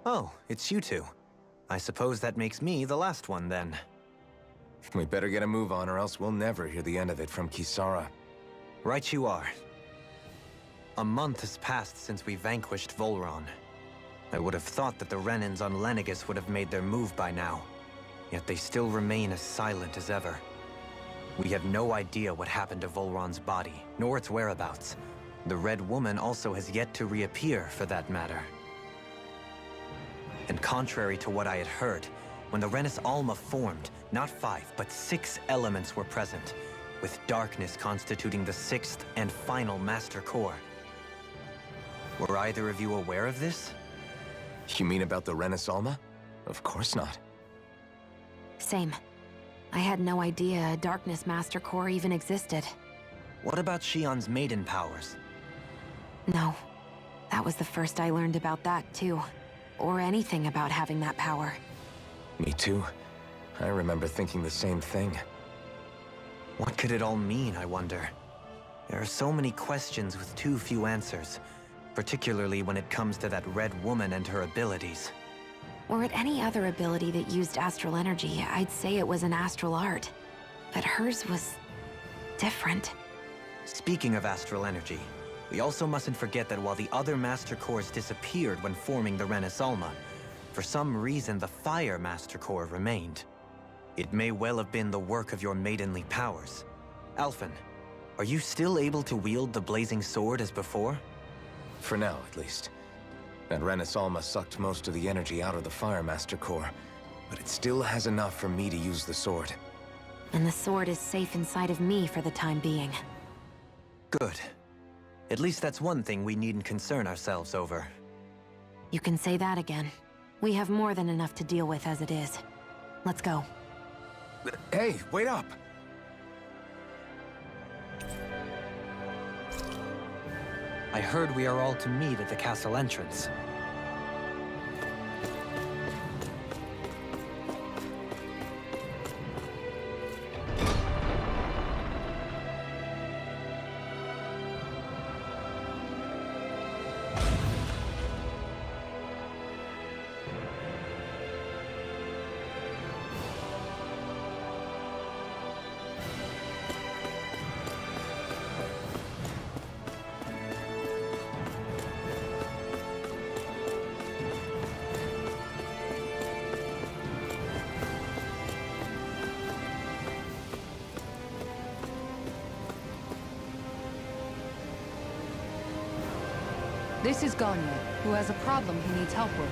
Oh, it's you two. I suppose that makes me the last one, then. We better get a move on, or else we'll never hear the end of it from Kisara. Right you are. A month has passed since we vanquished Volron. I would have thought that the Renans on Lenegis would have made their move by now. Yet they still remain as silent as ever. We have no idea what happened to Volron's body, nor its whereabouts. The Red Woman also has yet to reappear, for that matter. And contrary to what I had heard, when the Renis Alma formed, not 5, but 6 elements were present, with darkness constituting the 6th and final Master Core. Were either of you aware of this? You mean about the Renis Alma? Of course not. Same. I had no idea a Darkness Master Core even existed. What about Shion's maiden powers? No. That was the first I learned about that, too. Or anything about having that power. Me too. I remember thinking the same thing. What could it all mean, I wonder? There are so many questions with too few answers, particularly when it comes to that Red Woman and her abilities. Were it any other ability that used astral energy, I'd say it was an astral art. But hers was different. Speaking of astral energy, we also mustn't forget that while the other Master Cores disappeared when forming the Renis Alma, for some reason the Fire Master Core remained. It may well have been the work of your maidenly powers. Alphen, are you still able to wield the blazing sword as before? For now, at least. That Renis Alma sucked most of the energy out of the Fire Master Core, but it still has enough for me to use the sword. And the sword is safe inside of me for the time being. Good. At least that's one thing we needn't concern ourselves over. You can say that again. We have more than enough to deal with as it is. Let's go. Hey, wait up! I heard we are all to meet at the castle entrance. This is Ganya, who has a problem he needs help with.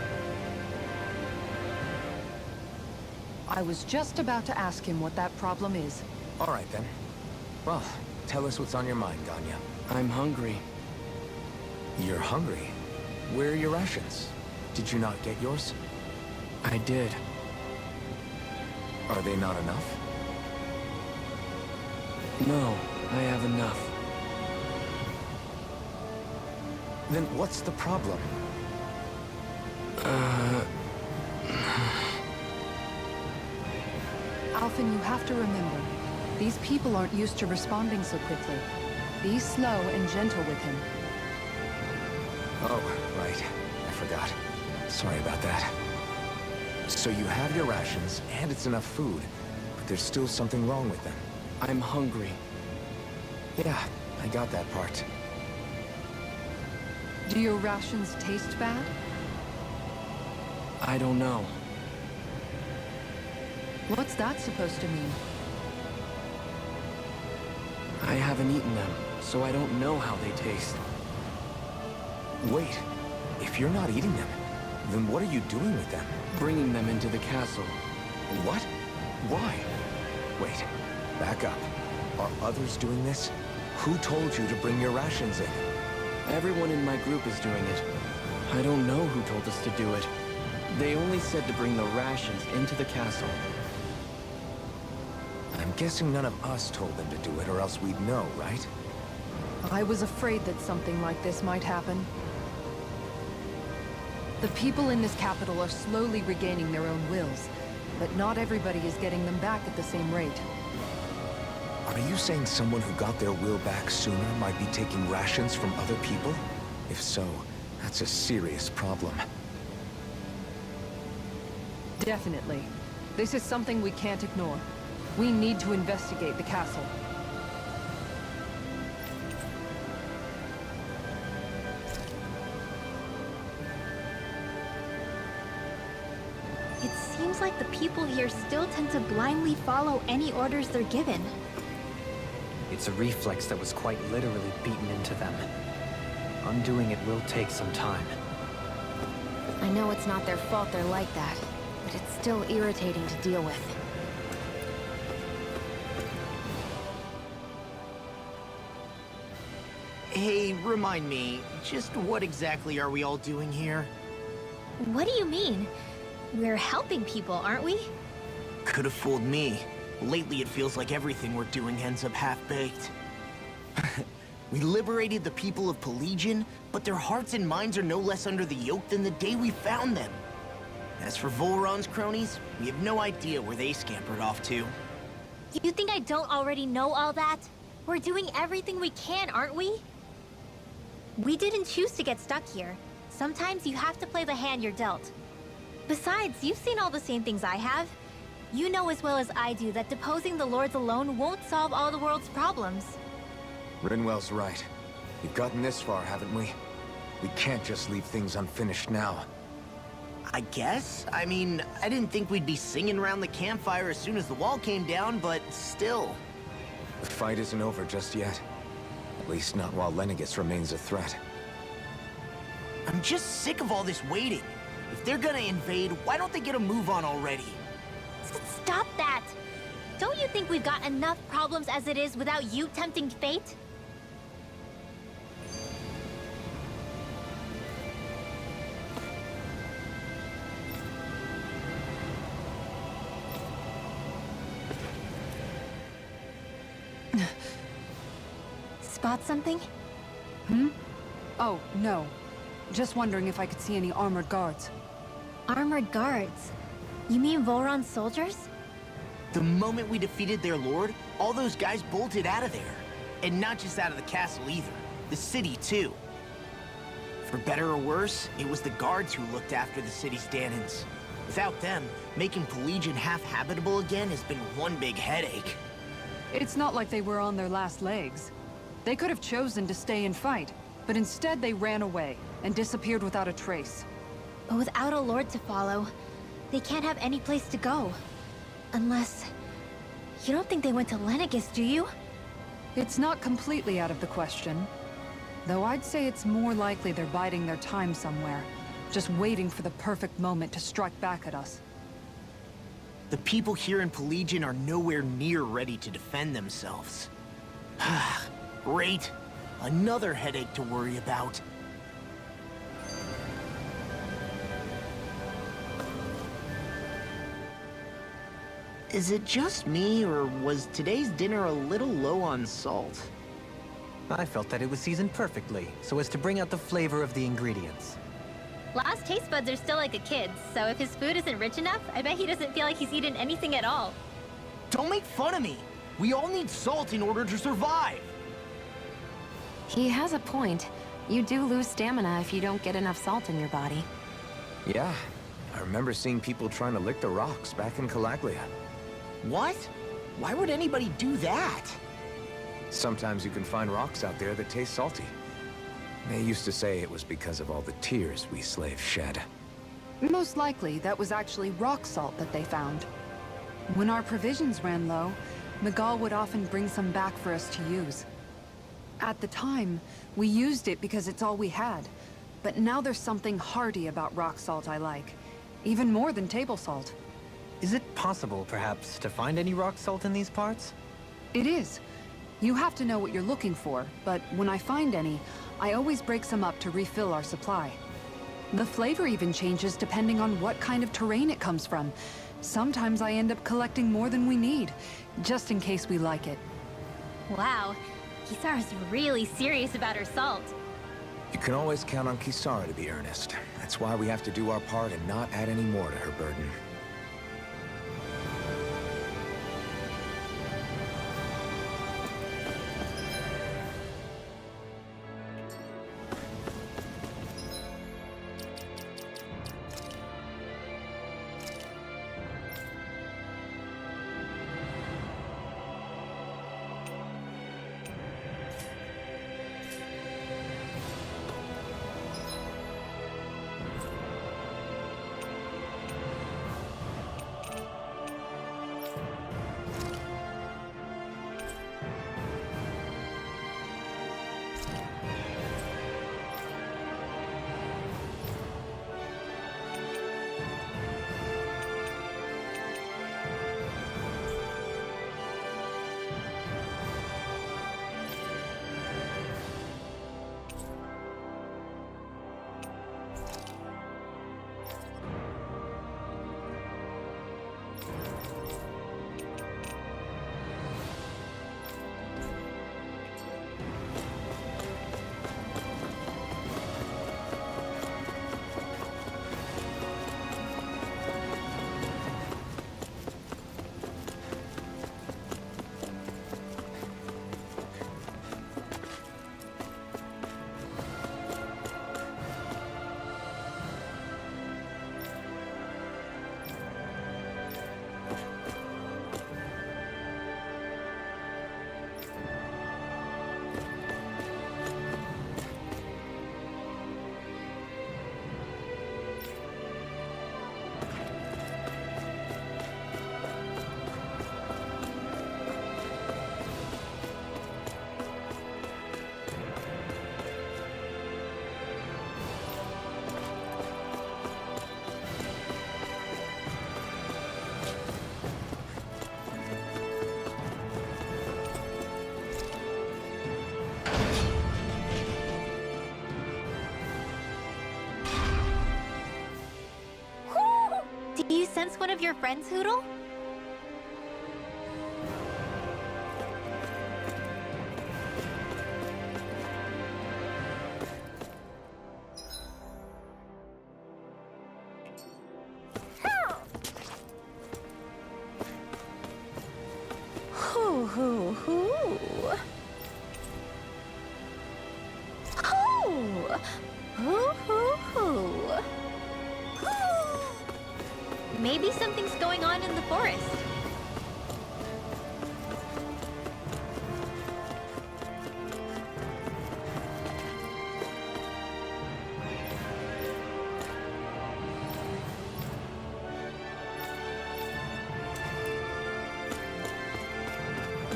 I was just about to ask him what that problem is. All right, then. Well, tell us what's on your mind, Ganya. I'm hungry. You're hungry? Where are your rations? Did you not get yours? I did. Are they not enough? No, I have enough. Then what's the problem? Alphen, you have to remember, these people aren't used to responding so quickly. Be slow and gentle with him. Oh, right. I forgot. Sorry about that. So you have your rations, and it's enough food, but there's still something wrong with them. I'm hungry. Yeah, I got that part. Do your rations taste bad? I don't know. What's that supposed to mean? I haven't eaten them, so I don't know how they taste. Wait, if you're not eating them, then what are you doing with them? Bringing them into the castle. What? Why? Wait, back up. Are others doing this? Who told you to bring your rations in? Everyone in my group is doing it. I don't know who told us to do it. They only said to bring the rations into the castle. I'm guessing none of us told them to do it, or else we'd know, right? I was afraid that something like this might happen. The people in this capital are slowly regaining their own wills, but not everybody is getting them back at the same rate. Are you saying someone who got their will back sooner might be taking rations from other people? If so, that's a serious problem. Definitely. This is something we can't ignore. We need to investigate the castle. It seems like the people here still tend to blindly follow any orders they're given. It's a reflex that was quite literally beaten into them. Undoing it will take some time. I know it's not their fault they're like that, but it's still irritating to deal with. Hey, remind me, just what exactly are we all doing here? What do you mean? We're helping people, aren't we? Could have fooled me. Lately, it feels like everything we're doing ends up half-baked. We liberated the people of Pelagian, but their hearts and minds are no less under the yoke than the day we found them. As for Volron's cronies, we have no idea where they scampered off to. You think I don't already know all that? We're doing everything we can, aren't we? We didn't choose to get stuck here. Sometimes you have to play the hand you're dealt. Besides, you've seen all the same things I have. You know as well as I do that deposing the lords alone won't solve all the world's problems. Rinwell's right. We've gotten this far, haven't we? We can't just leave things unfinished now. I guess? I mean, I didn't think we'd be singing around the campfire as soon as the wall came down, but still. The fight isn't over just yet. At least not while Lenegis remains a threat. I'm just sick of all this waiting. If they're gonna invade, why don't they get a move on already? Stop that! Don't you think we've got enough problems as it is without you tempting fate? Spot something? Oh, no. Just wondering if I could see any armored guards. Armored guards? You mean Volron's soldiers? The moment we defeated their lord, all those guys bolted out of there. And not just out of the castle either. The city, too. For better or worse, it was the guards who looked after the city's Danans. Without them, making Pelagian half-habitable again has been one big headache. It's not like they were on their last legs. They could have chosen to stay and fight, but instead they ran away and disappeared without a trace. But without a lord to follow, they can't have any place to go. Unless... You don't think they went to Lenegis, do you? It's not completely out of the question. Though I'd say it's more likely they're biding their time somewhere, just waiting for the perfect moment to strike back at us. The people here in Pelagian are nowhere near ready to defend themselves. Great. Another headache to worry about. Is it just me, or was today's dinner a little low on salt? I felt that it was seasoned perfectly, so as to bring out the flavor of the ingredients. Last taste buds are still like a kid's, so if his food isn't rich enough, I bet he doesn't feel like he's eaten anything at all. Don't make fun of me! We all need salt in order to survive! He has a point. You do lose stamina if you don't get enough salt in your body. Yeah, I remember seeing people trying to lick the rocks back in Calaglia. What? Why would anybody do that? Sometimes you can find rocks out there that taste salty. They used to say it was because of all the tears we slaves shed. Most likely, that was actually rock salt that they found. When our provisions ran low, Miguel would often bring some back for us to use. At the time, we used it because it's all we had. But now there's something hearty about rock salt I like. Even more than table salt. Is it possible, perhaps, to find any rock salt in these parts? It is. You have to know what you're looking for, but when I find any, I always break some up to refill our supply. The flavor even changes depending on what kind of terrain it comes from. Sometimes I end up collecting more than we need, just in case we like it. Wow, Kisara's really serious about her salt. You can always count on Kisara to be earnest. That's why we have to do our part and not add any more to her burden. chance one of your friends, Hoodle? Hoo hoo hoo. Hoo. Hoo hoo hoo. Maybe something's going on in the forest.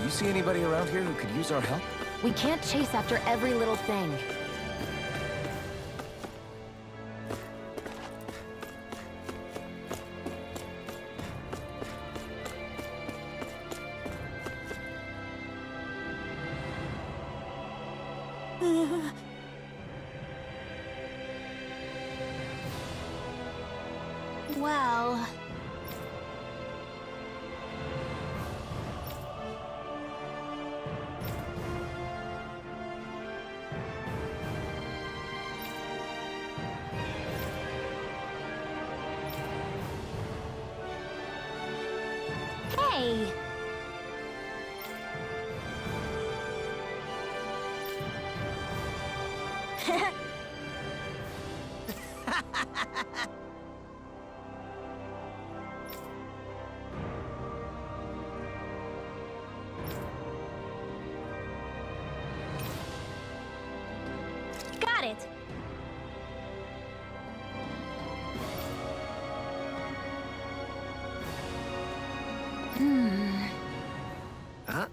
You see anybody around here who could use our help? We can't chase after every little thing. Well... Hey! Got it! Huh?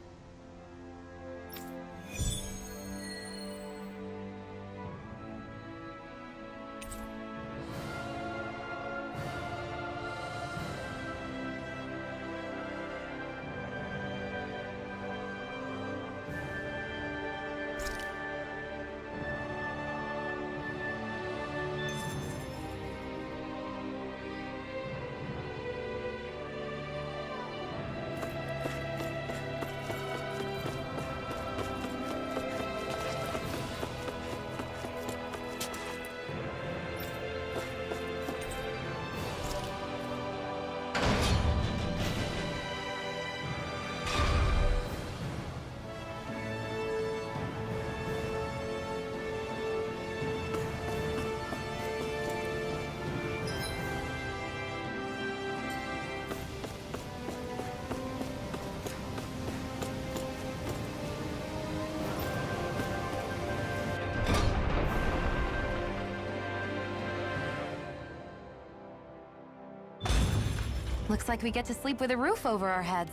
Looks like we get to sleep with a roof over our heads.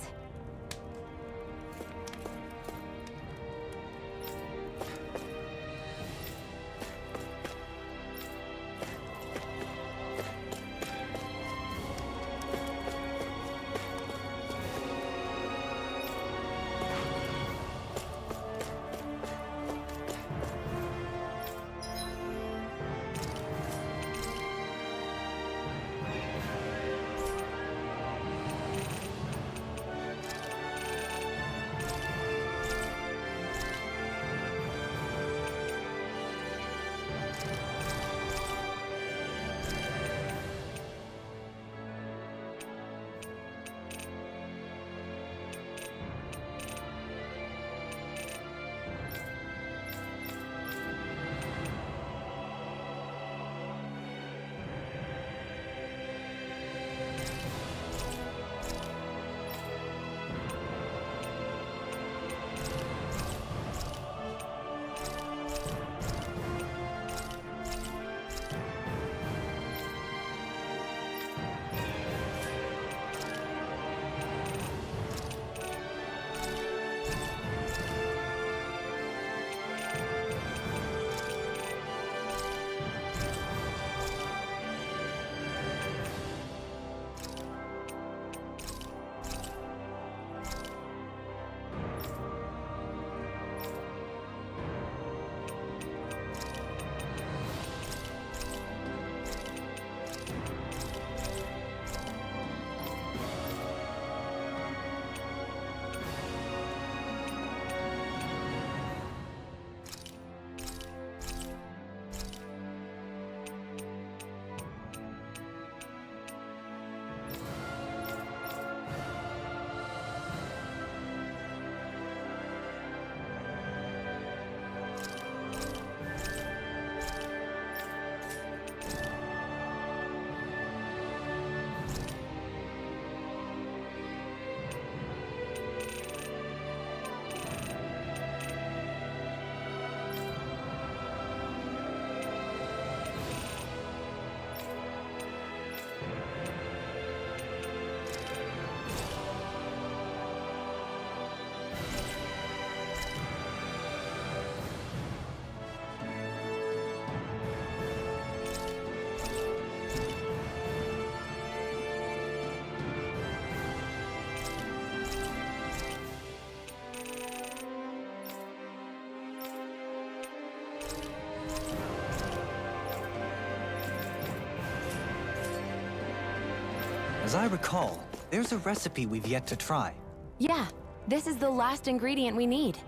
As I recall, there's a recipe we've yet to try. Yeah, this is the last ingredient we need.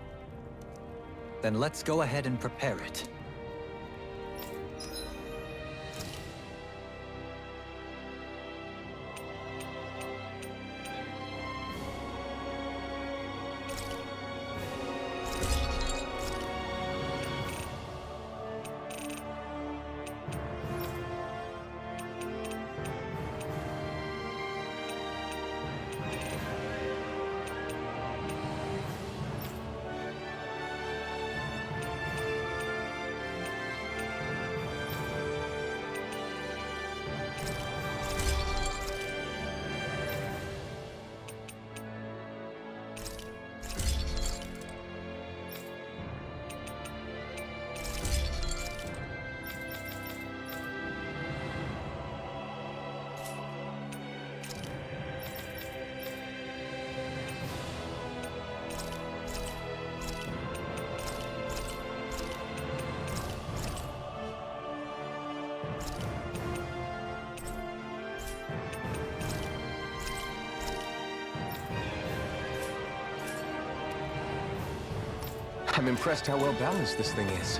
Then let's go ahead and prepare it. I'm impressed how well balanced this thing is.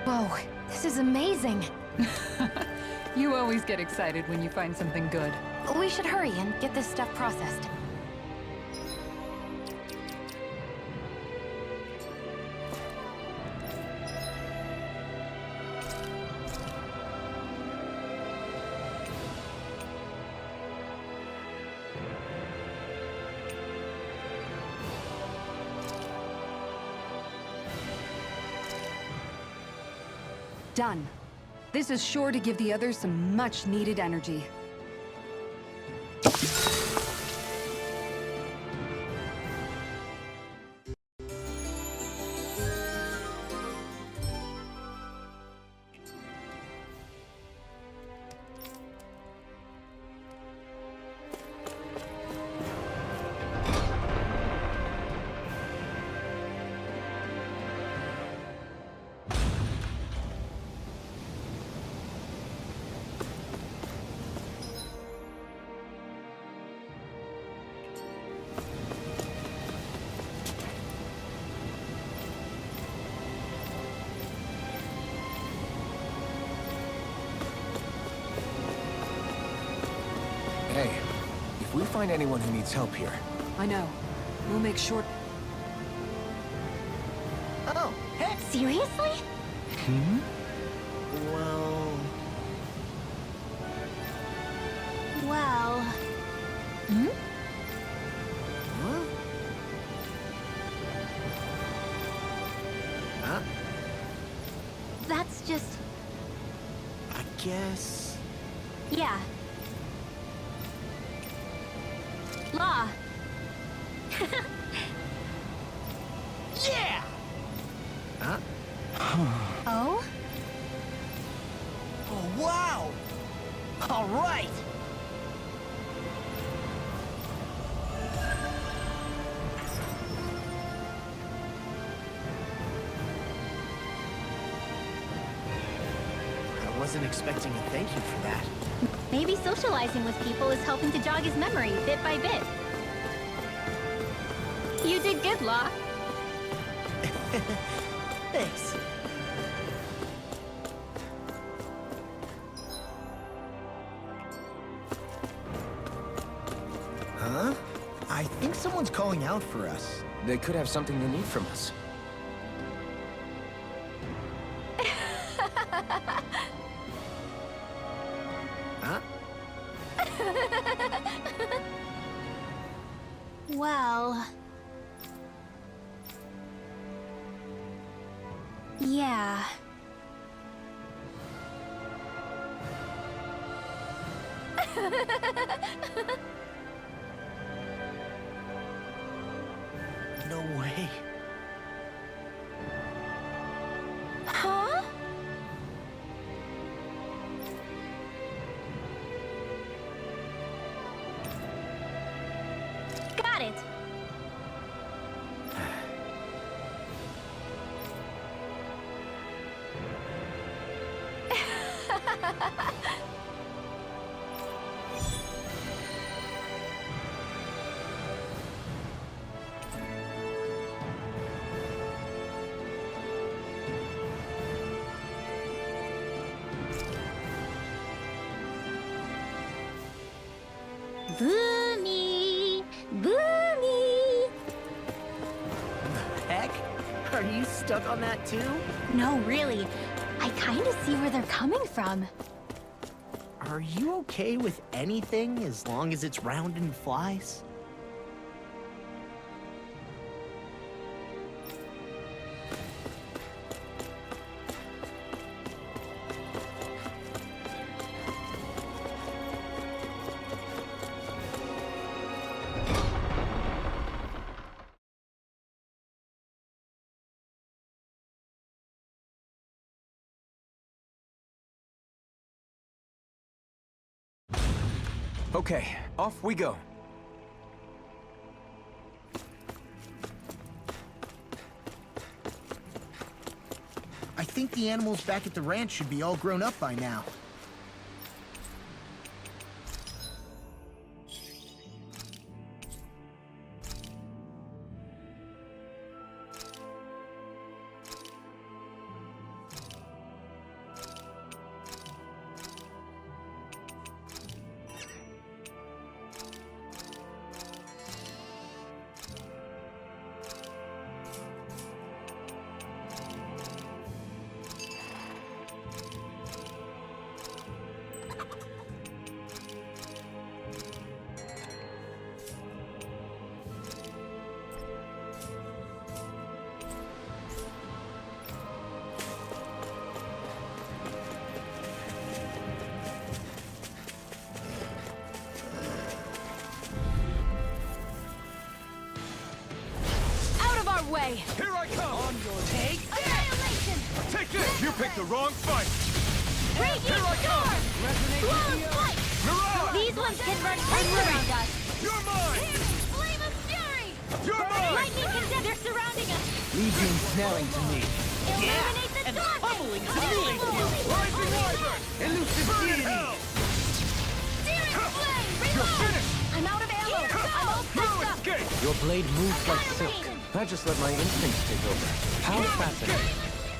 Whoa, this is amazing. You always get excited when you find something good. We should hurry and get this stuff processed. Done. This is sure to give the others some much-needed energy. Hey, if we find anyone who needs help here... I know. We'll make sure... Oh, hey! Seriously? Well... Well... Huh? Huh? That's just... I guess... yeah. Law. Yeah! Huh? Oh? Oh, wow! All right! I wasn't expecting a thank you for that. Maybe socializing with people is helping to jog his memory bit by bit. You did good, Law. Thanks. Huh? I think someone's calling out for us. They could have something they need from us. Huh? Well... yeah. No way. Huh? Got it. Boomy! Boomy! Heck? Are you stuck on that too? No, really. I kind of see where they're coming from. Are you okay with anything as long as it's round and flies? Okay, off we go. I think the animals back at the ranch should be all grown up by now. Way. Here I come! On your take! Annihilation! Take this! You picked the wrong fight! Raging Here I come! storm! Blown flight! Mirage! These ones can burn flames around us! You're mine! Flame of fury! You're mine! Lightning condemn! They're surrounding us! Legion snelling to me. Illuminate the and darkness! pummeling to me. Rising Wyvern! Elusive Burn in deity. hell! Searing flame! You're Reload! finished! I'm out of ammo! I'm all No stuffed up! escape! Your blade moves like silk. Annihilation! I just let my instincts take over. How fascinating.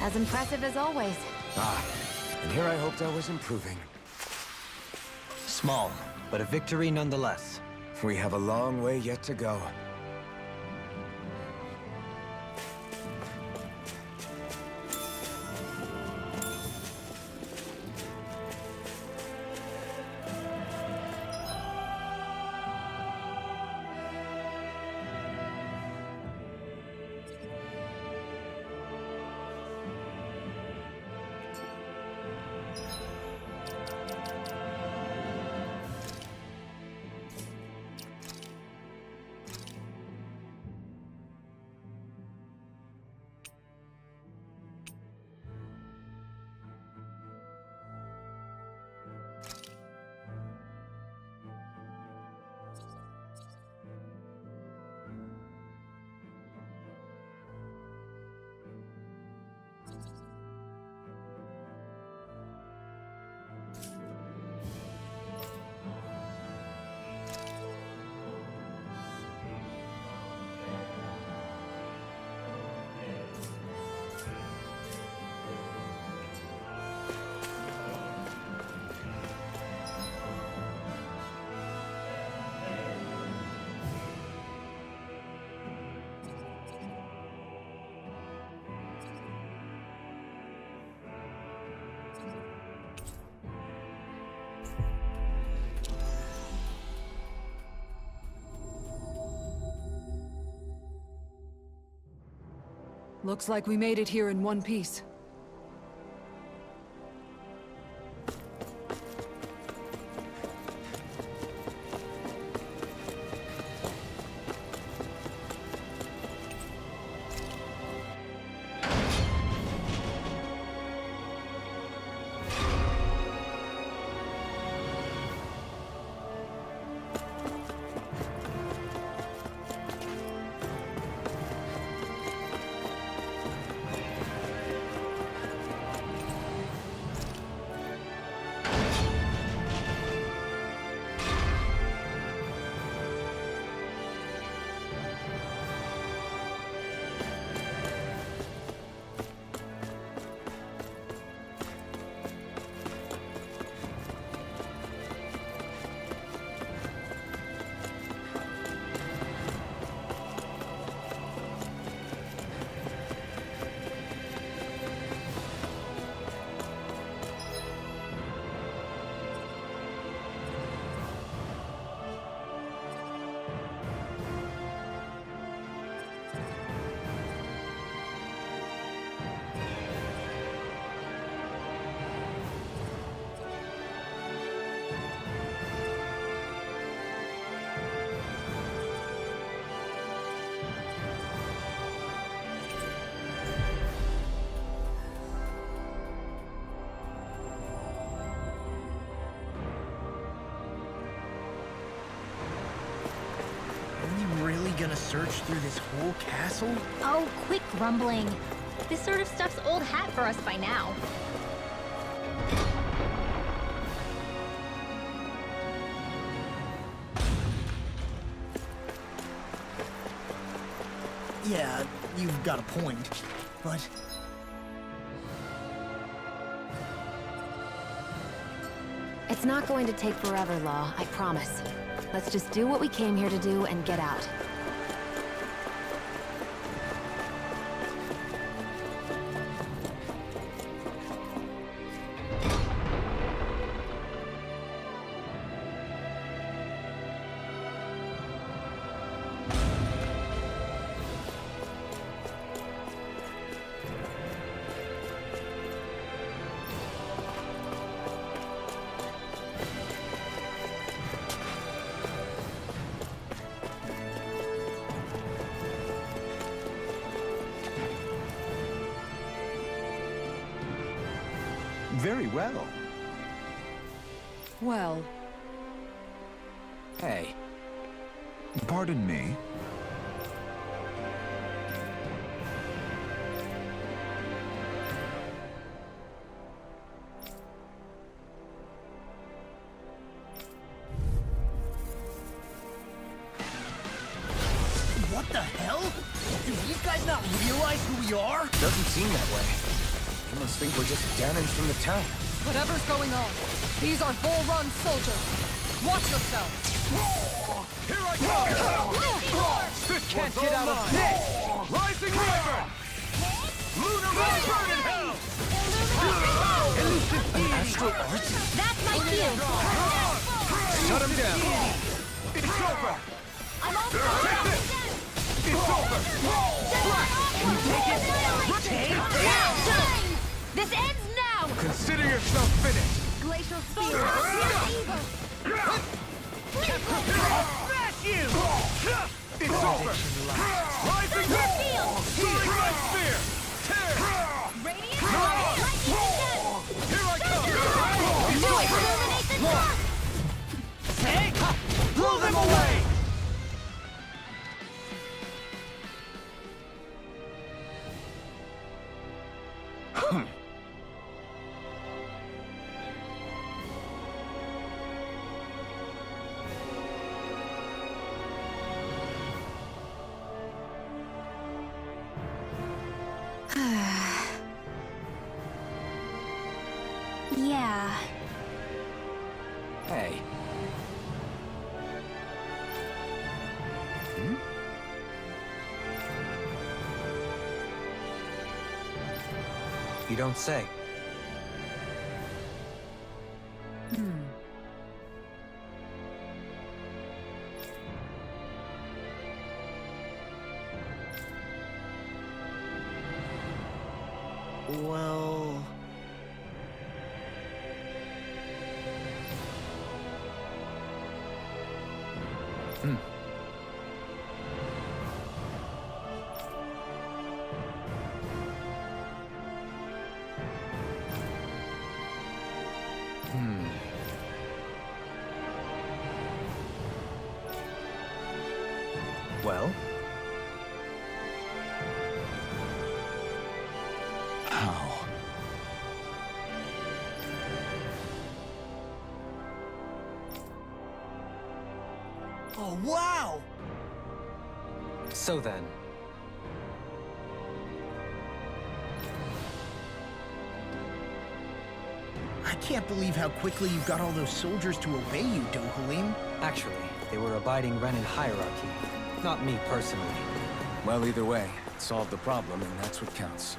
As impressive as always. Ah, and here I hoped I was improving. Small, but a victory nonetheless. We have a long way yet to go. Looks like we made it here in one piece. Gonna search through this whole castle? Oh, quit grumbling. This sort of stuff's old hat for us by now. Yeah, you've got a point, but... It's not going to take forever, Law, I promise. Let's just do what we came here to do and get out. Very well. Well, Hey, Pardon me. What the hell? Do these guys not realize who we are? doesn't seem that way. You must think we're just damaged from the town. whatever's going on, these are Bull-Run soldiers. Watch yourself. Here I come! This can't get out of this! Rising Wyvern! Lunar Red Burn in hell! Elusive deity! Astral arts? That's my field! Shut him down! It's over! I'm all Take this! It's over! Can you take it? Take Time! This ends now! Consider yourself finished! Glacial Spear! Evil! Smash you! It's over! Rising Red! Soaring Red Spear! Tear! Radiant! Lightning again! Here I come! Do it! Illuminate the dark! Take! Blow them away! Yeah. Hey. You don't say. well... Well? How? Oh, wow! So then, I can't believe how quickly you got all those soldiers to obey you, Dohalim. actually, they were abiding Renin hierarchy. Not me personally. Well, either way, it solved the problem, and that's what counts.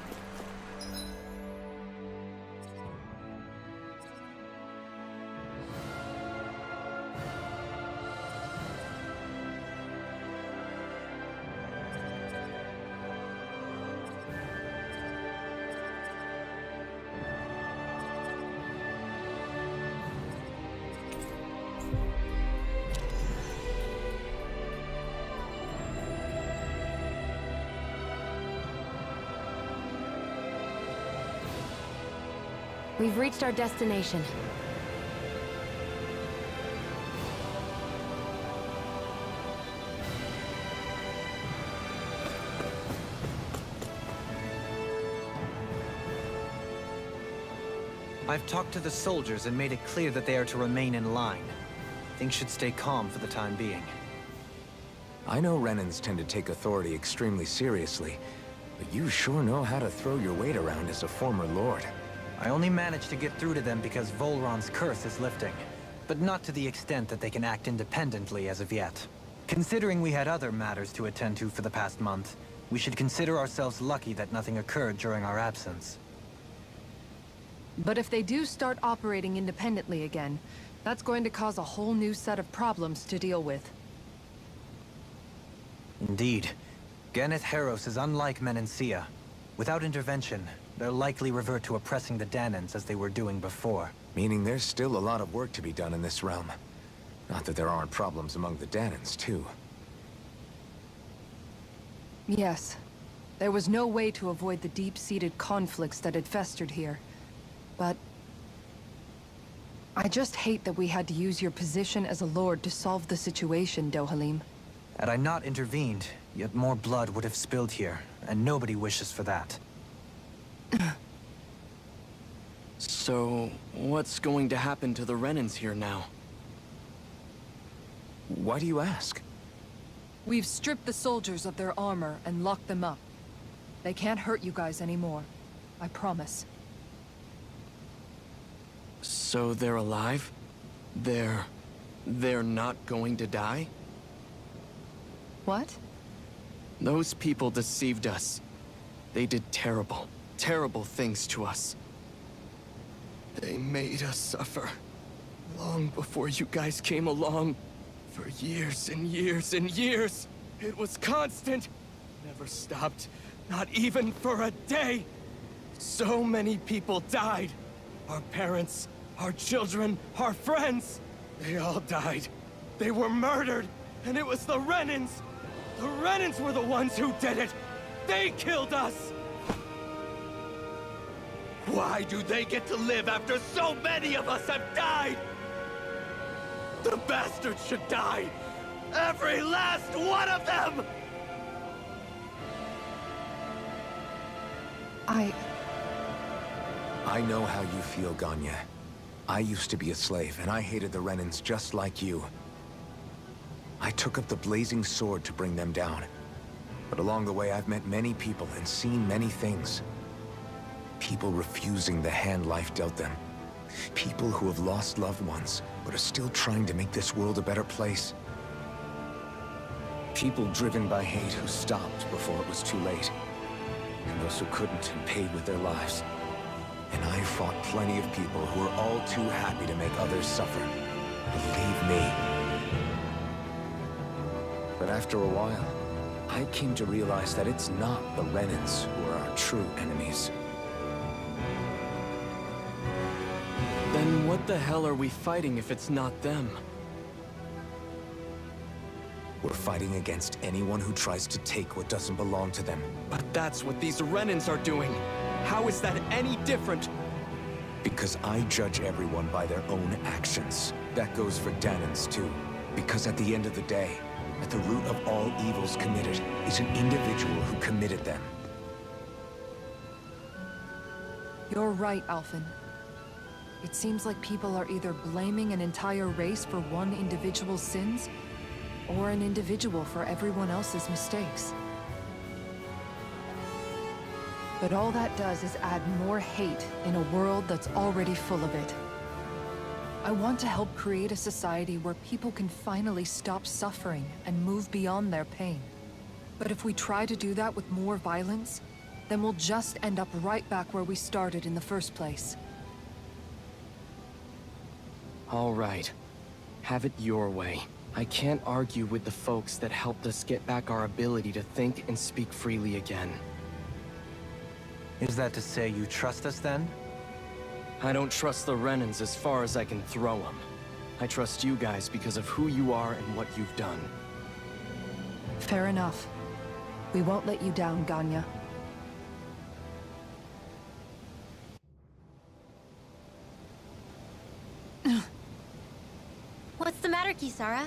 We've reached our destination. I've talked to the soldiers and made it clear that they are to remain in line. Things should stay calm for the time being. I know Renans tend to take authority extremely seriously, but you sure know how to throw your weight around as a former lord. I only managed to get through to them because Volron's curse is lifting, but not to the extent that they can act independently as of yet. Considering we had other matters to attend to for the past month, we should consider ourselves lucky that nothing occurred during our absence. But if they do start operating independently again, that's going to cause a whole new set of problems to deal with. Indeed. Geneth Heros is unlike Menancia. Without intervention, they'll likely revert to oppressing the Danans as they were doing before. Meaning there's still a lot of work to be done in this realm. Not that there aren't problems among the Danans, too. Yes. There was no way to avoid the deep-seated conflicts that had festered here. But... I just hate that we had to use your position as a lord to solve the situation, Dohalim. Had I not intervened, yet more blood would have spilled here, and nobody wishes for that. So, what's going to happen to the Renans here now? Why do you ask? We've stripped the soldiers of their armor and locked them up. They can't hurt you guys anymore. I promise. So they're alive? They're not going to die? What? Those people deceived us. They did terrible, terrible things to us. They made us suffer. Long before you guys came along. For years and years and years. It was constant. Never stopped. Not even for a day. So many people died. Our parents, our children, our friends. They all died. They were murdered. And it was the Renans. The Renans were the ones who did it. They killed us. Why do they get to live after so many of us have died? The bastards should die! Every last one of them! I know how you feel, Ganya. I used to be a slave, and I hated the Renans just like you. I took up the blazing sword to bring them down. But along the way, I've met many people and seen many things. People refusing the hand life dealt them. People who have lost loved ones, but are still trying to make this world a better place. People driven by hate who stopped before it was too late. And those who couldn't and paid with their lives. And I fought plenty of people who were all too happy to make others suffer. Believe me. But after a while, I came to realize that it's not the Renans who are our true enemies. Then what the hell are we fighting if it's not them? We're fighting against anyone who tries to take what doesn't belong to them. But that's what these Renans are doing. How is that any different? Because I judge everyone by their own actions. That goes for Danans too. Because at the end of the day, at the root of all evils committed is an individual who committed them. You're right, Alphen. It seems like people are either blaming an entire race for one individual's sins, or an individual for everyone else's mistakes. But all that does is add more hate in a world that's already full of it. I want to help create a society where people can finally stop suffering and move beyond their pain. But if we try to do that with more violence, then we'll just end up right back where we started in the first place. All right. Have it your way. I can't argue with the folks that helped us get back our ability to think and speak freely again. Is that to say you trust us then? I don't trust the Renans as far as I can throw them. I trust you guys because of who you are and what you've done. Fair enough. We won't let you down, Ganya. What's the matter, Kisara?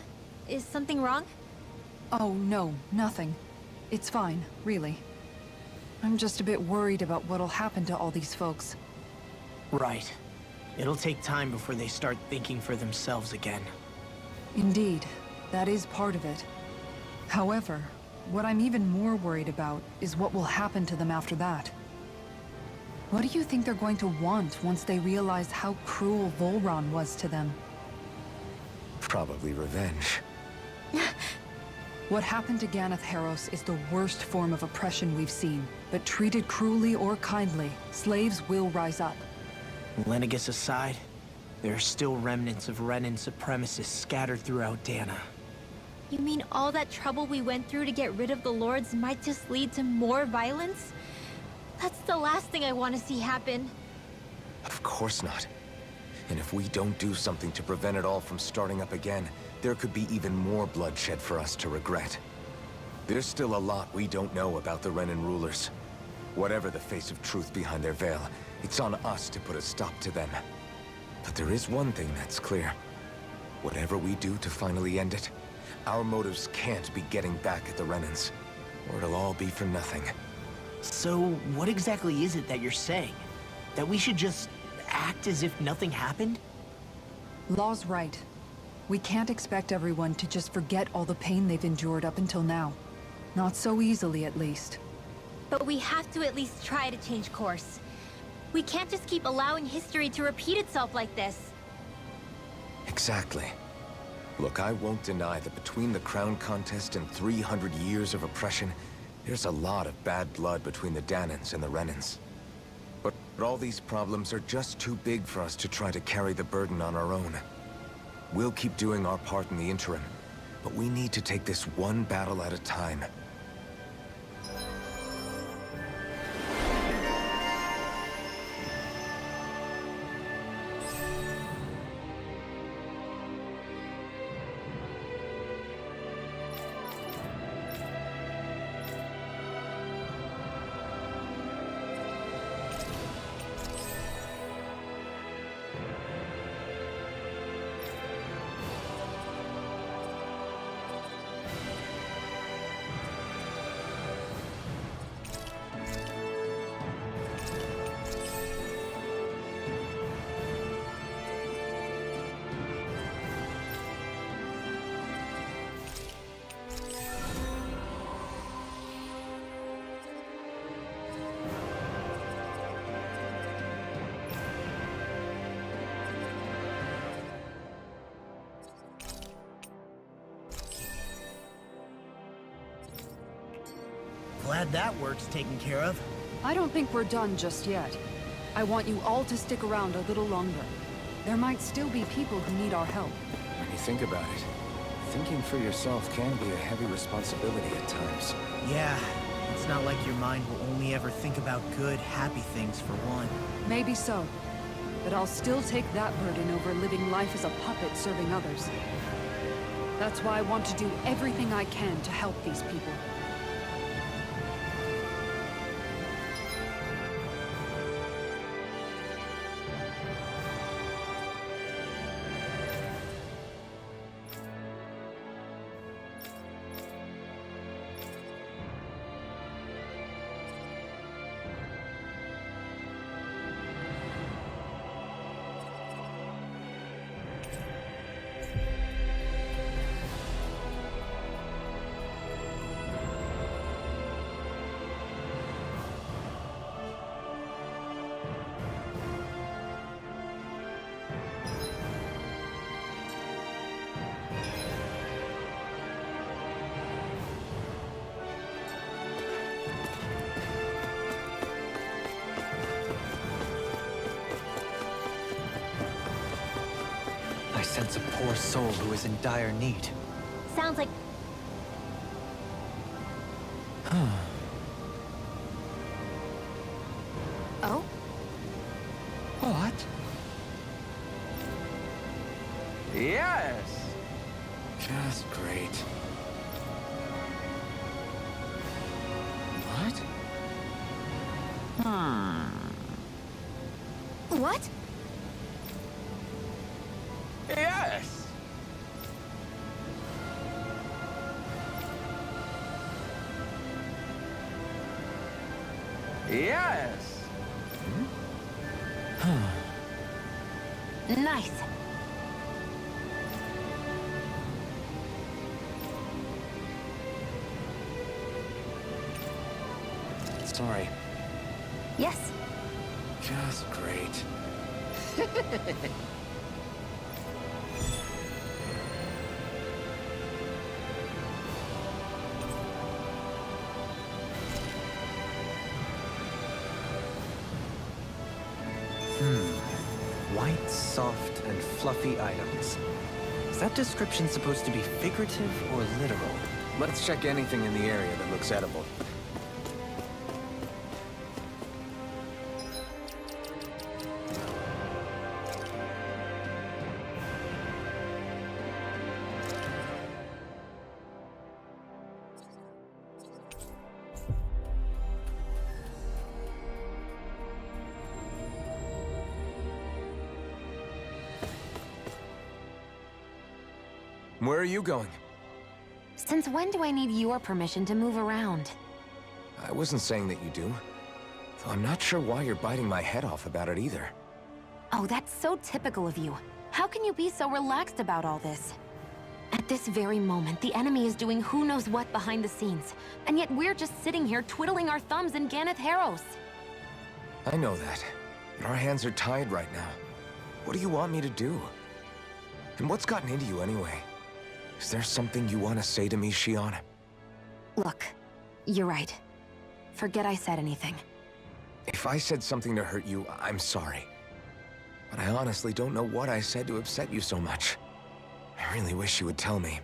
Is something wrong? Oh, no, nothing. It's fine, really. I'm just a bit worried about what'll happen to all these folks. Right. It'll take time before they start thinking for themselves again. Indeed, that is part of it. However, what I'm even more worried about is what will happen to them after that. What do you think they're going to want once they realize how cruel Volron was to them? Probably revenge. What happened to Ganeth Haros is the worst form of oppression we've seen, but treated cruelly or kindly, slaves will rise up. Lenegis aside, there are still remnants of Renan supremacists scattered throughout Dana. You mean all that trouble we went through to get rid of the Lords might just lead to more violence? That's the last thing I want to see happen. Of course not. And if we don't do something to prevent it all from starting up again, there could be even more bloodshed for us to regret. There's still a lot we don't know about the Renan rulers. Whatever the face of truth behind their veil, it's on us to put a stop to them. But there is one thing that's clear. Whatever we do to finally end it, our motives can't be getting back at the Renans, or it'll all be for nothing. So, what exactly is it that you're saying? That we should just act as if nothing happened? Law's right. We can't expect everyone to just forget all the pain they've endured up until now. Not so easily, at least. But we have to at least try to change course. We can't just keep allowing history to repeat itself like this. Exactly. Look, I won't deny that between the crown contest and 300 years of oppression, there's a lot of bad blood between the Danans and the Renans. But all these problems are just too big for us to try to carry the burden on our own. We'll keep doing our part in the interim, but we need to take this one battle at a time. Glad that work's taken care of. I don't think we're done just yet. I want you all to stick around a little longer. There might still be people who need our help. When you think about it, thinking for yourself can be a heavy responsibility at times. Yeah, it's not like your mind will only ever think about good, happy things for one. Maybe so. but I'll still take that burden over living life as a puppet serving others. That's why I want to do everything I can to help these people. I sense a poor soul who is in dire need. Sounds like... Oh? What? Yes! Just great. What? What? Yes! Yes! Nice. Sorry. Yes. Just great. White, soft, and fluffy items. Is that description supposed to be figurative or literal? Let's check anything in the area that looks edible. Where are you going? Since when do I need your permission to move around? I wasn't saying that you do. Though I'm not sure why you're biting my head off about it either. Oh, that's so typical of you. How can you be so relaxed about all this? At this very moment, the enemy is doing who knows what behind the scenes. And yet we're just sitting here twiddling our thumbs in Ganeth Harros. I know that. And our hands are tied right now. What do you want me to do? And what's gotten into you anyway? Is there something you want to say to me, Shion? Look, you're right. Forget I said anything. If I said something to hurt you, I'm sorry. But I honestly don't know what I said to upset you so much. I really wish you would tell me.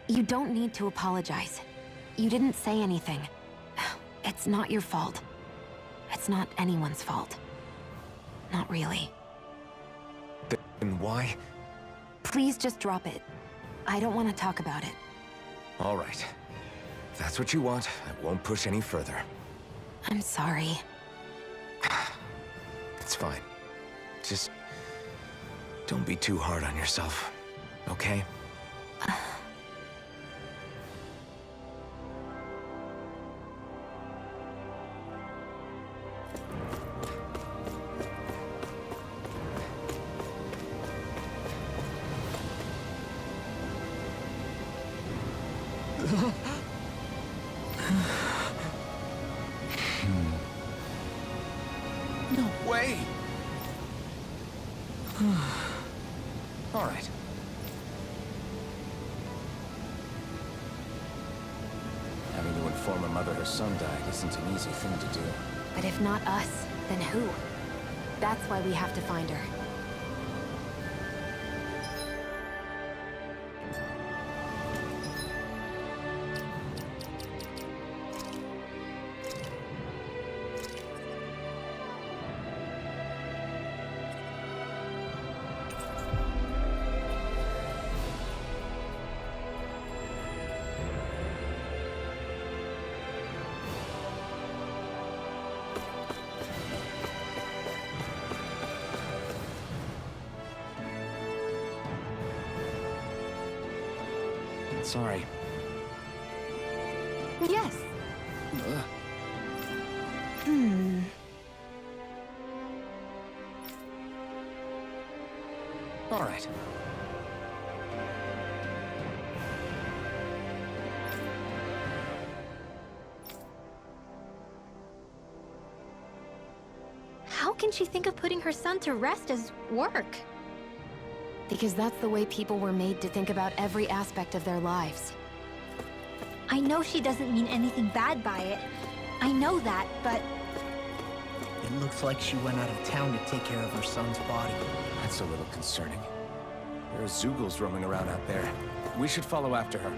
You don't need to apologize. You didn't say anything. It's not your fault. It's not anyone's fault. Not really. Then why? Please just drop it. I don't want to talk about it. All right. If that's what you want, I won't push any further. I'm sorry. It's fine. Just don't be too hard on yourself, okay? No way! All right. Having to inform a mother her son died isn't an easy thing to do. But if not us, then who? That's why we have to find her. Sorry. Yes. All right. How can she think of putting her son to rest as work? Because that's the way people were made to think about every aspect of their lives. I know she doesn't mean anything bad by it. I know that, but It looks like she went out of town to take care of her son's body. That's a little concerning. There are Zoogles roaming around out there. We should follow after her.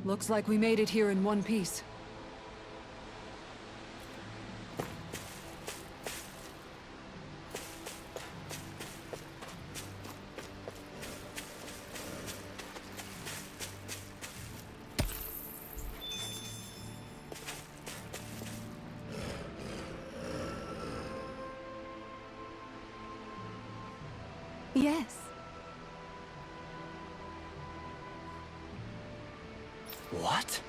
Looks like we made it here in one piece. Yes. What?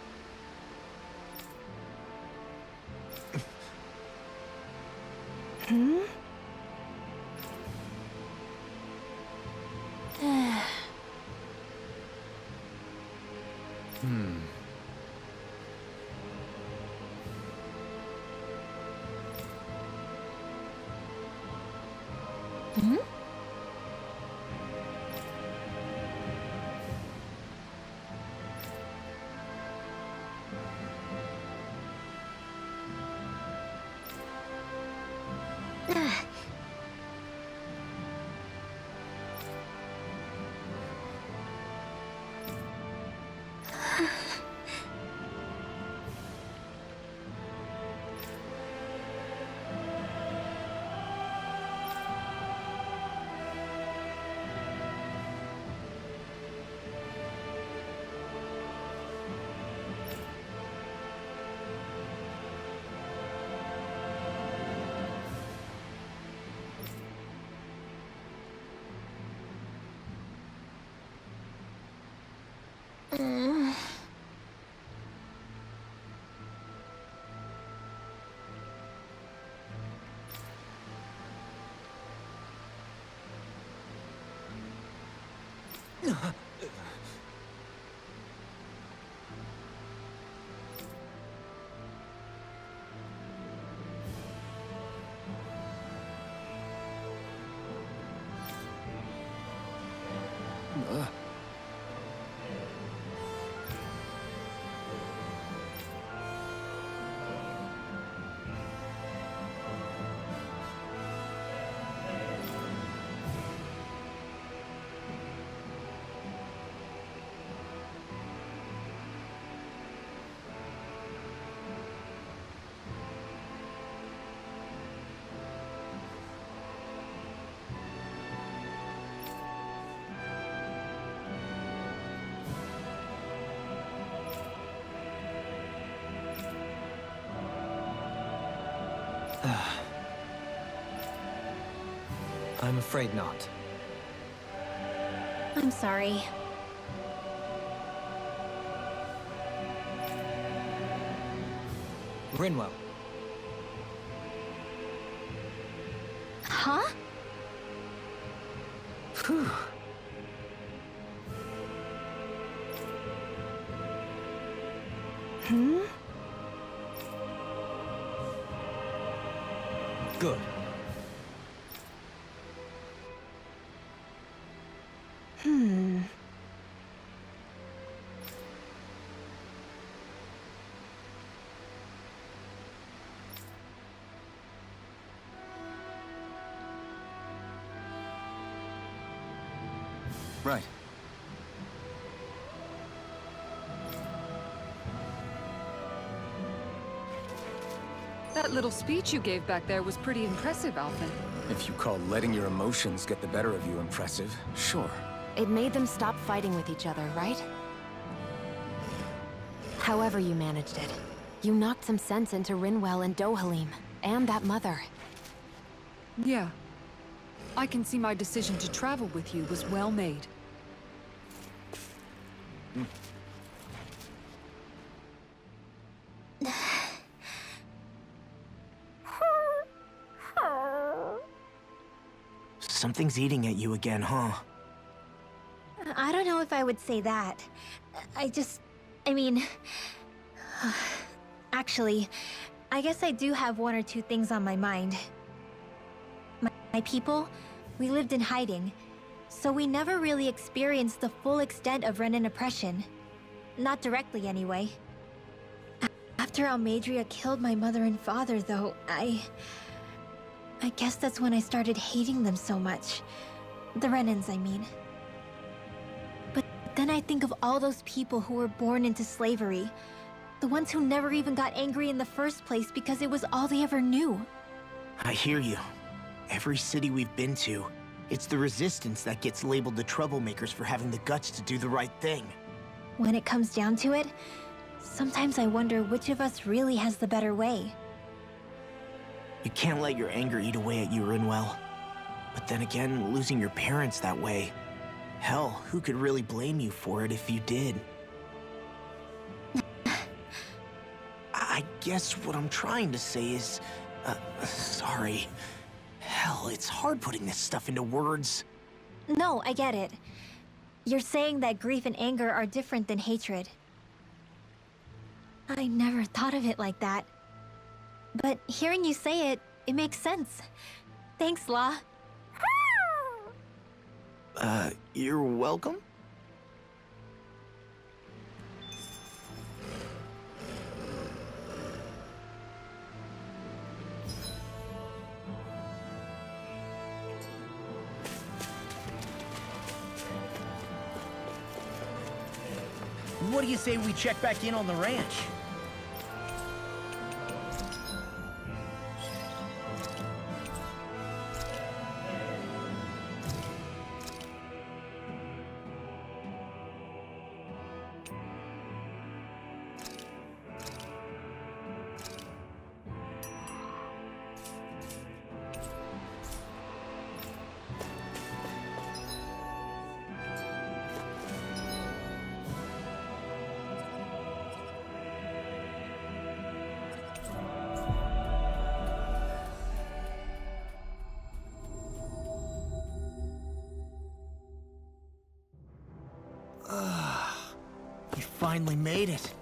I'm afraid not. I'm sorry. Rinwell. Huh? Phew. Good. Right. That little speech you gave back there was pretty impressive, Alvin. If you call letting your emotions get the better of you impressive, sure. It made them stop fighting with each other, right? However you managed it, you knocked some sense into Rinwell and Dohalim, and that mother. Yeah. I can see my decision to travel with you was well made. Something's eating at you again, huh? I don't know if I would say that. I mean... Actually, I guess I do have one or two things on my mind. My people, we lived in hiding, so we never really experienced the full extent of Renan oppression. Not directly, anyway. After Almadria killed my mother and father, though, I guess that's when I started hating them so much. The Renans, I mean. But then I think of all those people who were born into slavery. The ones who never even got angry in the first place because it was all they ever knew. I hear you. Every city we've been to, it's the Resistance that gets labeled the troublemakers for having the guts to do the right thing. When it comes down to it, sometimes I wonder which of us really has the better way. You can't let your anger eat away at you, Rinwell. But then again, losing your parents that way... Hell, who could really blame you for it if you did? I guess what I'm trying to say is... sorry. Hell, it's hard putting this stuff into words. No, I get it. You're saying that grief and anger are different than hatred. I never thought of it like that. But hearing you say it, it makes sense. Thanks, La. You're welcome? What do you say we check back in on the ranch? You finally made it.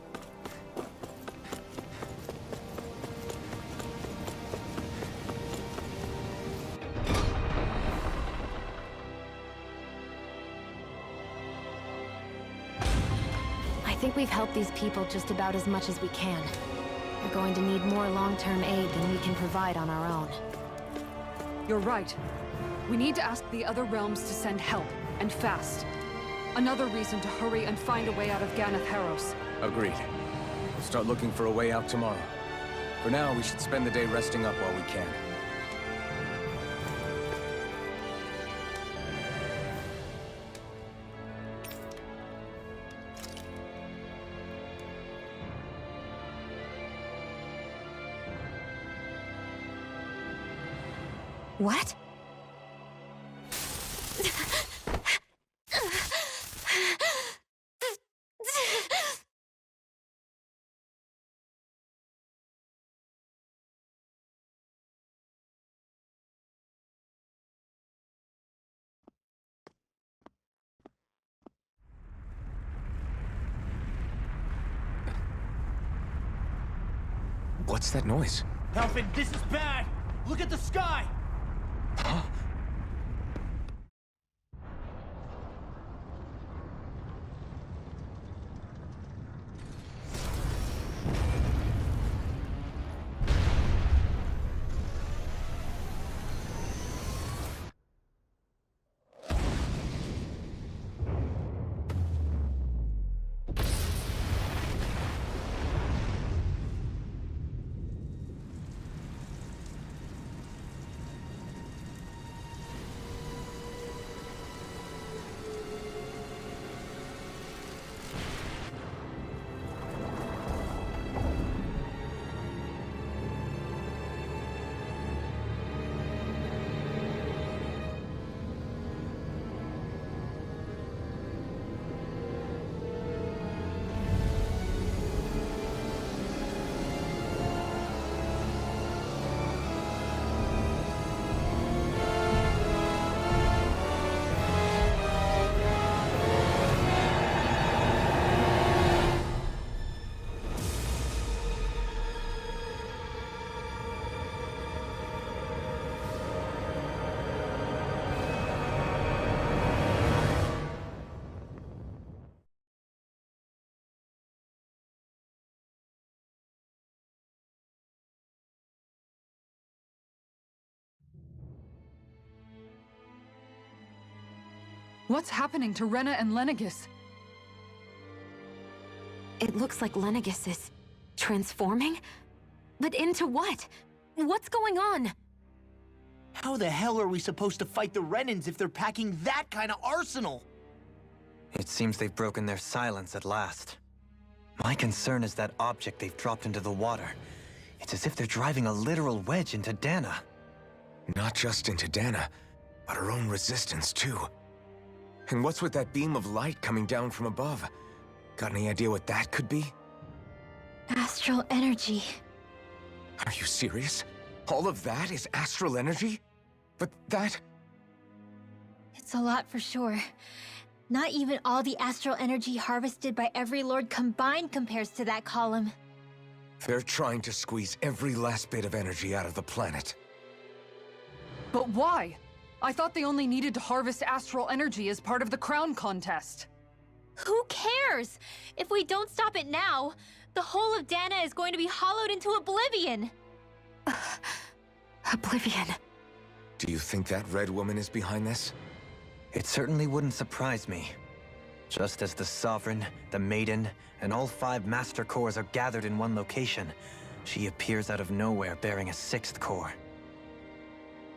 I think we've helped these people just about as much as we can. We're going to need more long-term aid than we can provide on our own. You're right. We need to ask the other realms to send help, and fast. Another reason to hurry and find a way out of Ganath Haros. Agreed. We'll start looking for a way out tomorrow. For now, we should spend the day resting up while we can. What? What's that noise? Alvin, this is bad! Look at the sky! Huh? What's happening to Rena and Lenegis? It looks like Lenegis is transforming? But into what? What's going on? How the hell are we supposed to fight the Renans if they're packing that kind of arsenal? It seems they've broken their silence at last. My concern is that object they've dropped into the water. It's as if they're driving a literal wedge into Dana. Not just into Dana, but her own resistance, too. And what's with that beam of light coming down from above? Got any idea what that could be? Astral energy. Are you serious? All of that is astral energy? But that... It's a lot for sure. Not even all the astral energy harvested by every lord combined compares to that column. They're trying to squeeze every last bit of energy out of the planet. But why? I thought they only needed to harvest astral energy as part of the crown contest. Who cares? If we don't stop it now, the whole of Dana is going to be hollowed into oblivion. Oblivion. Do you think that red woman is behind this? It certainly wouldn't surprise me. Just as the Sovereign, the Maiden, and all 5 Master Cores are gathered in one location, she appears out of nowhere bearing a 6th core.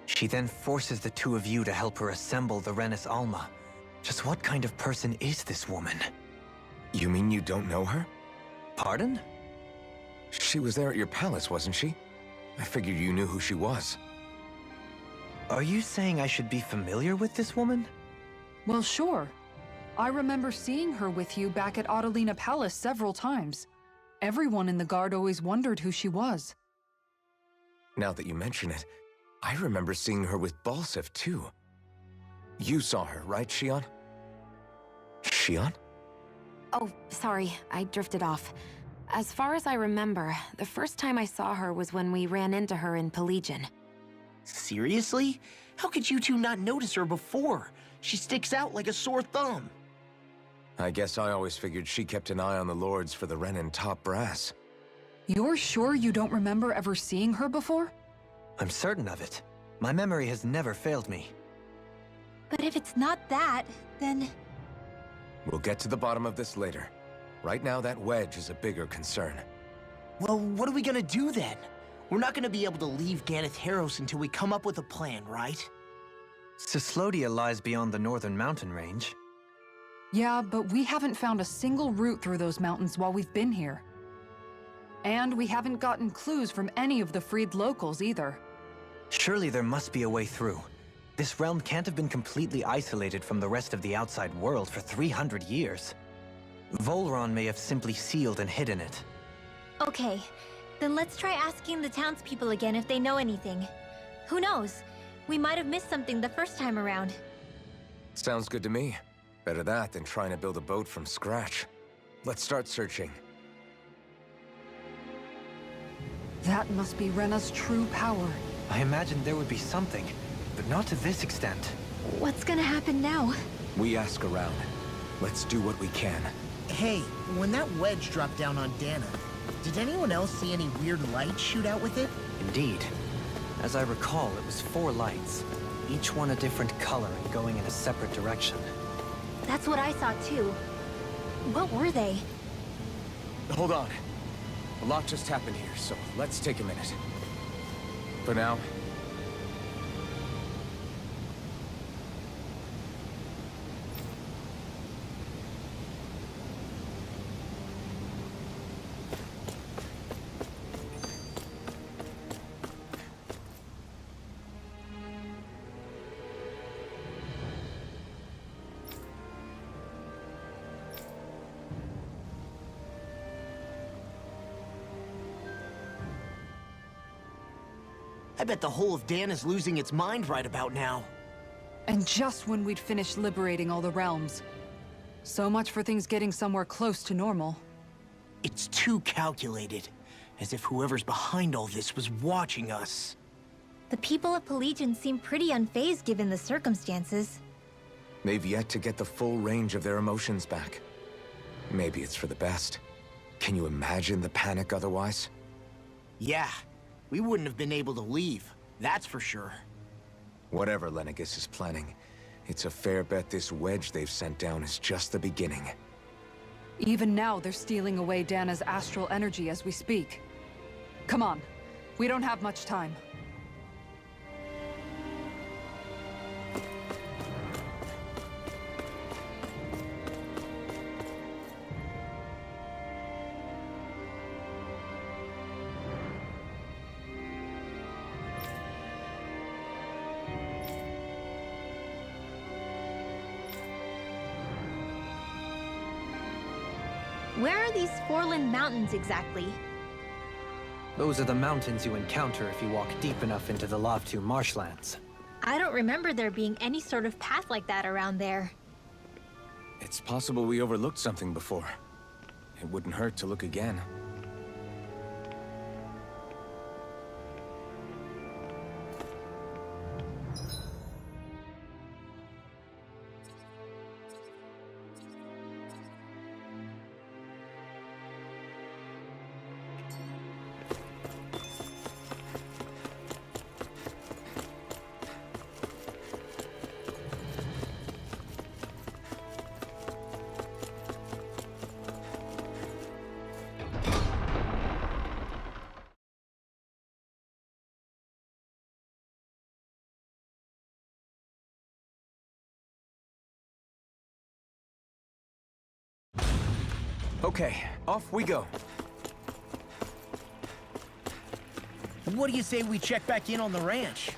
She then forces the 2 of you to help her assemble the Renis Alma. Just what kind of person is this woman? You mean you don't know her? Pardon? She was there at your palace, wasn't she? I figured you knew who she was. Are you saying I should be familiar with this woman? Well, sure. I remember seeing her with you back at Adelina Palace several times. Everyone in the guard always wondered who she was. Now that you mention it, I remember seeing her with Balsif, too. You saw her, right, Shion? Shion? Oh, sorry, I drifted off. As far as I remember, the first time I saw her was when we ran into her in Pelagian. Seriously? How could you two not notice her before? She sticks out like a sore thumb. I guess I always figured she kept an eye on the lords for the Renin top brass. You're sure you don't remember ever seeing her before? I'm certain of it. My memory has never failed me. But if it's not that, then... We'll get to the bottom of this later. Right now, that wedge is a bigger concern. Well, what are we gonna do then? We're not gonna be able to leave Ganeth Haros until we come up with a plan, right? Cislodia lies beyond the northern mountain range. Yeah, but we haven't found a single route through those mountains while we've been here. And we haven't gotten clues from any of the freed locals either. Surely there must be a way through. This realm can't have been completely isolated from the rest of the outside world for 300 years. Volron may have simply sealed and hidden it. Okay, then let's try asking the townspeople again if they know anything. Who knows? We might have missed something the first time around. Sounds good to me. Better that than trying to build a boat from scratch. Let's start searching. That must be Rena's true power. I imagined there would be something, but not to this extent. What's gonna happen now? We ask around. Let's do what we can. Hey, when that wedge dropped down on Dana, did anyone else see any weird lights shoot out with it? Indeed. As I recall, it was 4 lights, each one a different color and going in a separate direction. That's what I saw too. What were they? Hold on. A lot just happened here, so let's take a minute. For now, I bet the whole of Dan is losing its mind right about now. And just when we'd finished liberating all the realms. So much for things getting somewhere close to normal. It's too calculated, as if whoever's behind all this was watching us. The people of Pelagian seem pretty unfazed given the circumstances. they've yet to get the full range of their emotions back. Maybe it's for the best. Can you imagine the panic otherwise? Yeah, we wouldn't have been able to leave, that's for sure. Whatever Lenegis is planning, It's a fair bet this wedge they've sent down is just the beginning. Even now, they're stealing away Dana's astral energy as we speak. Come on. We don't have much time. Where are these Foreland Mountains exactly? Those are the mountains you encounter if you walk deep enough into the Lavtu marshlands. I don't remember there being any sort of path like that around there. It's possible we overlooked something before. It wouldn't hurt to look again. Okay, off we go. What do you say we check back in on the ranch?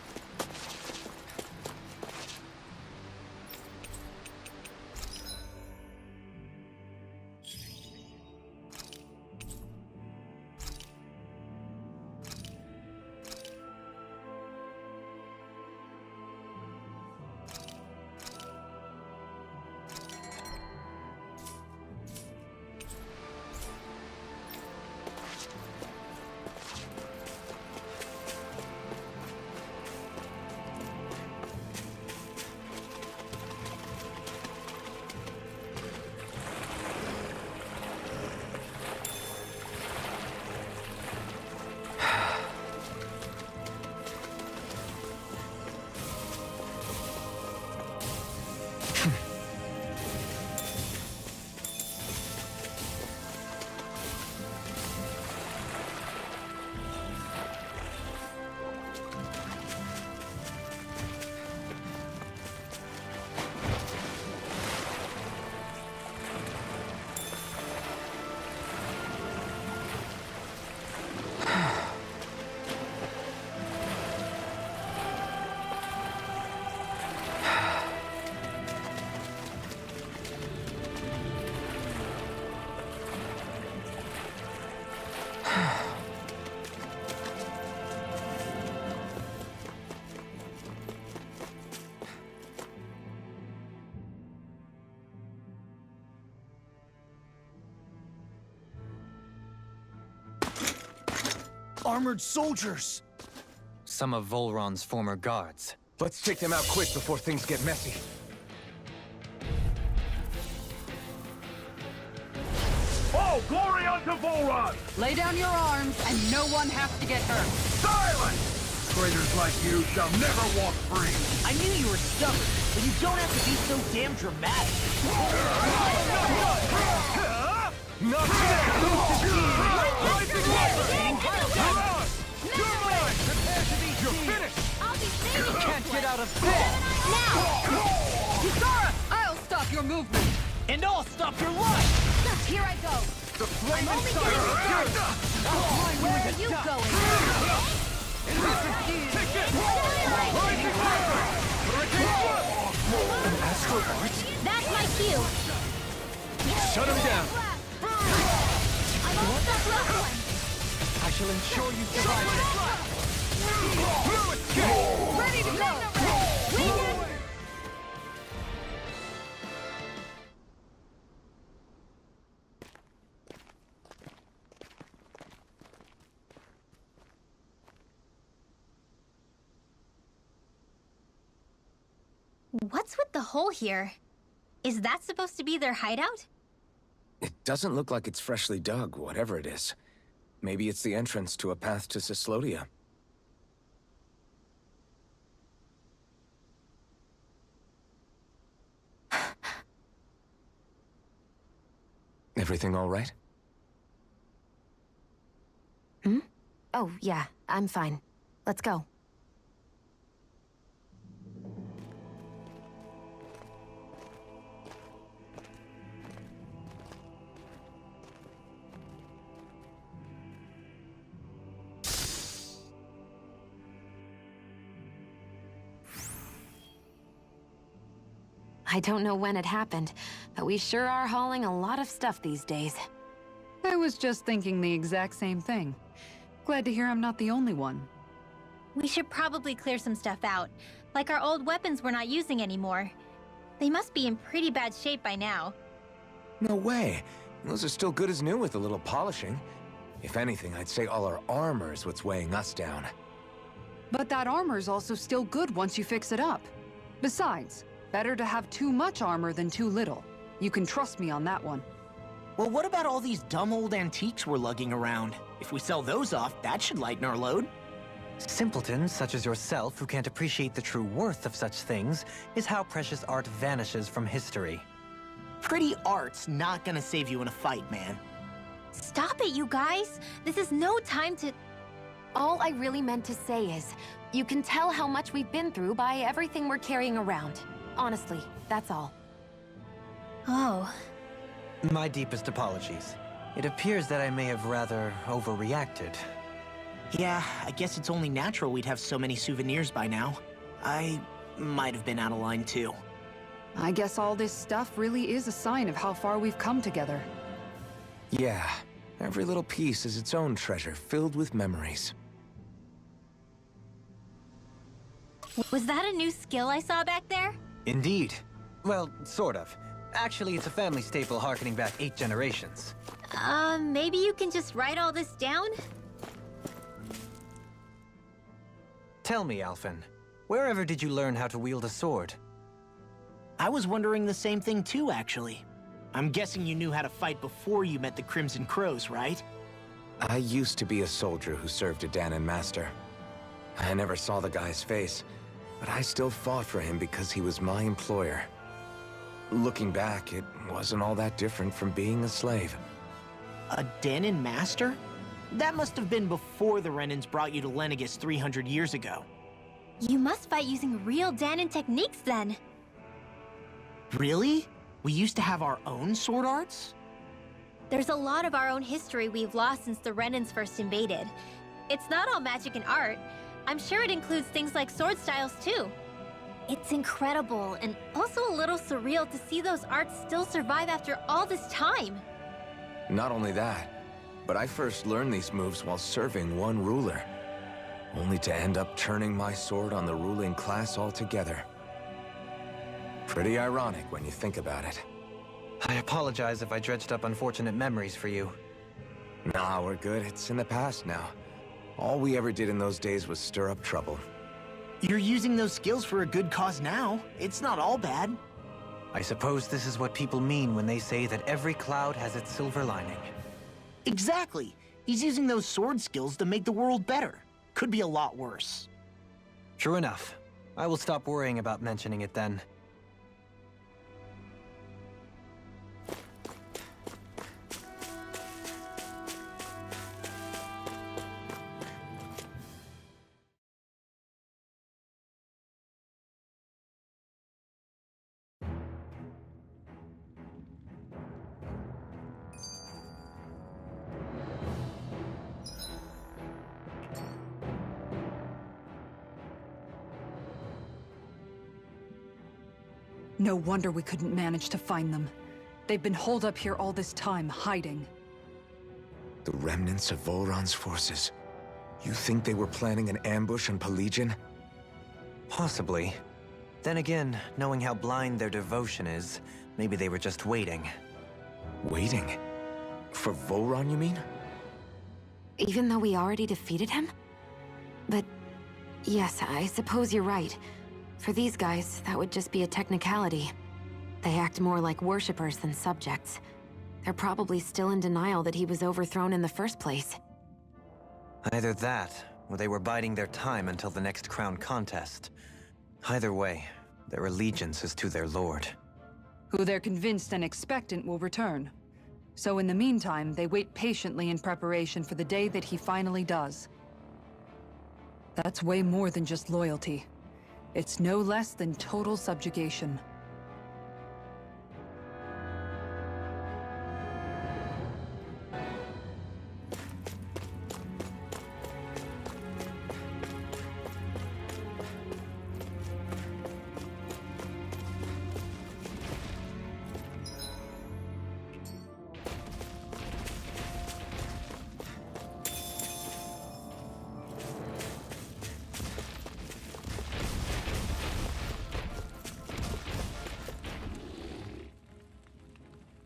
Armored soldiers! Some of Volron's former guards. Let's take them out quick before things get messy. Oh, glory unto Volron! Lay down your arms, and no one has to get hurt. Silence! Traitors like you shall never walk free! I knew you were stubborn, but you don't have to be so damn dramatic. Not today! Rising weapon! You're on! You're mine! Prepare to be You're finished! I'll be saving Can't get out of bed! Kisara! I'll stop your movement! And I'll stop your life! Here I go! The flame only inside getting of started. you! Where are you going? Take this! Rising weapon! Hurricane Astral Arts? That's my cue. Shut him down! I won't stop left one. I shall ensure you survive this. Ready to go! What's with the hole here? Is that supposed to be their hideout? It doesn't look like it's freshly dug, whatever it is. Maybe it's the entrance to a path to Cyslodia. Everything all right? Hmm? Oh, yeah, I'm fine. Let's go. I don't know when it happened, but we sure are hauling a lot of stuff these days. I was just thinking the exact same thing. Glad to hear I'm not the only one. We should probably clear some stuff out, like our old weapons we're not using anymore. They must be in pretty bad shape by now. No way. Those are still good as new with a little polishing. If anything, I'd say all our armor is what's weighing us down. But that armor's also still good once you fix it up. Besides, better to have too much armor than too little. You can trust me on that one. Well, what about all these dumb old antiques we're lugging around? If we sell those off, that should lighten our load. Simpletons such as yourself who can't appreciate the true worth of such things is how precious art vanishes from history. Pretty art's not gonna save you in a fight, man. Stop it, you guys! This is no time to... All I really meant to say is, you can tell how much we've been through by everything we're carrying around. Honestly, that's all. Oh. My deepest apologies. It appears that I may have rather overreacted. Yeah, I guess it's only natural we'd have so many souvenirs by now. I might have been out of line too. I guess all this stuff really is a sign of how far we've come together. Yeah, every little piece is its own treasure filled with memories. Was that a new skill I saw back there? Indeed. Well, sort of. Actually, it's a family staple harkening back 8 generations. Maybe you can just write all this down? Tell me, Alphen, wherever did you learn how to wield a sword? I was wondering the same thing too, actually. I'm guessing you knew how to fight before you met the Crimson Crows, right? I used to be a soldier who served a Danon master. I never saw the guy's face, but I still fought for him because he was my employer. Looking back, it wasn't all that different from being a slave. A Danon master? That must have been before the Renans brought you to Lenegis 300 years ago. You must fight using real Danon techniques then. Really? We used to have our own sword arts? There's a lot of our own history we've lost since the Renans first invaded. It's not all magic and art. I'm sure it includes things like sword styles too. It's incredible and also a little surreal to see those arts still survive after all this time. Not only that, but I first learned these moves while serving one ruler, only to end up turning my sword on the ruling class altogether. Pretty ironic when you think about it. I apologize if I dredged up unfortunate memories for you. Nah, we're good. It's in the past now. All we ever did in those days was stir up trouble. You're using those skills for a good cause now. It's not all bad. I suppose this is what people mean when they say that every cloud has its silver lining. Exactly. He's using those sword skills to make the world better. Could be a lot worse. True enough. I will stop worrying about mentioning it then. No wonder we couldn't manage to find them. They've been holed up here all this time, hiding. The remnants of Volron's forces. You think they were planning an ambush on Pelegion? Possibly. Then again, knowing how blind their devotion is, maybe they were just waiting. Waiting? For Volron, you mean? Even though we already defeated him? But yes, I suppose you're right. For these guys, that would just be a technicality. They act more like worshippers than subjects. They're probably still in denial that he was overthrown in the first place. Either that, or they were biding their time until the next crown contest. Either way, their allegiance is to their lord. Who they're convinced and expectant will return. So in the meantime, they wait patiently in preparation for the day that he finally does. That's way more than just loyalty. It's no less than total subjugation.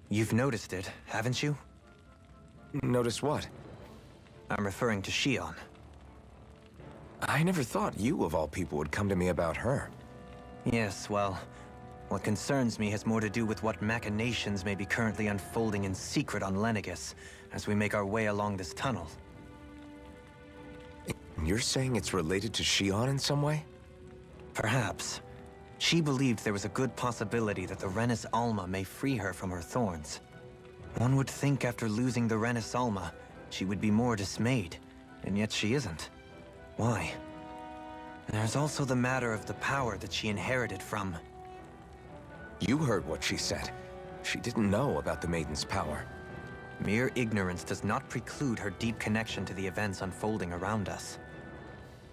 You've noticed it, haven't you? Notice what? I'm referring to Shion. I never thought you, of all people, would come to me about her. Yes, well, what concerns me has more to do with what machinations may be currently unfolding in secret on Lenegis as we make our way along this tunnel. You're saying it's related to Shion in some way? Perhaps. She believed there was a good possibility that the Renis Alma may free her from her thorns. One would think after losing the Renis Alma, she would be more dismayed, and yet she isn't. Why? There's also the matter of the power that she inherited from... You heard what she said. She didn't know about the Maiden's power. Mere ignorance does not preclude her deep connection to the events unfolding around us.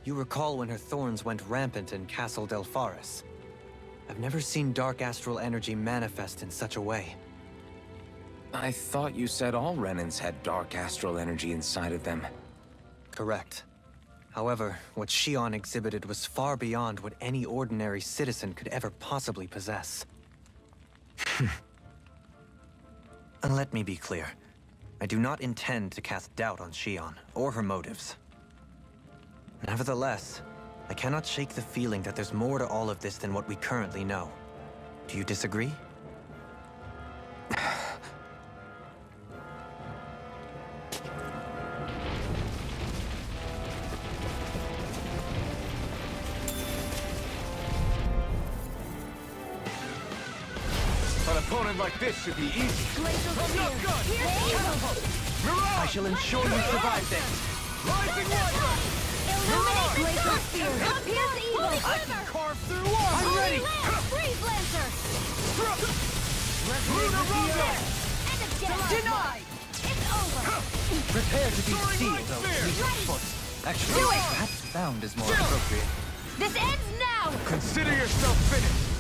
You recall when her thorns went rampant in Castle Delpharis. I've never seen dark astral energy manifest in such a way. I thought you said all Renins had dark astral energy inside of them. Correct. However, what Shion exhibited was far beyond what any ordinary citizen could ever possibly possess. And let me be clear. I do not intend to cast doubt on Shion, or her motives. Nevertheless, I cannot shake the feeling that there's more to all of this than what we currently know. Do you disagree? An opponent like this should be easy. I shall ensure you survive this. Rising Wyvern! Illuminate Glacial Spear! Pierce evil! I can carve through armor. I'm ready! Freeze Lancer! Lunar Roller! And a Jedi! Denied! It's over! Prepare to be Soaring sealed, Light though. Spear! Fleet foot. Actually, Do it! perhaps bound is more appropriate. This ends now! Consider yourself finished!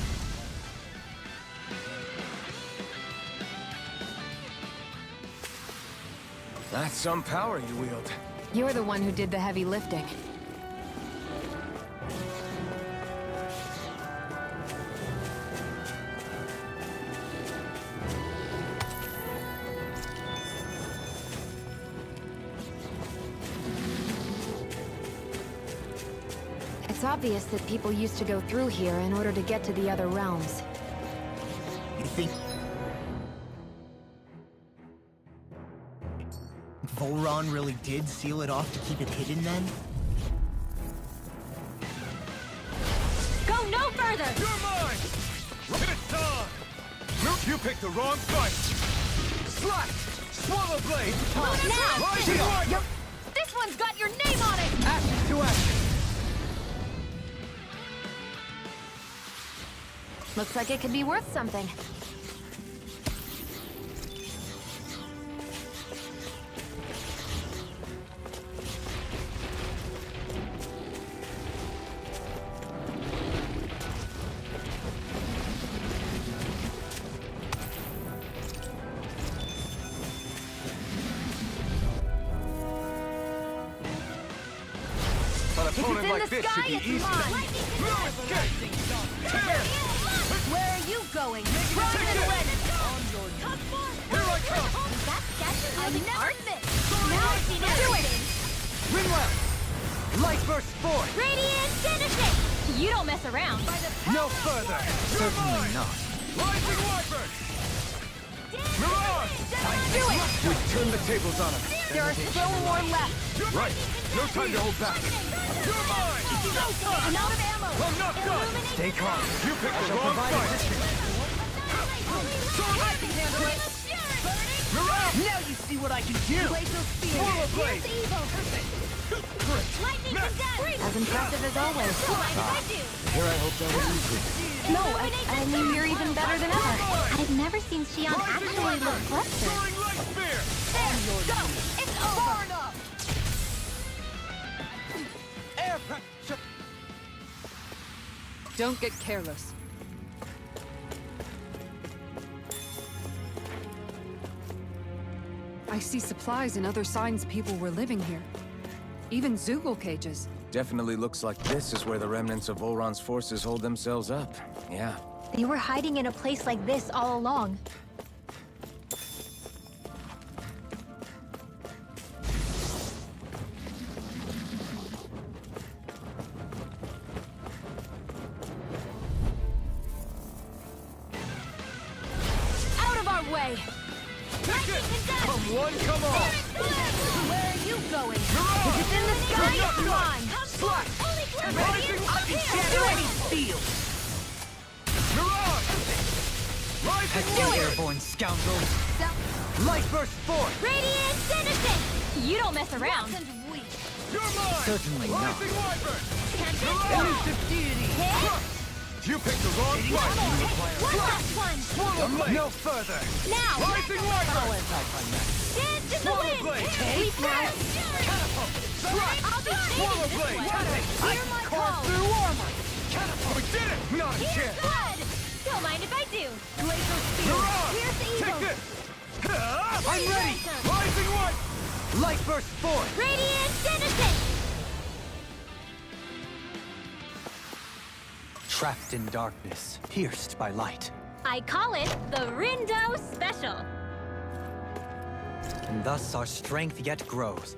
That's some power you wield. You're the one who did the heavy lifting. It's obvious that people used to go through here in order to get to the other realms. You think Volron really did seal it off to keep it hidden then? Go no further! You're mine! It's time! You picked the wrong fight! Slash! Swallow Blade! Now! Rising Wyvern! This one's got your name on it! Action to action. Looks like it could be worth something. An opponent in like the this sky, should be it's easy. mine! No escape! Tear! Where are you going? Run to the left! Here I come! That statue really never missed! Now I see do it! Ringwell. Light burst forth. Radiant finish it! You don't mess around. No further. Certainly not. Rising Wyvern! Mirage! Do it! We've turned the tables on him. There are still more left. Right! No time to hold back! You're mine! I'm out of ammo. I'm not done! Stay calm. You picked the wrong Provide fight! assistance. I can handle it. Now you see what I can do! Swallow blade! Here's evil. Lightning condemned. As impressive as always. Don't mind if I do. Here I hope that was easy. No, I mean, you're even better than ever. I've never seen Shion actually look flustered. Soaring light spear! There, go. It's over. Air pressure! Don't get careless. I see supplies and other signs people were living here. Even Zoogle cages. Definitely looks like this is where the remnants of Volron's forces hold themselves up. Yeah. They were hiding in a place like this all along. Out of our way. Take it! Come one, come all! Where are you going? Mirage! It's in the sky. Not Come good. on. Slack! Only Rising up here. Ready, steel! Mirage! Rising warrior! Airborne scoundrel! Light burst forth! Radiant Citizen! You don't mess around. You're mine! Certainly not. Rising wyvern! Can't Mirage! hit. You picked the wrong fight! One last one. Swallow blade! No further! Now. Rising wyvern! Dance in the Swallow wind. blade! Take that. Catapult! Slack! I'll be Swallow saving blade! this one. Hear my call. Through armor! Catapult! We did it! Not a Here's chance! blood. Don't mind if I do. Glacial spear. Mirage! Here's the Take evil. this! I'm ready! Rising one! Light burst forth! Radiant Citizen. Trapped in darkness, pierced by light. I call it the Rindo Special. And thus our strength yet grows.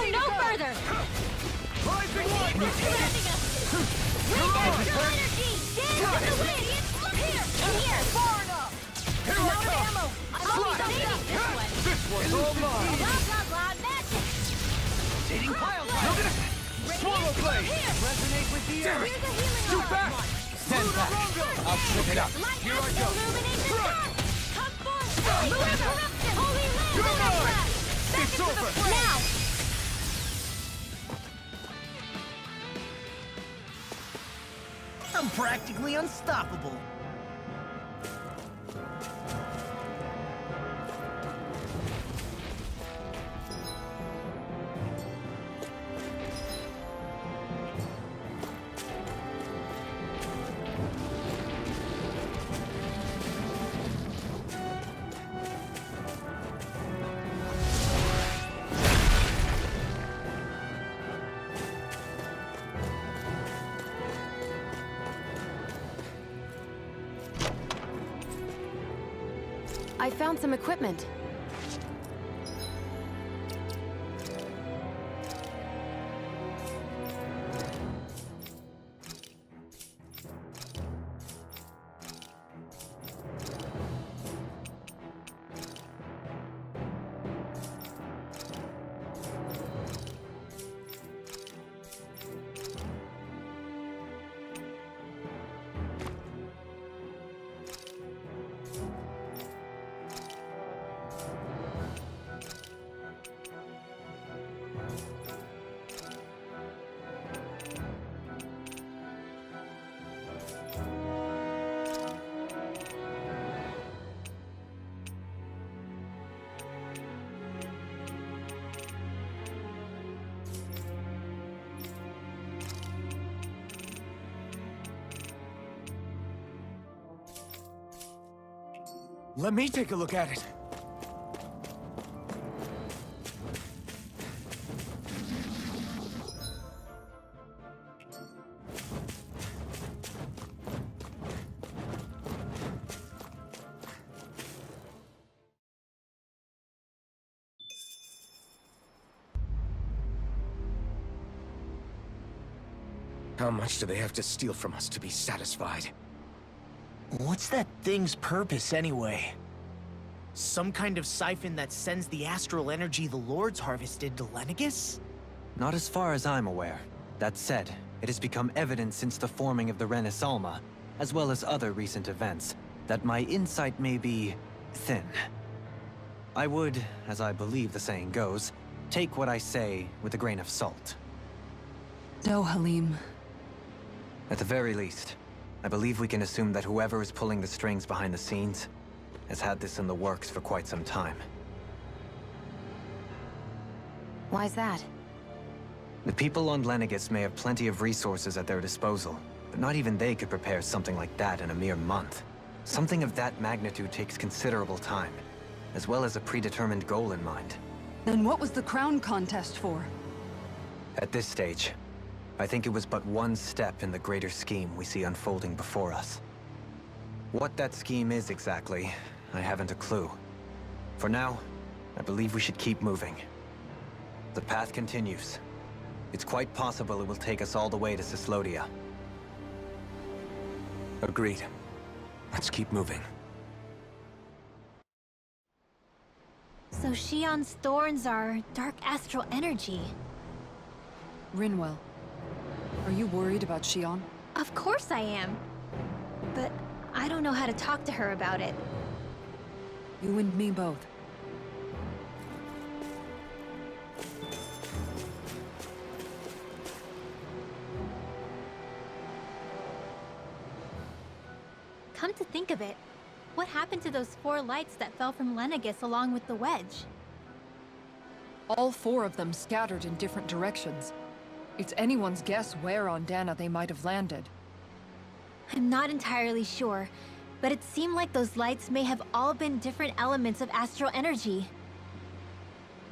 No further. Rising one! Extra energy. Dance in the wind. Here. In here. Far enough. Here I'm I out of come! ammo. I'll be saving this one. This one's all mine! Blah, blah, blah. Magic. Sitting pile Swallow blade! Resonate with the Damn earth! it! Here's a healing Too orb. fast! Stand back! I'll pick it up! Let Here I us go! illuminate the Run! sky. Come forth. Move eruption. Holy land. Come in that on! blast. Back It's into the over. fray. Now. I'm practically unstoppable. I found some equipment. Let me take a look at it. How much do they have to steal from us to be satisfied? What's that thing's purpose, anyway? Some kind of siphon that sends the astral energy the Lords harvested to Lenegis? Not as far as I'm aware. That said, it has become evident since the forming of the Renaissance, as well as other recent events, that my insight may be thin. I would, as I believe the saying goes, take what I say with a grain of salt. Dohalim. At the very least, I believe we can assume that whoever is pulling the strings behind the scenes has had this in the works for quite some time. Why's that? The people on Lenegis may have plenty of resources at their disposal, but not even they could prepare something like that in a mere month. Something of that magnitude takes considerable time, as well as a predetermined goal in mind. Then what was the crown contest for? At this stage, I think it was but one step in the greater scheme we see unfolding before us. What that scheme is exactly, I haven't a clue. For now, I believe we should keep moving. The path continues. It's quite possible it will take us all the way to Cislodia. Agreed. Let's keep moving. So Shion's thorns are dark astral energy. Rinwell. Are you worried about Shion? Of course I am. But I don't know how to talk to her about it. You and me both. Come to think of it, what happened to those 4 lights that fell from Lenegis along with the wedge? All 4 of them scattered in different directions. It's anyone's guess where on Dana they might have landed. I'm not entirely sure, but it seemed like those lights may have all been different elements of astral energy.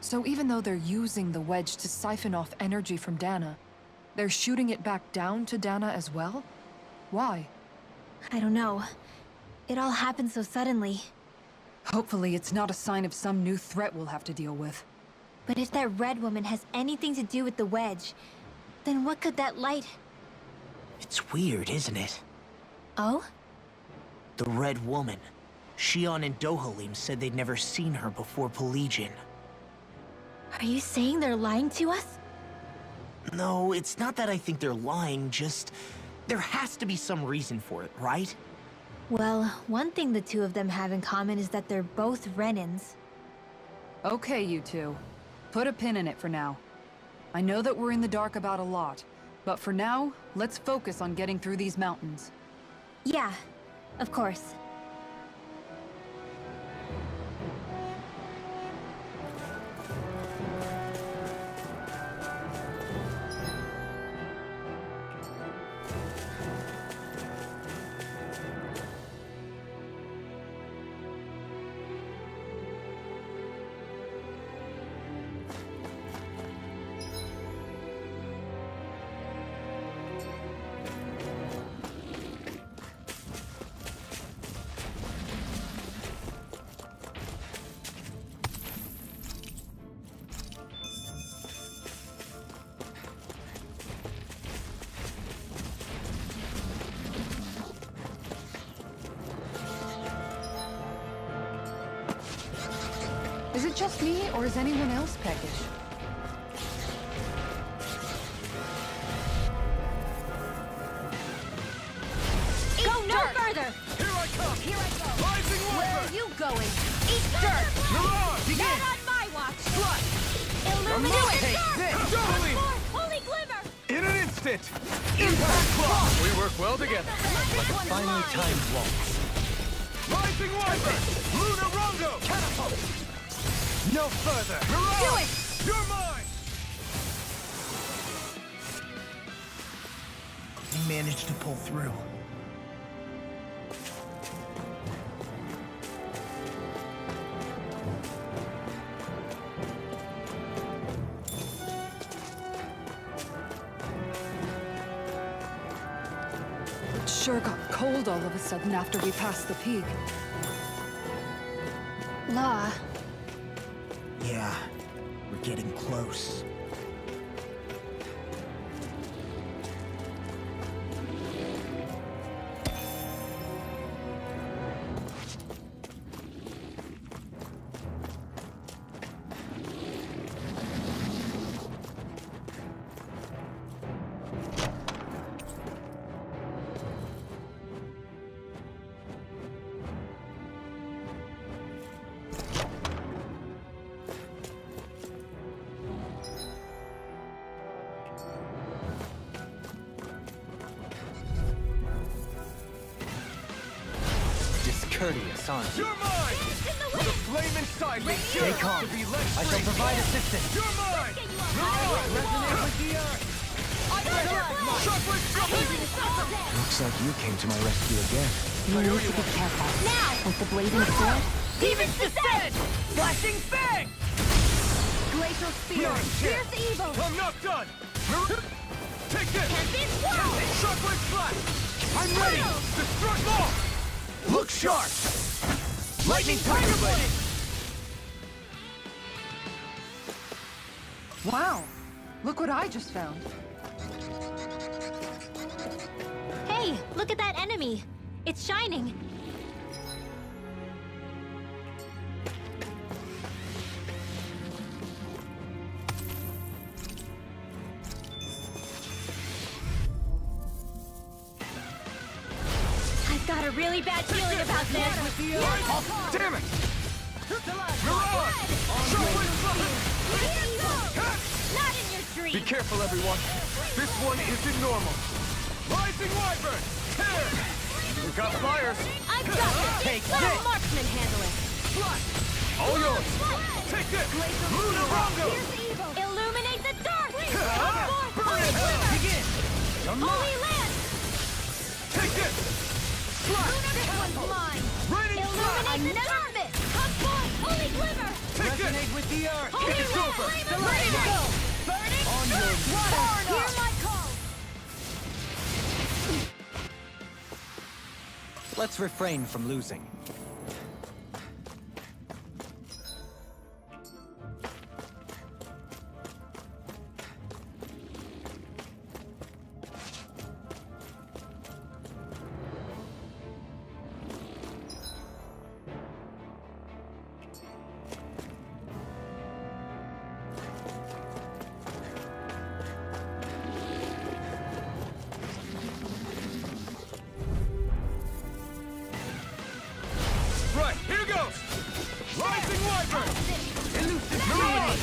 So even though they're using the wedge to siphon off energy from Dana, they're shooting it back down to Dana as well? Why? I don't know. It all happened so suddenly. Hopefully it's not a sign of some new threat we'll have to deal with. But if that red woman has anything to do with the wedge, then what could that light... It's weird, isn't it? Oh? The Red Woman. Shion and Dohalim said they'd never seen her before Pelagian. Are you saying they're lying to us? No, it's not that I think they're lying, just... there has to be some reason for it, right? Well, one thing the 2 of them have in common is that they're both Renins. Okay, you 2. Put a pin in it for now. I know that we're in the dark about a lot, but for now, let's focus on getting through these mountains. Yeah, of course. Is it just me, or is anyone else peckish? Go no further! Here I come! Here I go! Rising Where Wyvern! are you going? Eat dirt! Mirage! Begin! Not on my watch! Blood! Illuminate Take the this! dark! Dohalim! Holy glimmer! In an instant! Impact Claw! We work well together. Like a Finely timed waltz. Rising Wyvern! Lunar Rondo! Catapult! No further! Mirage! Do it! You're mine! We managed to pull through. sure got cold all of a sudden after we passed the peak. La, Yeah, we're getting close. Discourteous, aren't you? You're mine! The flame inside me Stay calm. to be let I shall free. provide assistance. You're mine! Resonate with the earth! Looks like you came to my rescue again. you need to be careful. Now! With the blazing sword, Demons descend! Flashing fang! Glacial spear! Fierce evil! I'm not done! Take this! Tempest whirl! Shockwave flash! I'm ready! Destroy all! Look sharp! Lightning tiger blade! Wow! Look what I just found. Hey, look at that enemy. It's shining. I've got a really bad feeling about this. Oh, damn it! Mirage! Shockwave flash! Not in your dreams. Be careful, everyone. This one isn't normal. Rising Wyvern! Tear! We got flyers! I've got this. Take Let this. a marksman handle it. Flash! All yours! Take this! Lunar Rondo! Illuminate the dark. Burn in hell! Begin! Holy land. Take this! Flash! This one's mine. Raining flash! Illuminate the darkness. Come forth. Holy glimmer. Take this! Resonate with the earth! Holy It's land. over. Ready to go. Burning. On your Water. Hear my call. Let's refrain from losing. Right, here goes! Rising Wyvern! Mirage!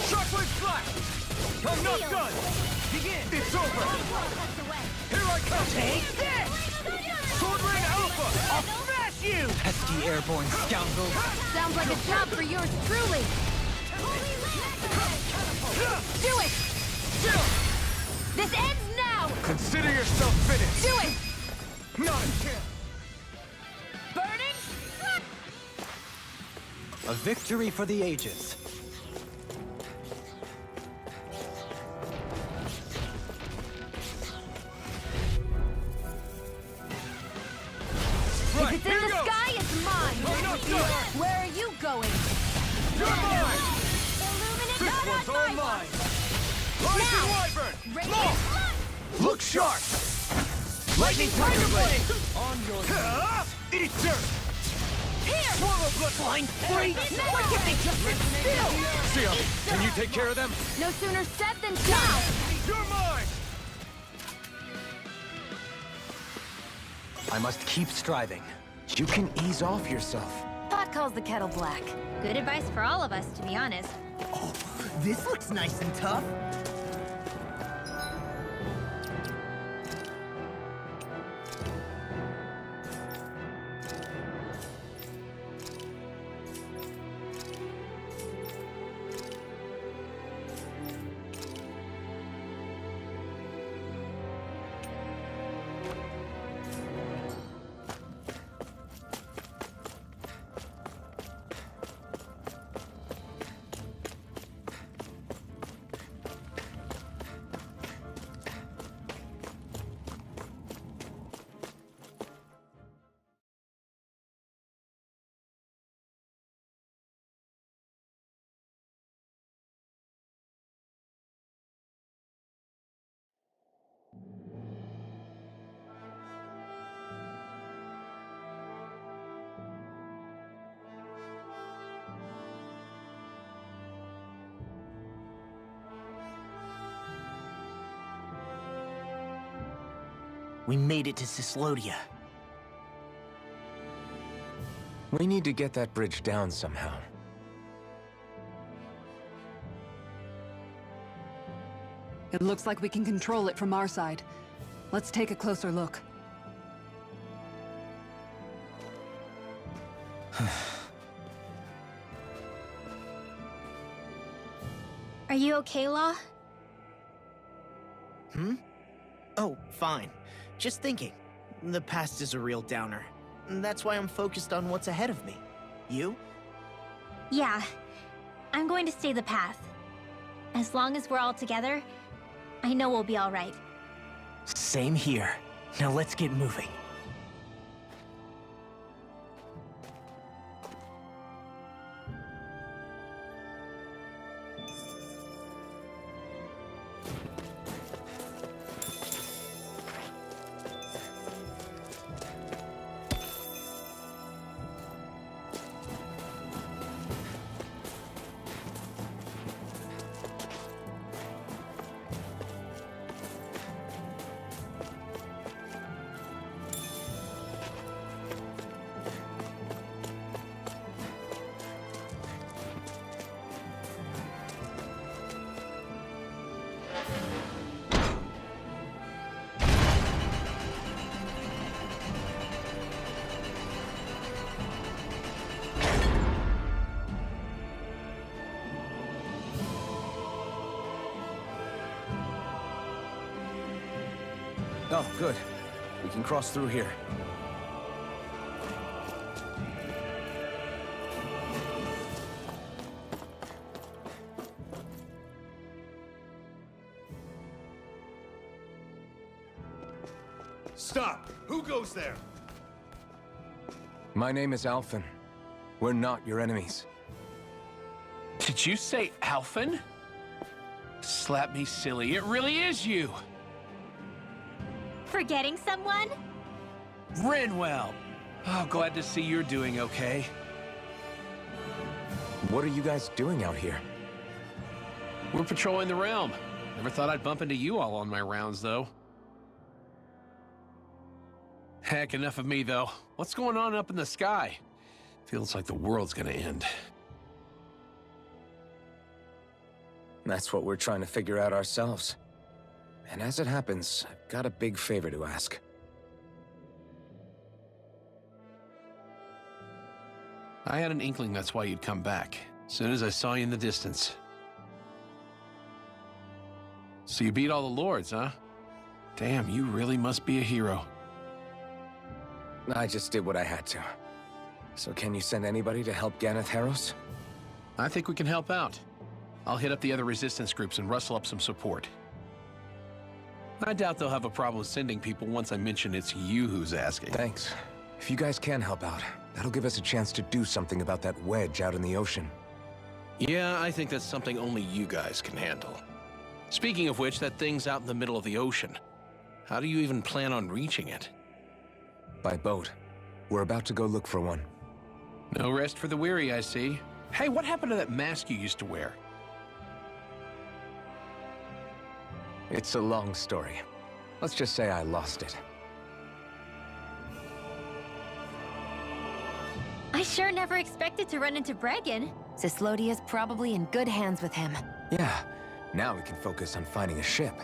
Shockwave flash! I'm not done! Begin! It's over! Here I come! Take this! Sword Rain Alpha! I'll smash you! Pesky airborne scoundrels. sounds like a job for yours truly. Do it! This ends now! Consider yourself finished! Do it! Not a chance! Burning? A victory for the ages. Right, If it's in here the goes! sky, it's mine! I'm not done! Where are you going? You're mine! Illuminate This not one's on all my mine! Now! Rising Wyvern! Raise Long! Look sharp! Lightning Tiger Blade! On your Eat dirt! Here! Swallow blood! blind freak! Why can't they just sit still? Sia, can you take care of them? No sooner said than done! You're mine! I must keep striving. You can ease off yourself. Pot calls the kettle black. Good advice for all of us, to be honest. Oh, this looks nice and tough. We made it to Cislodia. We need to get that bridge down somehow. It looks like we can control it from our side. Let's take a closer look. Are you okay, Law? Oh, fine. Just thinking. The past is a real downer. That's why I'm focused on what's ahead of me. You? Yeah. I'm going to stay the path. As long as we're all together, I know we'll be all right. Same here. Now let's get moving. Oh, good. We can cross through here. Stop! Who goes there? My name is Alphen. We're not your enemies. Did you say Alphen? Slap me silly, it really is you! Forgetting someone? Rinwell! Oh, glad to see you're doing okay. What are you guys doing out here? We're patrolling the realm. Never thought I'd bump into you all on my rounds, though. Heck, enough of me, though. What's going on up in the sky? Feels like the world's gonna end. That's what we're trying to figure out ourselves. And as it happens, I've got a big favor to ask. I had an inkling that's why you'd come back, as soon as I saw you in the distance. So you beat all the lords, huh? Damn, you really must be a hero. I just did what I had to. So can you send anybody to help Ganeth Harros? I think we can help out. I'll hit up the other resistance groups and rustle up some support. I doubt they'll have a problem sending people once I mention it's you who's asking. Thanks. If you guys can help out, that'll give us a chance to do something about that wedge out in the ocean. Yeah, I think that's something only you guys can handle. Speaking of which, that thing's out in the middle of the ocean. How do you even plan on reaching it? By boat. We're about to go look for one. No rest for the weary, I see. Hey, what happened to that mask you used to wear? It's a long story. Let's just say I lost it. I sure never expected to run into Bregan. Cislodia's probably in good hands with him. Yeah, now we can focus on finding a ship.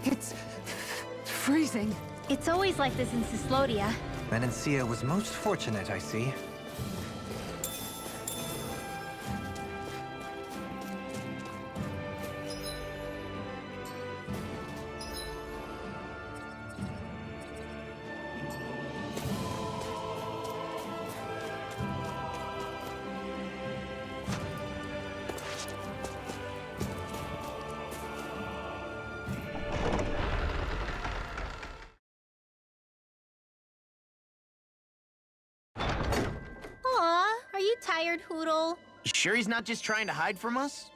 It's freezing. It's always like this in Cislodia. Menencia was most fortunate, I see. tired, Hoodle. You sure he's not just trying to hide from us?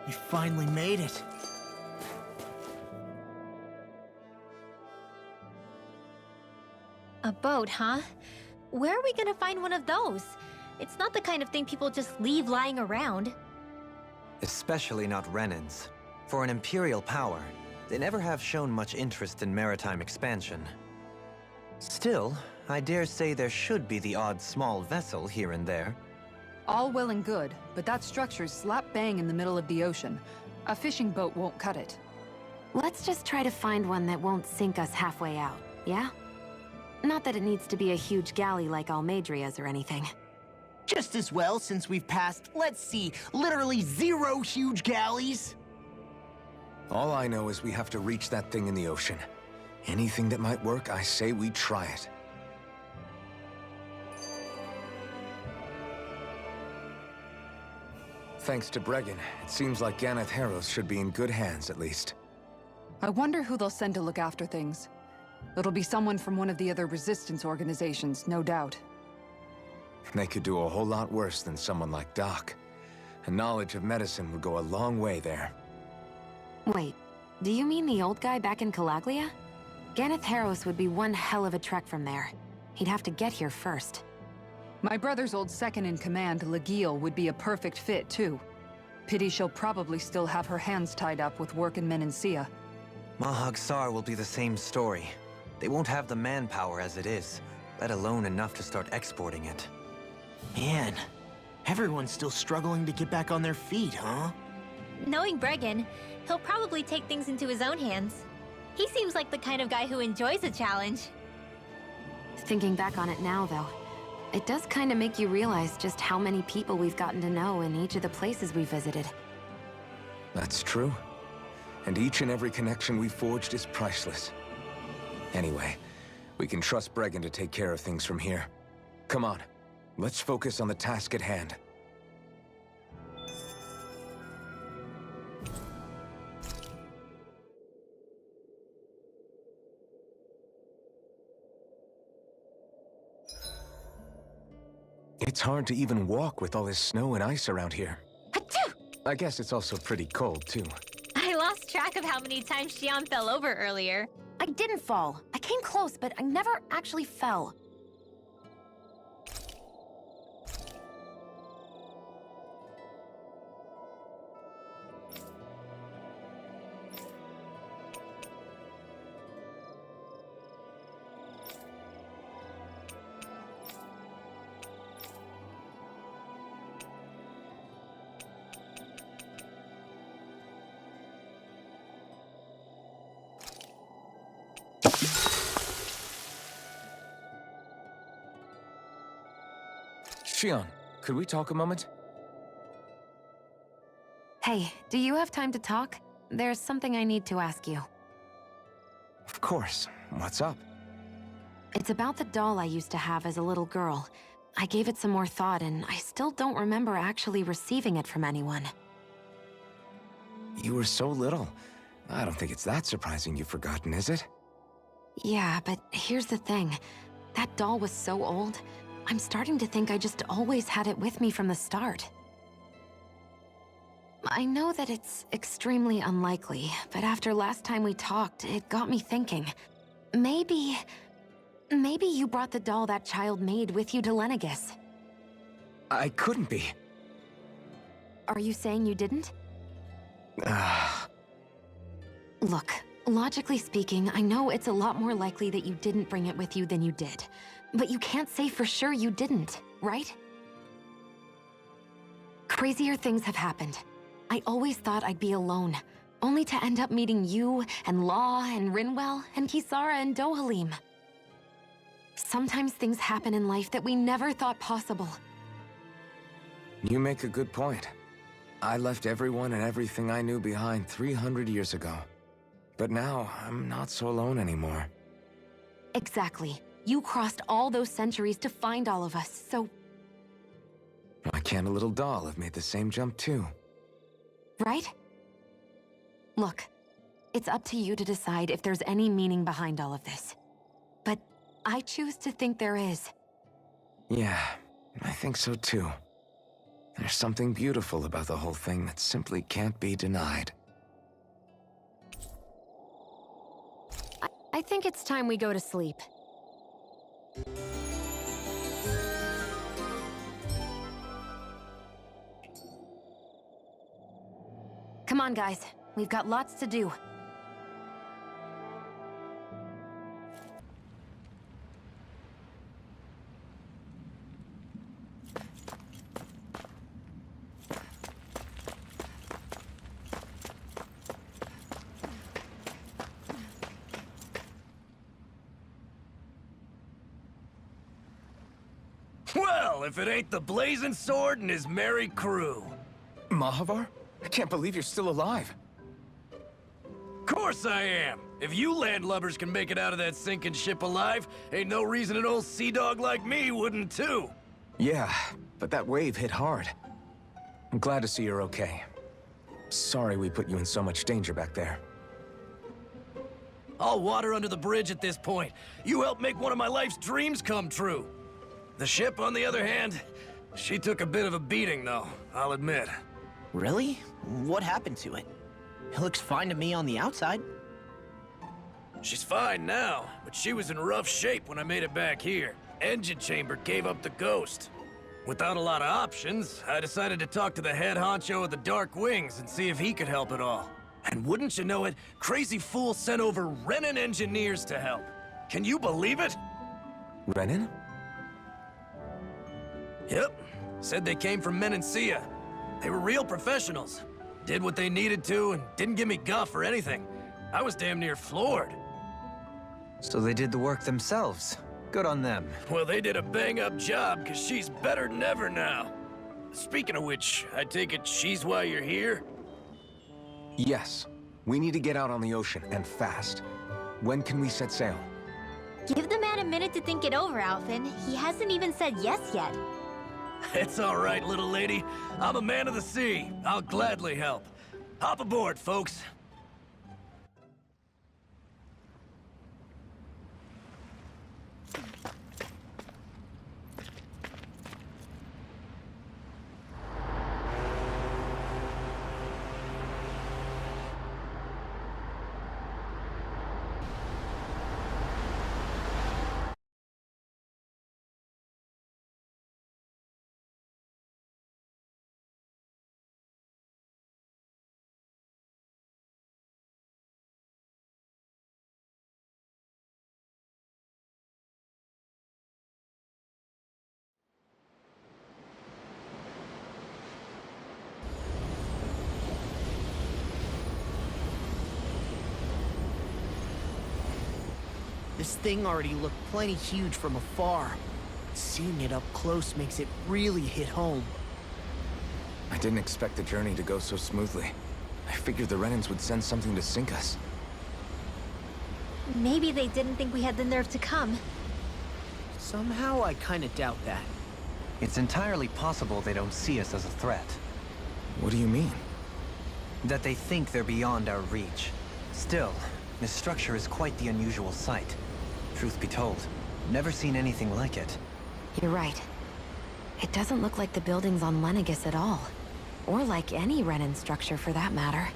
We finally made it. A boat, huh? Where are we gonna find one of those? It's not the kind of thing people just leave lying around. Especially not Renans. For an Imperial power, they never have shown much interest in maritime expansion. Still, I dare say there should be the odd small vessel here and there. All well and good, but that structure's slap bang in the middle of the ocean. A fishing boat won't cut it. Let's just try to find one that won't sink us halfway out, yeah? Not that it needs to be a huge galley like Almadria's or anything. Just as well, since we've passed, let's see, literally 0 huge galleys. All I know is we have to reach that thing in the ocean. Anything that might work, I say we try it. Thanks to Bregan, it seems like Ganeth Harros should be in good hands, at least. I wonder who they'll send to look after things. It'll be someone from one of the other resistance organizations, no doubt. They could do a whole lot worse than someone like Doc. A knowledge of medicine would go a long way there. Wait, do you mean the old guy back in Calaglia? Ganeth Harros would be one hell of a trek from there. He'd have to get here first. My brother's old second-in-command, Legil, would be a perfect fit, too. Pity she'll probably still have her hands tied up with work in Menancia. Mahag Sar will be the same story. They won't have the manpower as it is, let alone enough to start exporting it. Man, everyone's still struggling to get back on their feet, huh? Knowing Bregan, he'll probably take things into his own hands. He seems like the kind of guy who enjoys a challenge. Thinking back on it now, though, it does kind of make you realize just how many people we've gotten to know in each of the places we visited. That's true. And each and every connection we forged is priceless. Anyway, we can trust Bregan to take care of things from here. Come on, let's focus on the task at hand. It's hard to even walk with all this snow and ice around here. Achoo! I guess it's also pretty cold, too. I lost track of how many times Xian fell over earlier. I didn't fall. I came close, but I never actually fell. Xian, could we talk a moment? Hey, do you have time to talk? There's something I need to ask you. Of course. What's up? It's about the doll I used to have as a little girl. I gave it some more thought, and I still don't remember actually receiving it from anyone. You were so little. I don't think it's that surprising you've forgotten, is it? Yeah, but here's the thing. That doll was so old, I'm starting to think I just always had it with me from the start. I know that it's extremely unlikely, but after last time we talked, it got me thinking. Maybe you brought the doll that child made with you to Lenegis. I couldn't be. Are you saying you didn't? Look, logically speaking, I know it's a lot more likely that you didn't bring it with you than you did. But you can't say for sure you didn't, right? Crazier things have happened. I always thought I'd be alone, only to end up meeting you, and Law, and Rinwell, and Kisara, and Dohalim. Sometimes things happen in life that we never thought possible. You make a good point. I left everyone and everything I knew behind 300 years ago. But now, I'm not so alone anymore. Exactly. You crossed all those centuries to find all of us, so... Why can't a little doll have made the same jump too? Right? Look, it's up to you to decide if there's any meaning behind all of this. But I choose to think there is. Yeah, I think so too. There's something beautiful about the whole thing that simply can't be denied. I think it's time we go to sleep. Come on, guys. We've got lots to do. Well, if it ain't the Blazing Sword and his merry crew. Mahavar? I can't believe you're still alive. Course I am. If you landlubbers can make it out of that sinking ship alive, ain't no reason an old sea dog like me wouldn't too. Yeah, but that wave hit hard. I'm glad to see you're okay. Sorry we put you in so much danger back there. All water under the bridge at this point. You helped make one of my life's dreams come true. The ship, on the other hand, she took a bit of a beating, though, I'll admit. Really? What happened to it? It looks fine to me on the outside. She's fine now, but she was in rough shape when I made it back here. Engine chamber gave up the ghost. Without a lot of options, I decided to talk to the head honcho of the Dark Wings and see if he could help at all. And wouldn't you know it, Crazy Fool sent over Renin engineers to help. Can you believe it? Renin? Yep. Said they came from Menancia. They were real professionals. Did what they needed to and didn't give me guff or anything. I was damn near floored. So they did the work themselves. Good on them. Well, they did a bang-up job, because she's better than ever now. Speaking of which, I take it she's why you're here? Yes. We need to get out on the ocean, and fast. When can we set sail? Give the man a minute to think it over, Alphen. He hasn't even said yes yet. It's all right, little lady. I'm a man of the sea. I'll gladly help. Hop aboard, folks. This thing already looked plenty huge from afar. Seeing it up close makes it really hit home. I didn't expect the journey to go so smoothly. I figured the Renins would send something to sink us. Maybe they didn't think we had the nerve to come. Somehow I kinda doubt that. It's entirely possible they don't see us as a threat. What do you mean? That they think they're beyond our reach. Still, this structure is quite the unusual sight. Truth be told, never seen anything like it. You're right. It doesn't look like the buildings on Lenegis at all. Or like any Renin structure for that matter.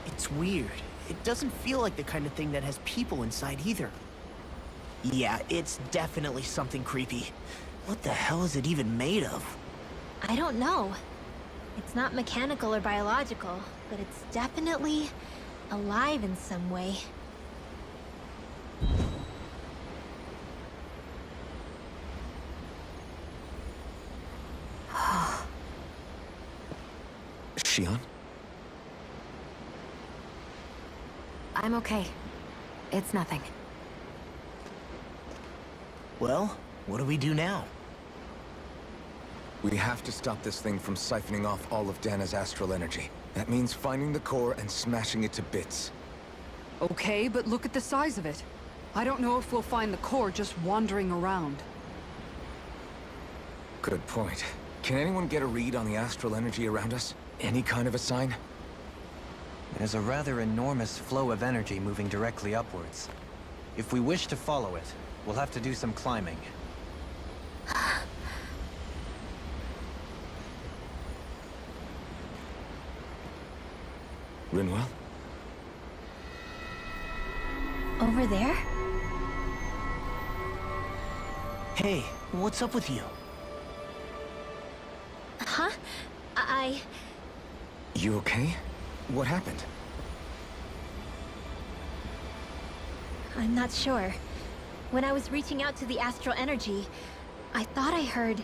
It's weird. It doesn't feel like the kind of thing that has people inside either. Yeah, it's definitely something creepy. What the hell is it even made of? I don't know. It's not mechanical or biological, but it's definitely alive in some way. Shion? I'm okay. It's nothing. Well, what do we do now? We have to stop this thing from siphoning off all of Dana's astral energy. That means finding the core and smashing it to bits. Okay, but look at the size of it. I don't know if we'll find the core just wandering around. Good point. Can anyone get a read on the astral energy around us? Any kind of a sign? There's a rather enormous flow of energy moving directly upwards. If we wish to follow it, we'll have to do some climbing. Rinwell? Over there? Hey, what's up with you? Huh? You okay? What happened? I'm not sure. When I was reaching out to the astral energy, I thought I heard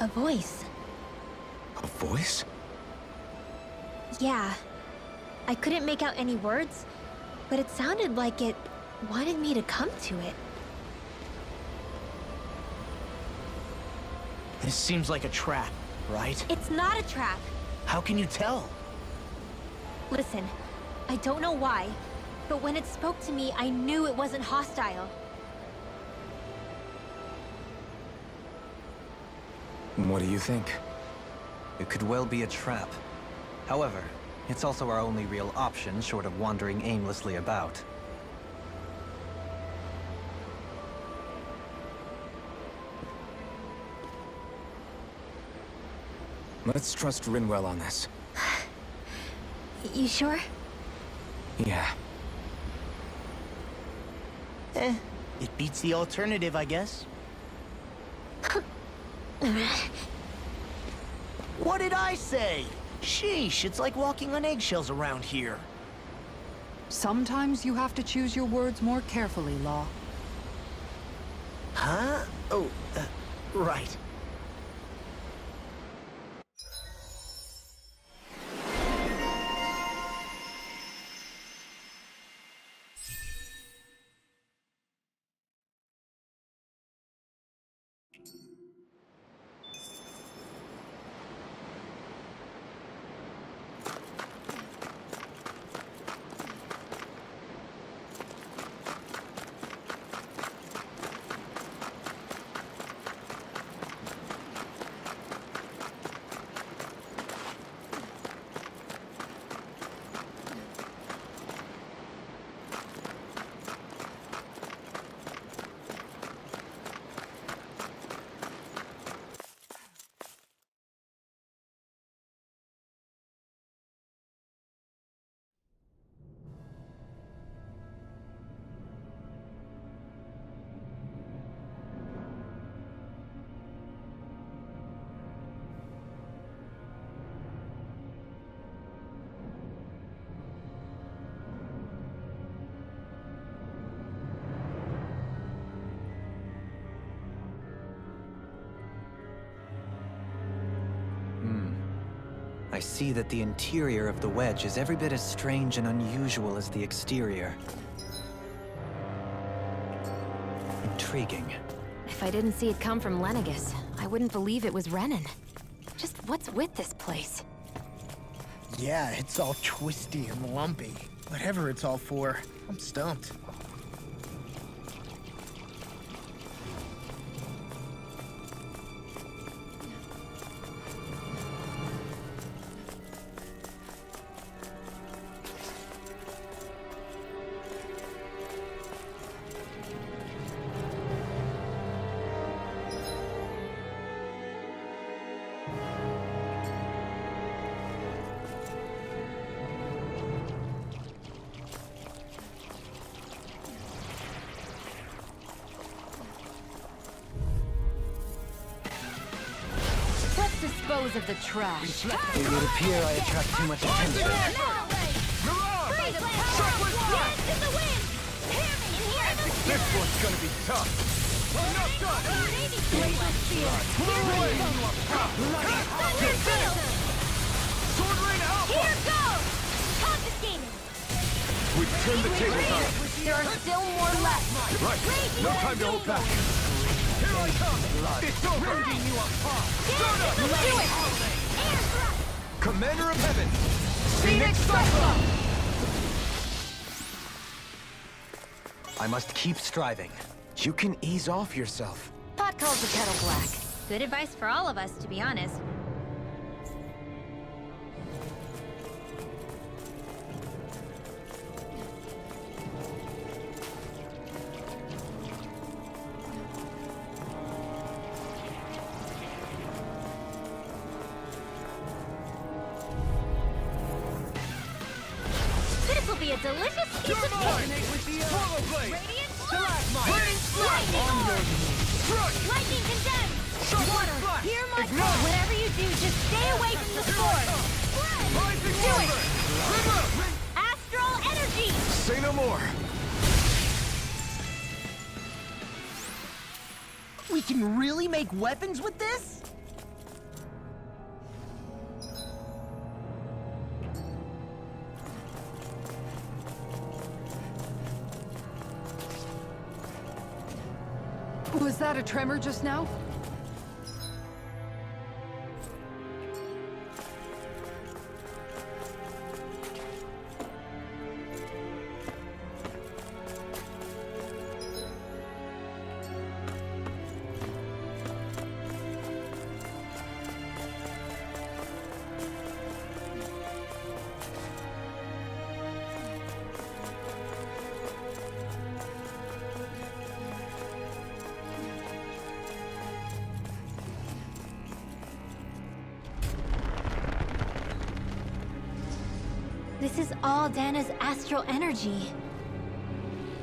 a voice. A voice? Yeah. I couldn't make out any words, but it sounded like it wanted me to come to it. This seems like a trap, right? It's not a trap! How can you tell? Listen, I don't know why, but when it spoke to me, I knew it wasn't hostile. What do you think? It could well be a trap. However, it's also our only real option short of wandering aimlessly about. Let's trust Rinwell on this. You sure? Yeah. It beats the alternative, I guess. What did I say? Sheesh, it's like walking on eggshells around here. Sometimes you have to choose your words more carefully, Law. Huh? Oh, right. I see that the interior of the wedge is every bit as strange and unusual as the exterior. Intriguing. If I didn't see it come from Lenegis, I wouldn't believe it was Renan. Just what's with this place? Yeah, it's all twisty and lumpy. Whatever it's all for, I'm stumped. dispose of the trash. It would appear I attract too much attention. This one's gonna be tough. Sword Rain Alpha! Here goes! Confiscated! We turn the tables on it. There are still more left. Right, no time to hold back. Here I come! It's over! You apart! Do it! Air thrust! Commander of Heaven! Phoenix Cyclone! I must keep striving. You can ease off yourself. Pot calls the kettle black. Good advice for all of us, to be honest. This'll be a delicious piece of cake! Radiant Lightning condemned! Water, hear my call! Whatever you do, just stay away from the sword! Do it! Astral energy! Say no more. We can really make weapons with this? Was that a tremor just now? This is all Dana's astral energy.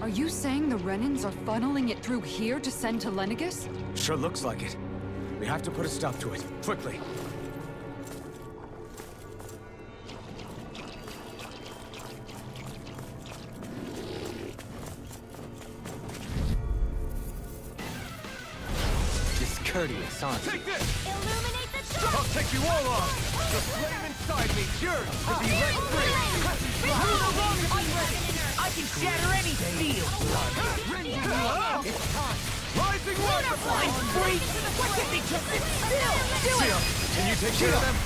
Are you saying the Renans are funneling it through here to send to Lenegus? Sure looks like it. We have to put a stop to it, quickly. Discourteous, aren't you? Take this! Illuminate the track! I'll take you all on! The flame inside me's yours to be let free! I can shatter any steel! It's time! Rising waterfall! Freak! Why can't they just sit still? Do it! Can you take care of them?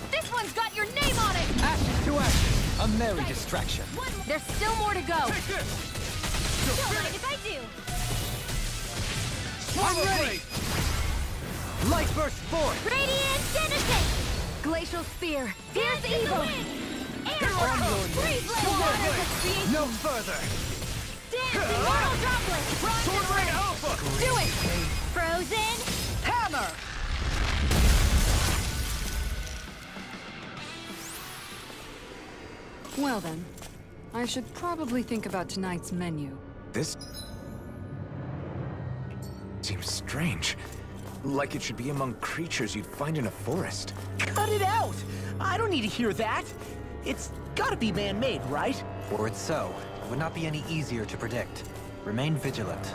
This one's got your name on it! Ashes to ashes. A merry distraction. There's still more to go. Take this! Don't mind if I do! I'm ready! Light burst forth. Radiant Genesis! Glacial Spear. Here's evil! Air Freeze blade! No further. Dance immortal droplet! Sword Rain Alpha! Do it! Frozen! Hammer! Well then, I should probably think about tonight's menu. This seems strange. Like it should be among creatures you'd find in a forest. Cut it out! I don't need to hear that! It's gotta be man-made, right? Were it so, it would not be any easier to predict. Remain vigilant.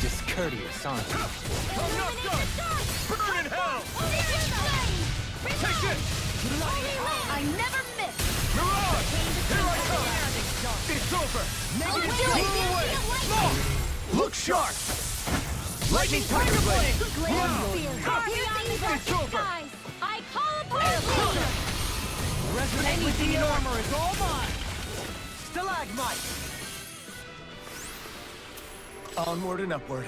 Discourteous, aren't you? I'm not done! Burn in hell! Take this! I never miss! Mirage! Here I come! It's over! Move away! Look sharp! Lightning Tiger Blade! It's over! I call upon you! Anything in armor is all mine! Stalagmite! Onward and upward.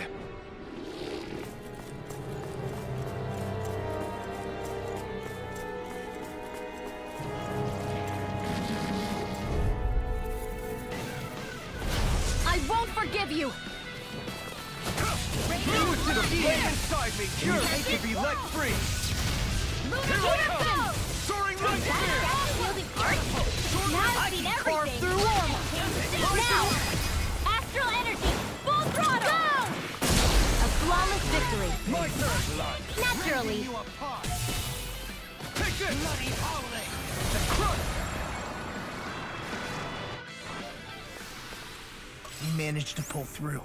forgive you! The flame inside me! You're made to be let free! Here I come! Soaring light spear! Now I've seen everything! Through armor! Now! Astral energy! Full throttle! Go! A flawless victory. My turn, blood! Naturally. You apart! Take this! Bloody howling! The crush! You managed to pull through.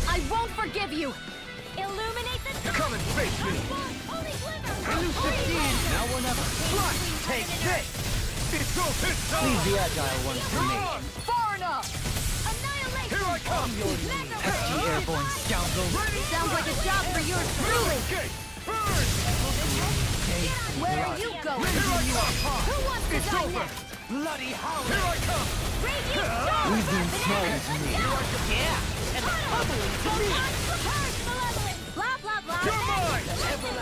I won't forgive you! Illuminate the Come and face me! Now or never! Take this! It's all his time! Leave the agile one for me. Far enough! Annihilation! Here I come! Pesky airborne scoundrel! Sounds like a job for yours truly! Burn! Where are you going? Who wants to die next? Bloody howling! Here I come! Radiant storm! Leave them smelling to me. Yeah! And bubbling to me! Blah, blah, blah! You're mine! Dance in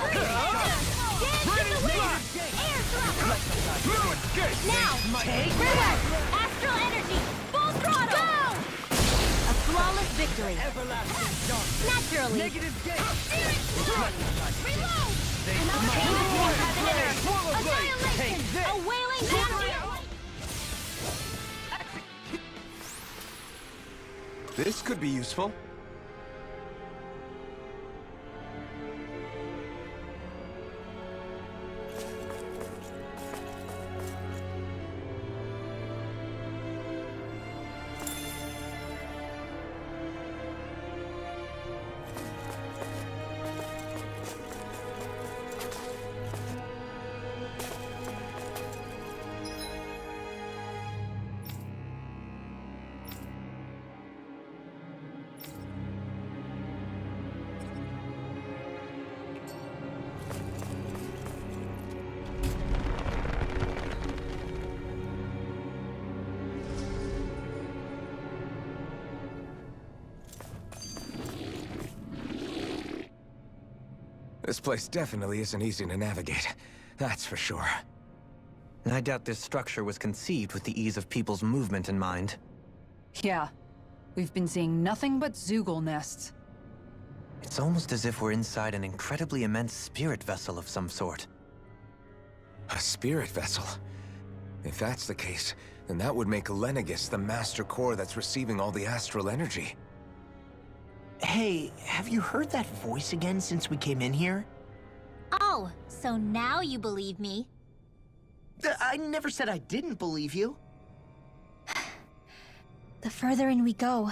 the wind! Air thrust! Blue escape! Now! Take reverse! Astral energy! Full throttle! Go! A flawless victory. Everlasting dark! Naturally. Negative gate! Reload! Annihilation! A wailing energy! This could be useful. This place definitely isn't easy to navigate. That's for sure. I doubt this structure was conceived with the ease of people's movement in mind. Yeah. We've been seeing nothing but Zoogle nests. It's almost as if we're inside an incredibly immense spirit vessel of some sort. A spirit vessel? If that's the case, then that would make Lenegis the master core that's receiving all the astral energy. Hey, have you heard that voice again since we came in here? Oh, so now you believe me? I never said I didn't believe you. The further in we go,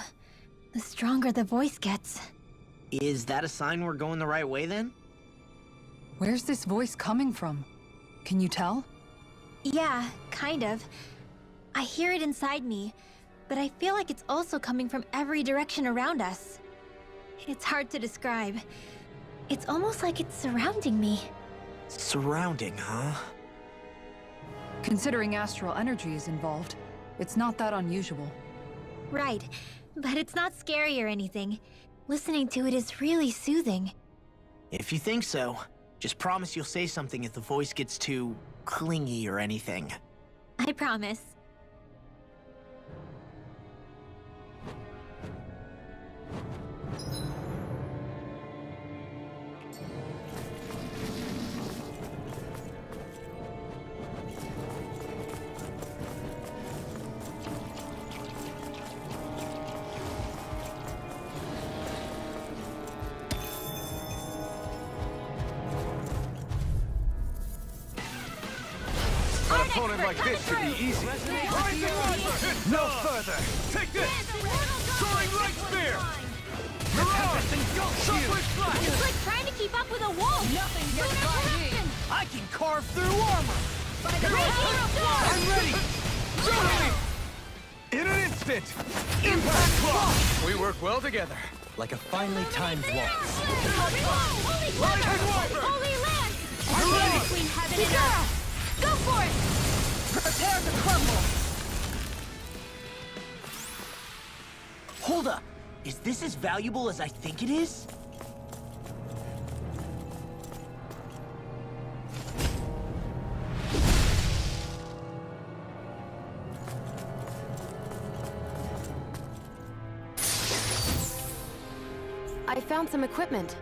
the stronger the voice gets. Is that a sign we're going the right way then? Where's this voice coming from? Can you tell? Yeah, kind of. I hear it inside me, but I feel like it's also coming from every direction around us. It's hard to describe. It's almost like it's surrounding me. Surrounding, huh? Considering astral energy is involved, it's not that unusual. Right, but it's not scary or anything. Listening to it is really soothing. If you think so, just promise you'll say something if the voice gets too clingy or anything. I promise. opponent like this should be easy. No further! Take this! Soaring light spear! Mirage! It's like trying to keep up with a wolf! Nothing gets by me! I can carve through armor! I'm ready! Totally! In an instant! Impact clock! We work well together. Like a finely timed waltz. Holy Light and water! Holy land! I'm ready! Between heaven and earth! Go for it! Prepare to crumble! Hold up. Is this as valuable as I think it is? I found some equipment.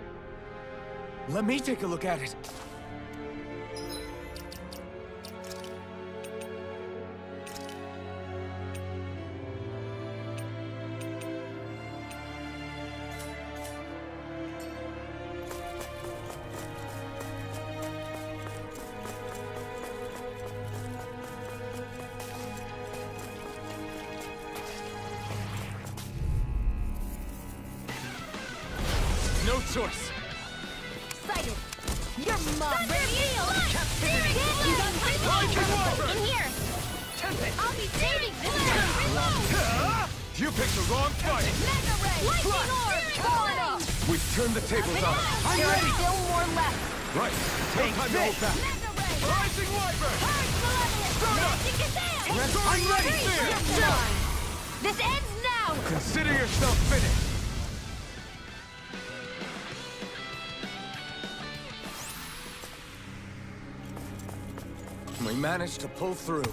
Let me take a look at it. No choice! Excited! You're my radio! Captivity! In here! I'll be saving this one! You picked the wrong fight! Mega ray! Lightning orb! Falling! We've turned the tables on. I'm ready! Still more left! Right. No time to hold back. Mega ray! Rising Wyvern! Purge malevolence! Magic Gazelle! I'm ready! You're done! This ends now! Consider yourself finished. We managed to pull through.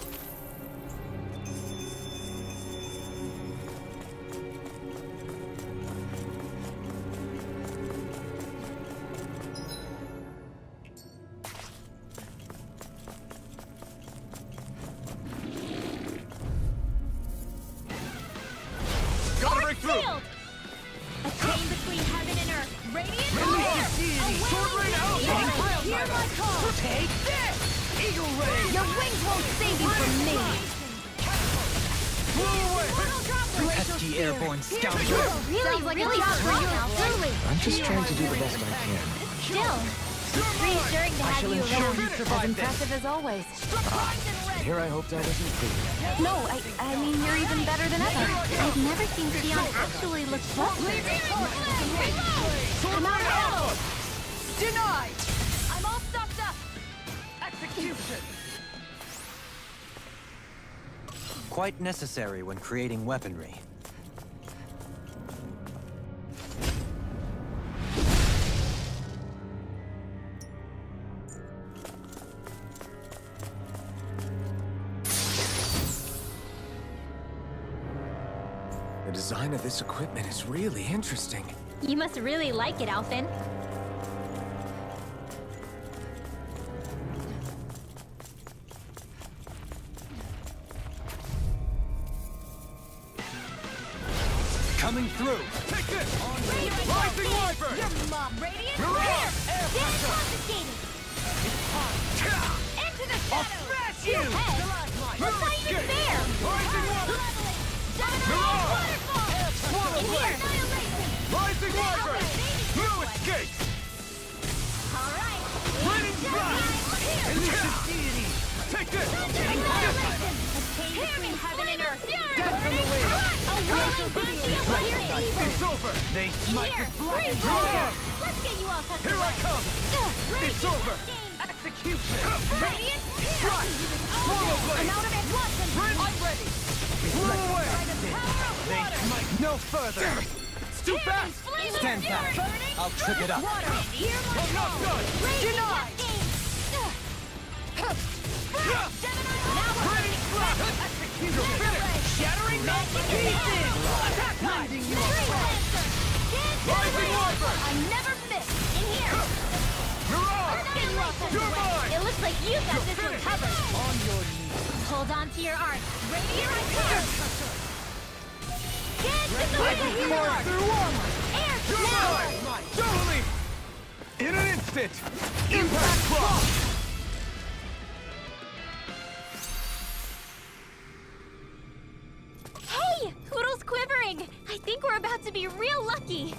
Gotta break through! Sealed! A chain between heaven and earth. Radiant fire! Sword rain out! Hear my call! Take this! Eagle ray! Your wings won't save you from me! Pesky airborne scoundrel. Really strong, truly! I'm just trying to do the best I can. Still, reassuring to have you around. As impressive as always. Here I hoped I wasn't free. No, I mean, you're even better than ever. I've never seen Theon actually look flustered. I'm out of ammo! Denied! I'm all stocked up! Execution! Quite necessary when creating weaponry. The design of this equipment is really interesting. You must really like it, Alphen. Coming through! Take this! Rising Wyvern! Radiant Mirage! Fire! Damage confiscated! Into the shadows! Smash Your you! head! That's not even fair! Rising Wyvern! Mirage! Swallow In here! Rising Wyvern! No escape! Alright! Raining blast! Take this! Hear me, heaven and earth! Death from the wheel! It's over! They smite with black and Mirage! let's get you all tucked Here I away. come! It's over! Execution! Radiant! Strike! Swallow blade! I'm out of it once and I'm ready! Blow away! power of water! No further! Damn it! It's too fast! Stand back. I'll trip it up. Water! Hear my I'm not call! done! Denied! Raining blast! You're finished! Shattering pieces! Attack time! Rising Wyvern! I never miss! In here! Mirage! You're mine! It looks like you got this one finished. covered! On your knees! Hold on to your art! Radiant return! Get to the way! Mark through armor! Air You're now! mine! Totally! In an instant! Impact clock! be real lucky.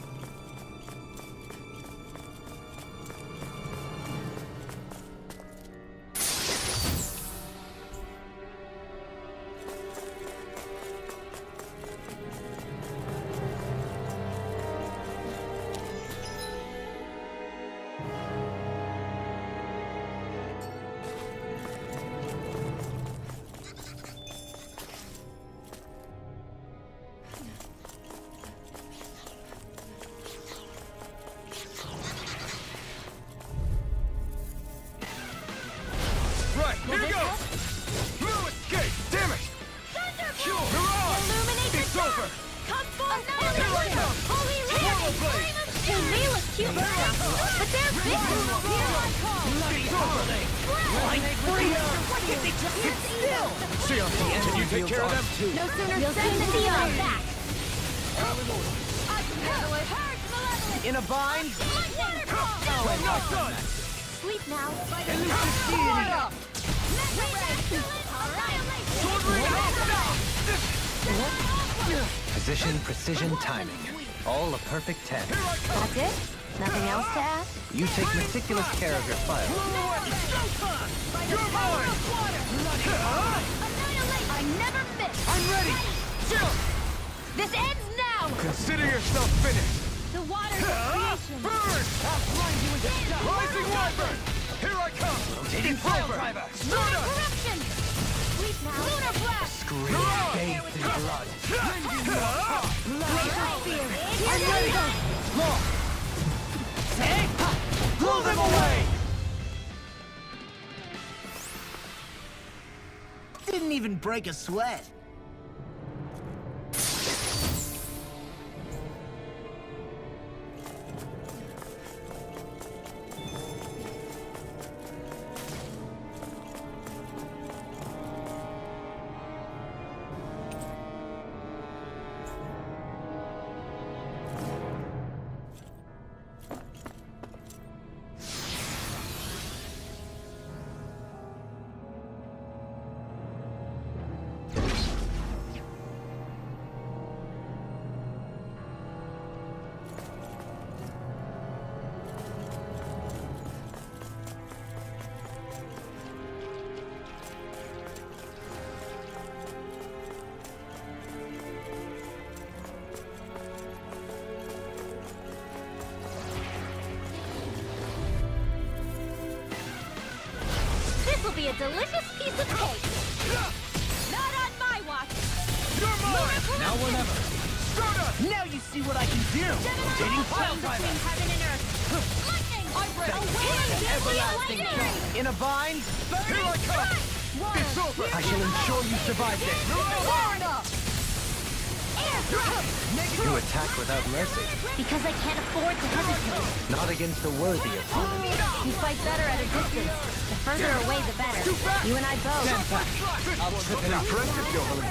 Right, here we go! No escape! Damn it! Mirage! It's over! Come forth! Here I come! Holy Portal blade! They may look cute now, but they're big! It's over! See ya! Can you take care of them? No sooner You'll said soon than see done. my back! In a bind? Not done! Sleep now. Position, precision, timing. All a perfect 10. That's it? Nothing else to add? You take meticulous care of your file. You're mine! I never miss! I'm ready! Chill! This ends now! Consider yourself finished! The water's creation. Burn! Rising Wyvern! Here I come! Rotating pile driver! Stardust! Corruption! Sleep now. Lunar blast! Scream, bathed in blood. I'm ready! Law! Blow them away! Didn't even break a sweat. This'll be a delicious piece of cake! Not on my watch! You're mine! Now or never. Stardust! Now you see what I can do. Rotating pile driver. Between heaven and earth! Lightning! Everlasting Lightning! in a bind? Here I come! It's over! I shall ensure you survive this. You attack without mercy. Because I can't afford to hesitate. Not against a worthy opponent. You fight better at a distance. The further away, the better. You and I both. I'll trip it up. Impressive, Johan.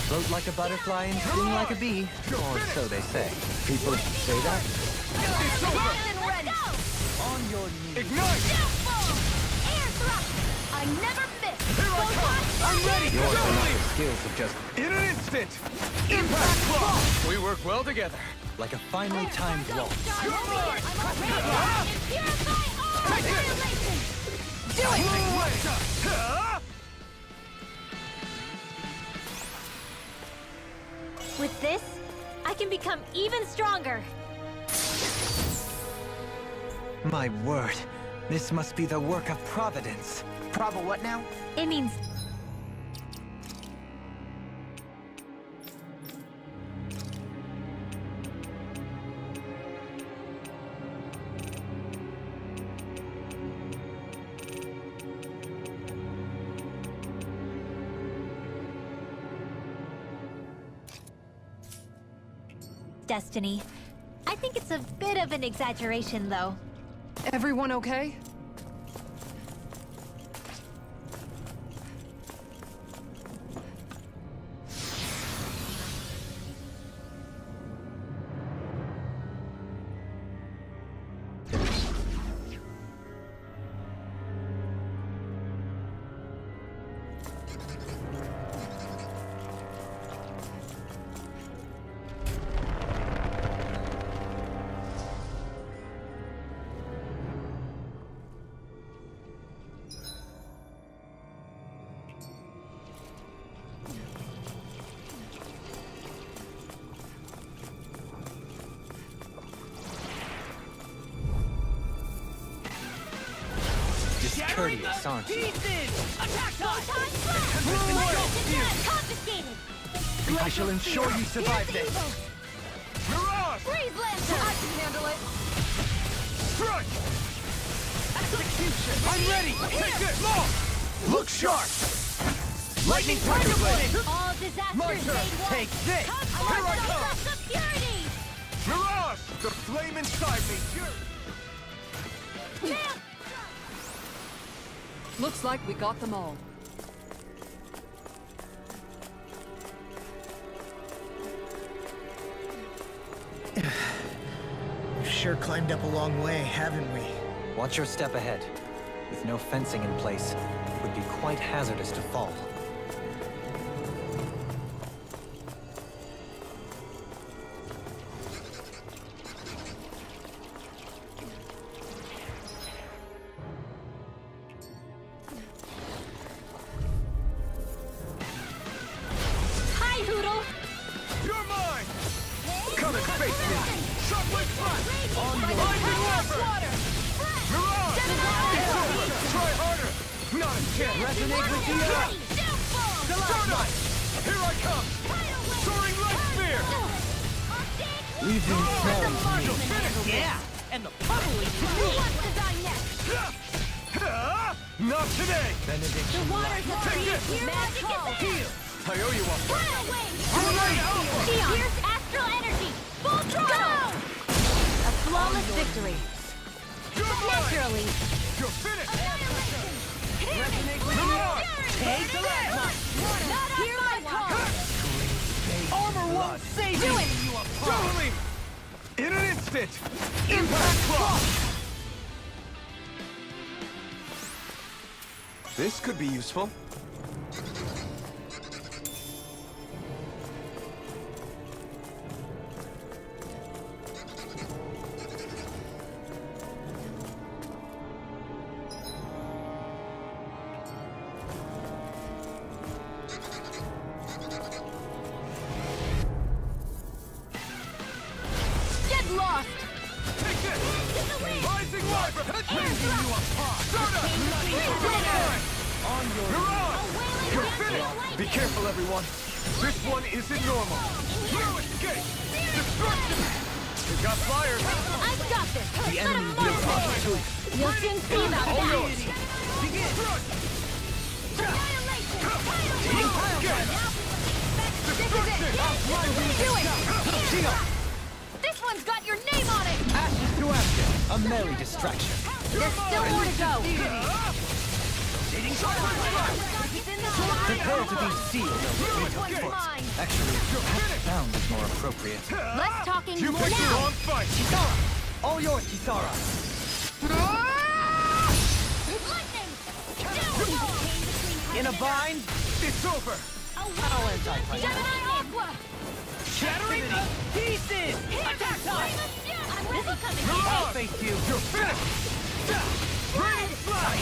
Float like a butterfly and sting like a bee. Or so they say. People say that? It's over! Ready! On your knees. Ignite! Air thrust! I never miss! Here I come! I'm ready! Your Go! phenomenal skills have just In an instant! Impact block! We work well together. like a finely timed waltz. You're mine! Purify all regulations! Do it! With this, I can become even stronger. My word, this must be the work of Providence. Prova what now? It means destiny. I think it's a bit of an exaggeration, though. Everyone okay? courteous, aren't you? Attack time! Confiscated! I shall ensure you survive this. Mirage! Freeze Lancer! I can handle it. Strike! Execution! I'm ready! Take this! Law! Look sharp! Lightning Thunder Blade! All disasters My turn! made one. Take this! Here I come! Security! Mirage! The flame inside me! Looks like we got them all. Sure climbed up a long way, haven't we? Watch your step ahead. With no fencing in place, it would be quite hazardous to fall. Hi, Hoodle! You're mine! Come and face me! Shockwave flash! On your Rising Water! Mirage! It's over! Try harder! Not a chance! Resonate with the earth! Stardust! Here I come! Soaring Light Spear! Leave them smelling to me. You'll finish me! Yeah! And the pummeling Who wants to die next? Not today! Benediction. Waters of Take this! Magic is Heal! I owe you one. Tidal Wave! Alright, Alpha! Fierce Astral Energy! Full throttle! A flawless victory. You're mine! Naturally. You're finished! Resonate with Mirage! Take the last one! Not Hear my call! Armor won't save Do you! it! Totally! In an instant! Impact Claw! This could be useful. Get lost! Take this! Rising Water! Changing you apart! On your... Mirage! You're finished! Be careful, everyone! This one isn't normal! No escape! Destruction! We got flyers! I've got this! The enemy will come to it. You'll soon see about All that! yours! Begin! Annihilation! Destruction! Do it! This one's got your name on it! Ashes to ashes. A merry distraction. There's still more to go! Prepare to be sealed. This one's mine! Actually, sound is more appropriate. Less talking, You more picked the now! wrong fight! Kisara! All yours, Kisara! Lightning! In a bind? It's over! How anti-fight? Gemini Aqua! Shattering pieces! Attack time! I'm busy coming Mirage! Face you! You're finished! Radiant Flash!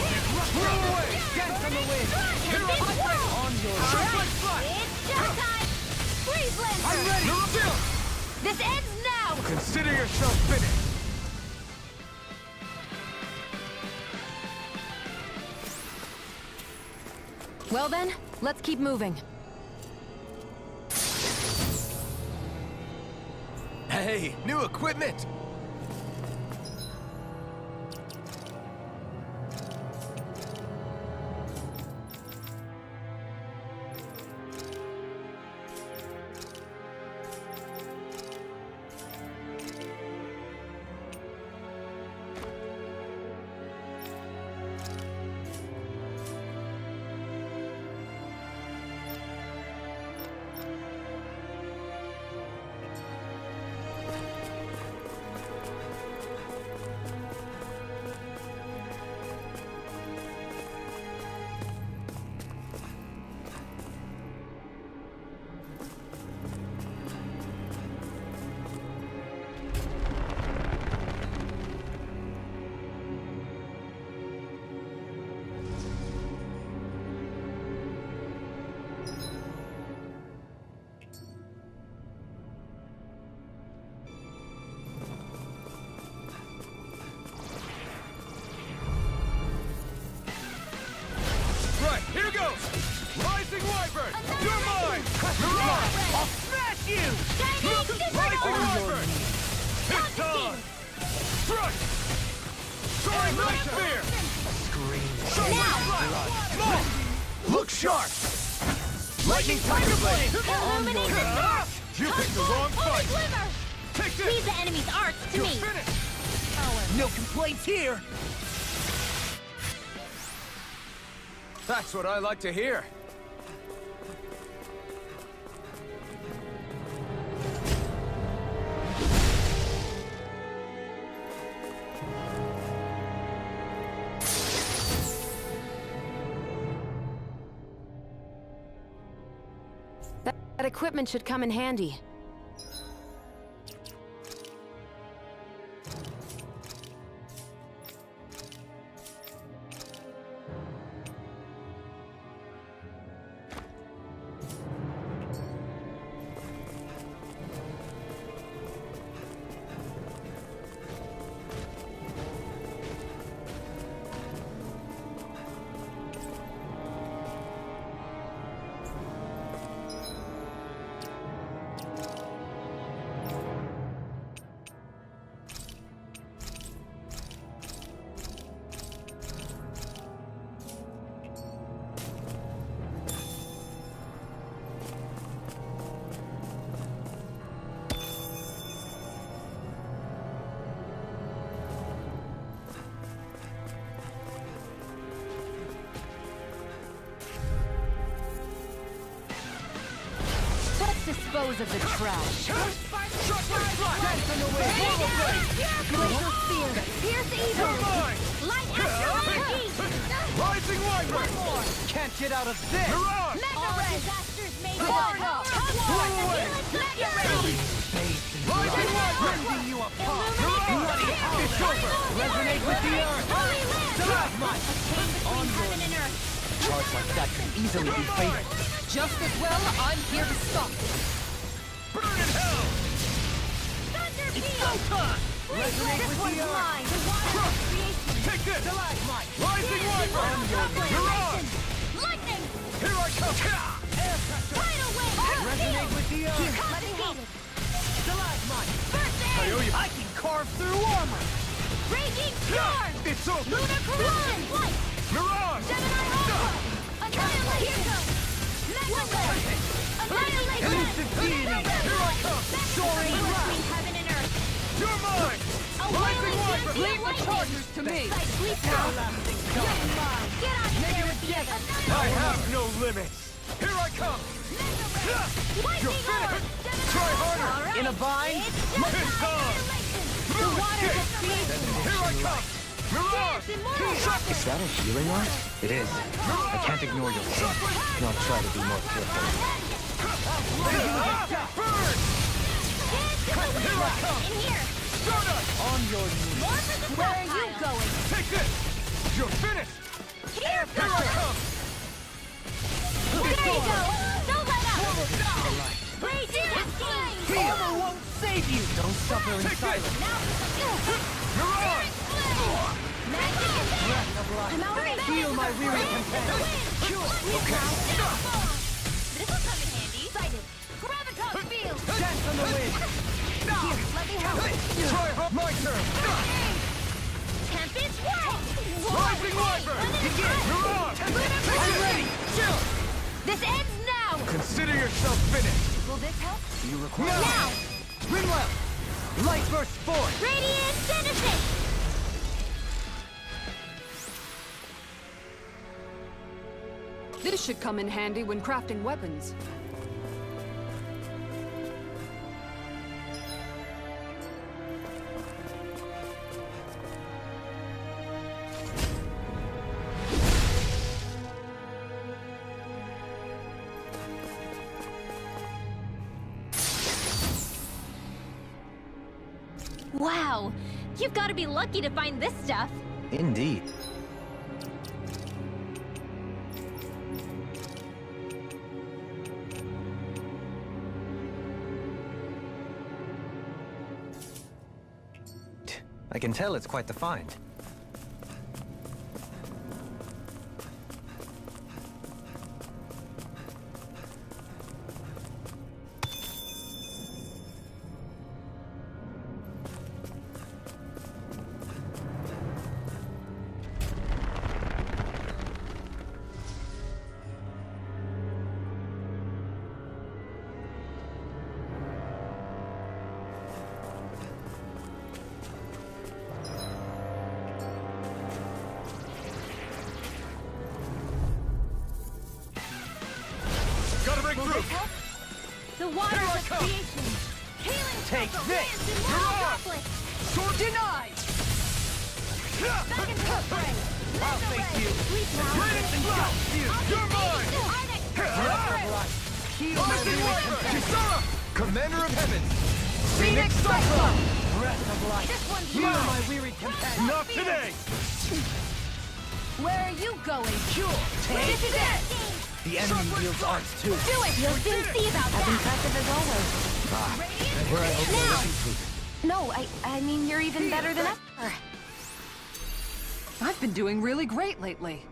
Throw away! Dance from the wind! Here I come! On your Shockwave Flash! It's showtime! Freeze Lancer! I'm ready! You're still! This ends now! Consider yourself finished! Well then, let's keep moving. Hey, new equipment! Thrust! Soaring light spear! Now! Look sharp! Lightning tiger blade! Illuminate the north! You picked the wrong fight! Glimmer! Take this! Leave the enemy's arts to You're me! finished! No complaints here! That's what I like to hear. That equipment should come in handy. Let's dispose of the trash. Dance on the way! Glacial spear, pierce evil. Light after Rising Wyvern! Can't get out of this! Mirage! All disasters may be Rising Wyvern! Bending you apart! Mirage! It's over! Resonate with the earth! Holy land! Stalagmite! Between heaven and earth. Charge like that could easily be fatal. Just as well, I'm here to stop it. Burn in hell! Thunder It's field! go time! Resonate with the earth! Mine. The water of creation. Take this! Stalagmite! Rising Wyvern! Mirage! Lightning! Here I come! Tidal wave! Resonate with the earth! Let me hold it. Stalagmite! First aid! I can carve through armor! Raging storm! It's over! Lunar corruption! Light! Mirage! Gemini Aqua! Annihilation! Here goes! Annihilation! Elusive deity! Here I come! Soaring Between heaven and earth! You're mine! A Rising wailing Wyvern! champion Leave the lightning! chargers to me! Sleep now! You're mine! Get out of there with the other! I have no limits! Here I come! You're finished! Try harder! In a bind? It's on! The waters of creation! Here I come! Mirage! Is that a healing art? It is. I can't ignore your pain. I'll try to be more careful. Burn! Here I come! In here! Stardust! On your knees! More for the Where are you going? Take this! You're finished! Here Here I come! There you go! Don't let up! Raging flame! Armor won't save you! Don't suffer in Take this! silence! Mirage! I'm out of it! Heal my weary companion! Okay! This'll come in handy! Sighted! Graviton field! Dance on the wind! Here, let me help! Try hard! My turn! Tempest whirl! Rising Wyvern! Mirage! I'm ready! Chill! This ends now! Consider yourself finished! Will this help? You require... Now! Rinwell! Light burst forth! Radiant Citizen! This should come in handy when crafting weapons. Wow! You've got to be lucky to find this stuff! Indeed. I can tell it's quite the find. roof! The waters of creation. Healing Take circle. this! Dance in wild droplets. Sword denied! Back into the fray. I'll face you! Greatest and dust you! You're mine! Rising Warrior! Kisara! Commander of Heaven! Phoenix Cyclone! Breath of life! This one's You are mine. my weary companion! Not today! Where are you going? Cure! This is it! The enemy wields arts too. Do it! You'll soon see about that! As impressive as always. Where I hope Now! they'll No, I mean, you're even better than ever. I've been doing really great lately.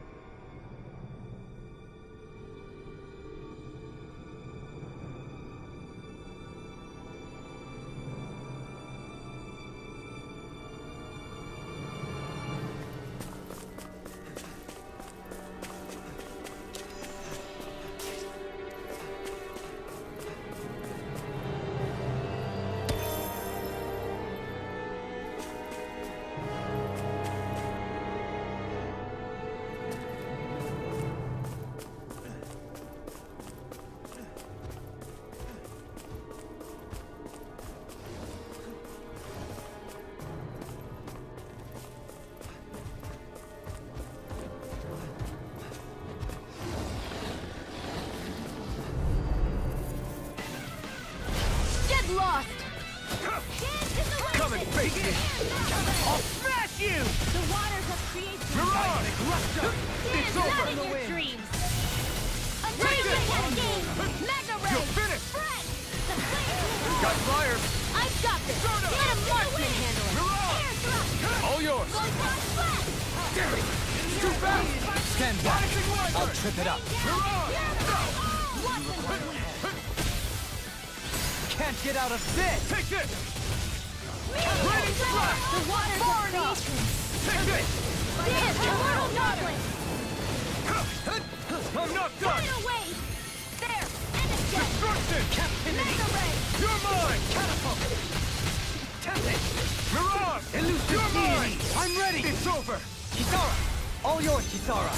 Get lost! Come and face me! I'll smash you! The waters of creation. Mirage! It's Stand over! not in your dreams. A raging cascade. Mega ray. You're finished! Spread. The flames. Got fire! I've got this. Let a marksman handle it. Mirage! Air thrust. All yours! Volcano blast. Damn it! It's too fast! Stand back! I'll trip it up! Can't get out of this! Take this! Ready to blast! The waters of creation. Take this! Dance, immortal goblin. I'm not done! Tidal wave. There. And again. Destruction! Mega ray. You're mine! Catapult! Mirage! You're mine! I'm ready! It's over! Kisara! All yours, Kisara!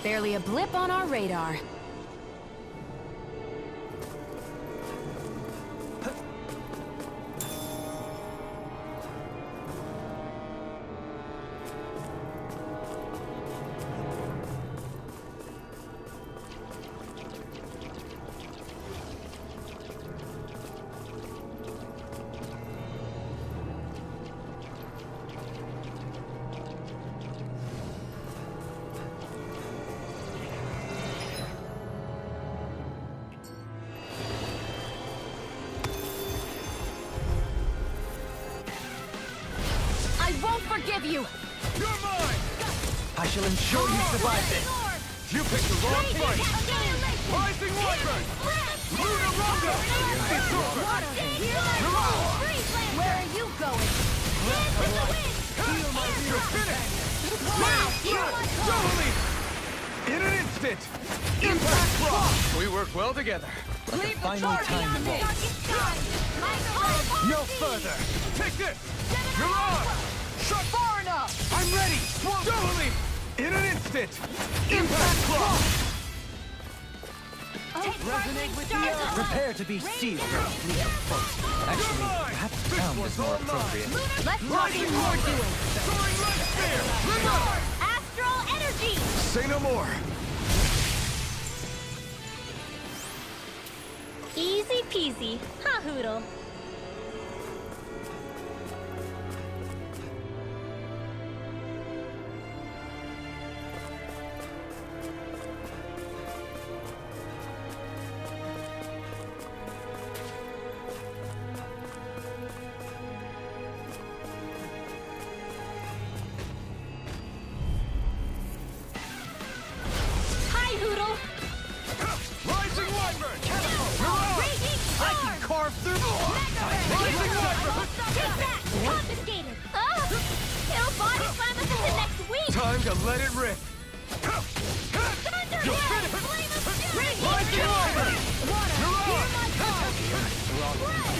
Barely a blip on our radar. I won't forgive you! You're mine! I shall ensure you survive this! You picked the wrong fight! Rising Wyvern! Luna Rondo! It's over! Where are you going? You're finished! Totally! In an instant! Impact Rock! We work well together. Leave the charge on me! No further! Take this! Mirage! Shut far enough! I'm ready! Totally! In an instant! Impact Rock! Resonate with the earth! Prepare to be sealed. Actually, perhaps sound is more appropriate. Let's talk in more doing! Soaring Light Spear! Astral energy! Say no more! Easy peasy, huh, Hoodle? Hi, Hoodle! Rising Wyvern! Raging storm! Carve through! Rising Wyvern! Take that! Confiscated! It'll body slam us into next week! Time to let it rip! Thunder Flame of Fury! Rising Wyvern! Water! Hear my call!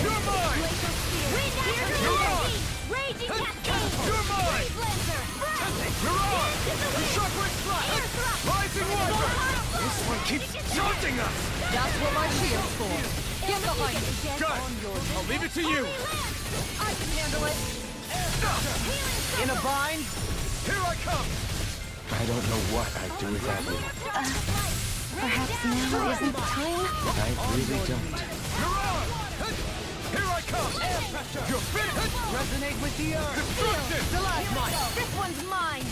You're mine! Wind energy! Raging cascade! You're mine! Rising Wyvern! This one keeps taunting us! That's what my shield's for. Get behind me. Good! I'll leave it to you! I can handle it. In a bind? Here I come! I don't know what I'd do without you. Perhaps now isn't the time? I really don't. You're on! Here I come! Air pressure! You're finished! Resonate with the earth! Destruction! This one's mine.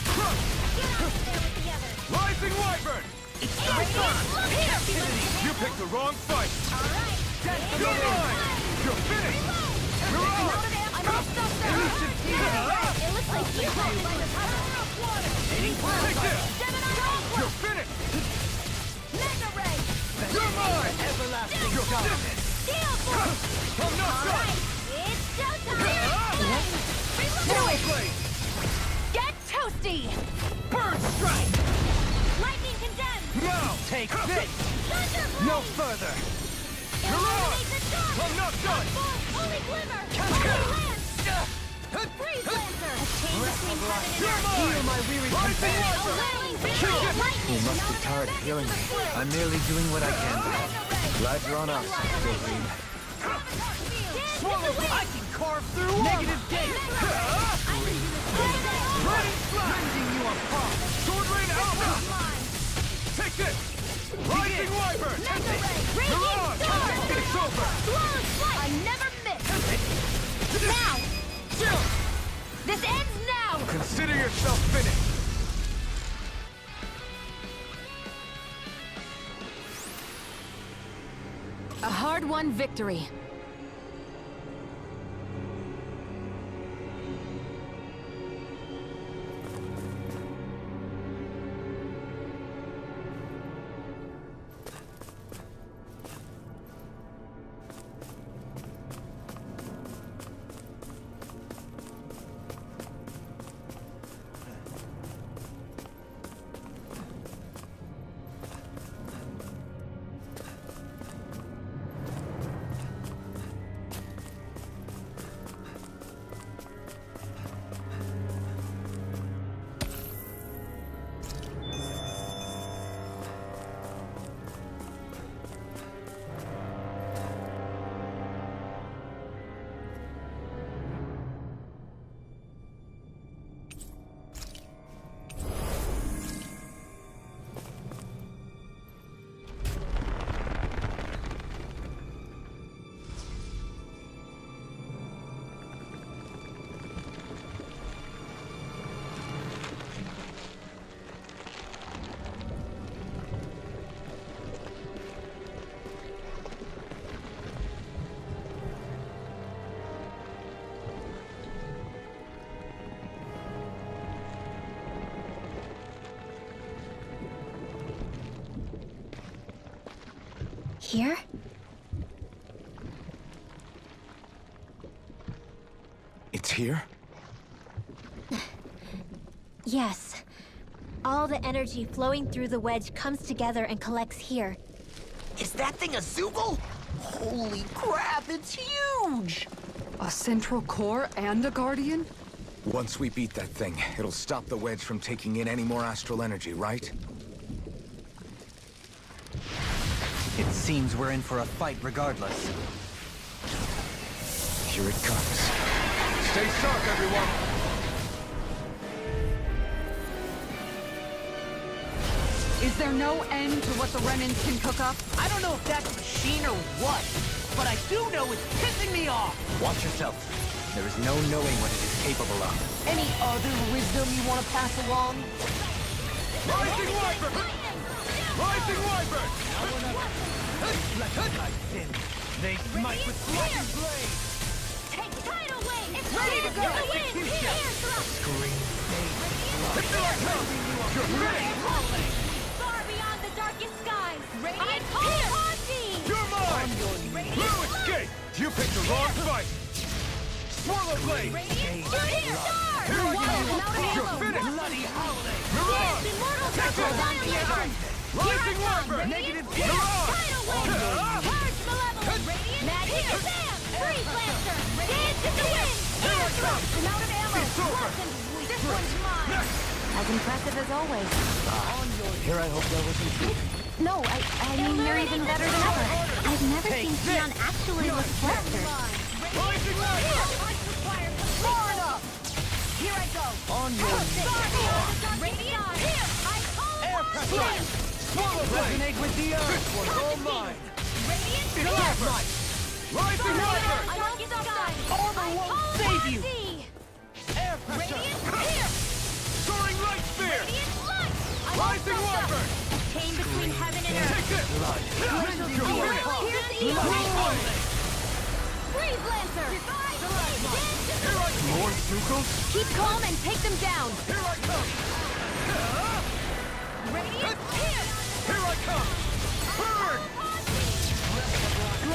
Rising Wyvern! It's the return! You picked the wrong fight! You're mine! You're finished! You're on! It looks like you Take this! You're finished! You're mine! You're finished! I'm not done! It's showtime! Swirl blade! Get toasty! Burn strike! Lightning condemned! Now! Take this! No further! You're on! I'm not done! Holy glimmer! Freeze Lancer! A chain between heaven You're mine! Rising Wyvern! You must be tired of healing me. I'm merely doing what I can. Glad you're on us, Wolverine. Swallow! I can carve through negative gate! Rending you apart! Sword Rain Alpha! Take this! Rising Wyvern! You're on! It's over! I never miss! Now! This ends now! Consider yourself finished! A hard-won victory. Here? It's here? Yes. All the energy flowing through the wedge comes together and collects here. Is that thing a Zoogle? Holy crap, it's huge! A central core and a guardian? Once we beat that thing, it'll stop the wedge from taking in any more astral energy, right? It seems we're in for a fight regardless. Here it comes. Stay sharp, everyone! Is there no end to what the Renans can cook up? I don't know if that's a machine or what, but I do know it's pissing me off! Watch yourself. There is no knowing what it is capable of. Any other wisdom you want to pass along? Rising Wyvern! Rising Wyvern! They smite with lightning blade! Take tidal wave! It's ready to go! The wind! Scream You're ready! Far beyond the darkest skies! Radiant I'm haunting! You're mine! Blue escape! You picked the wrong fight! Swallow blade! You're here! Star! Here I go! You're finished! bloody holiday! You're on! Immortal Take Temple it! Dilator! Rising Wyvern! Radiant You're on! Tidal wave! Purge Malevolence! Radiant Magic Sam! Freeze Lancer! Dance in the wind! Here I come! I'm out of ammo! It's over! This As impressive as always. Here I hope that wasn't true. No, I mean, you're even better than ever. I've never seen Theon actually look flustered. Far enough! Here I go! On your Radiant here! I call air pressure! Swallow Resonate with the earth! It's all mine! Radiant here! Rising Viper! I want you to die! Armor won't save you! Air pressure! Radiant here! Soaring light spear! Radiant light! Rising Viper! Chain between heaven and earth. Take this! Here's the Breeze Lancer! More Sukos? Keep calm and take them down. Here I come! Radiant here! Here I come! Burn!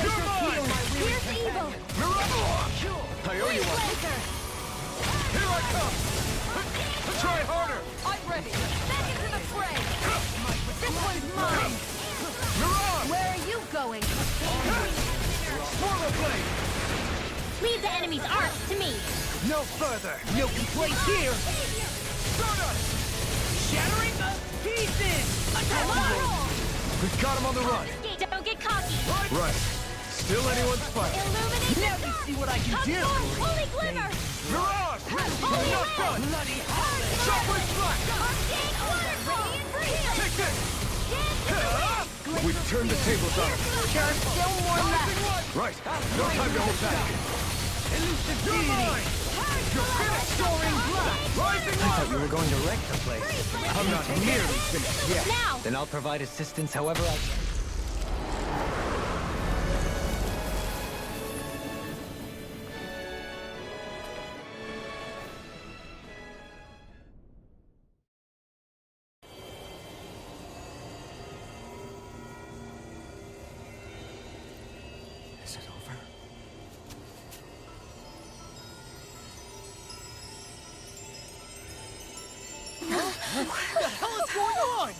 You're mine! Here's evil! I owe you one. Here I come! Try harder! I'm ready! Back into the fray! This one's mine! Mirage! Where are you going? Swallow blade! Leave the enemy's arcs to me. No further! No complaints here! Stardust! Shattering the pieces! We've got him on the run! Don't get cocky. Right. Still anyone's fight. Illuminate Now you see what I can do! Holy glimmer! Mirage! Not done! Bloody Shockwave Slash! Arcane waterfall! Take this! We've turned the tables on him. There are still more left. Right. No time to hold back. Elusive deity! You're finished! Soaring blast! Rising I thought you were going to wreck the place. I'm not nearly finished yet. Now! Then I'll provide assistance however I can. Is it over? What the hell is going on?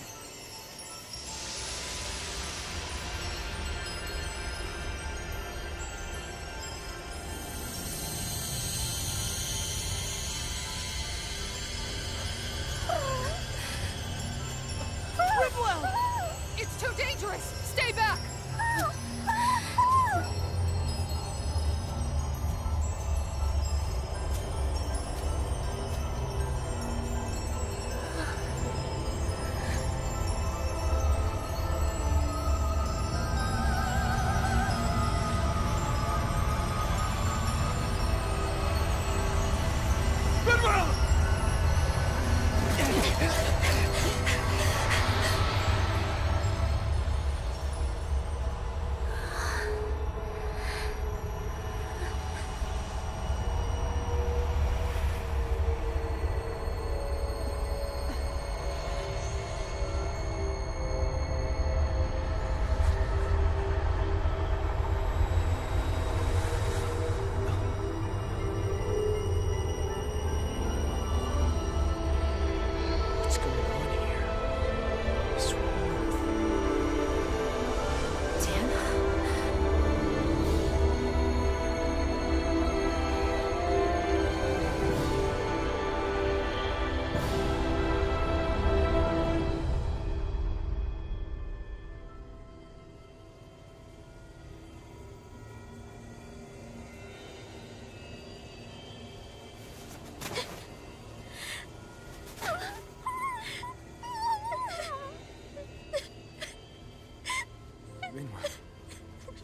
Ripwell! It's too dangerous! Stay back!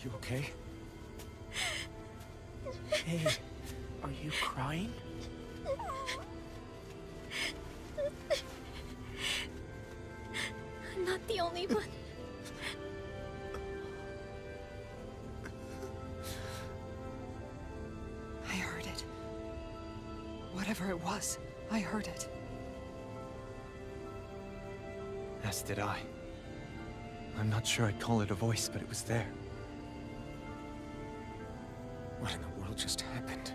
You okay? Hey, are you crying? I'm not the only one. I heard it. Whatever it was, I heard it. As did I. I'm not sure I'd call it a voice, but it was there. What in the world just happened?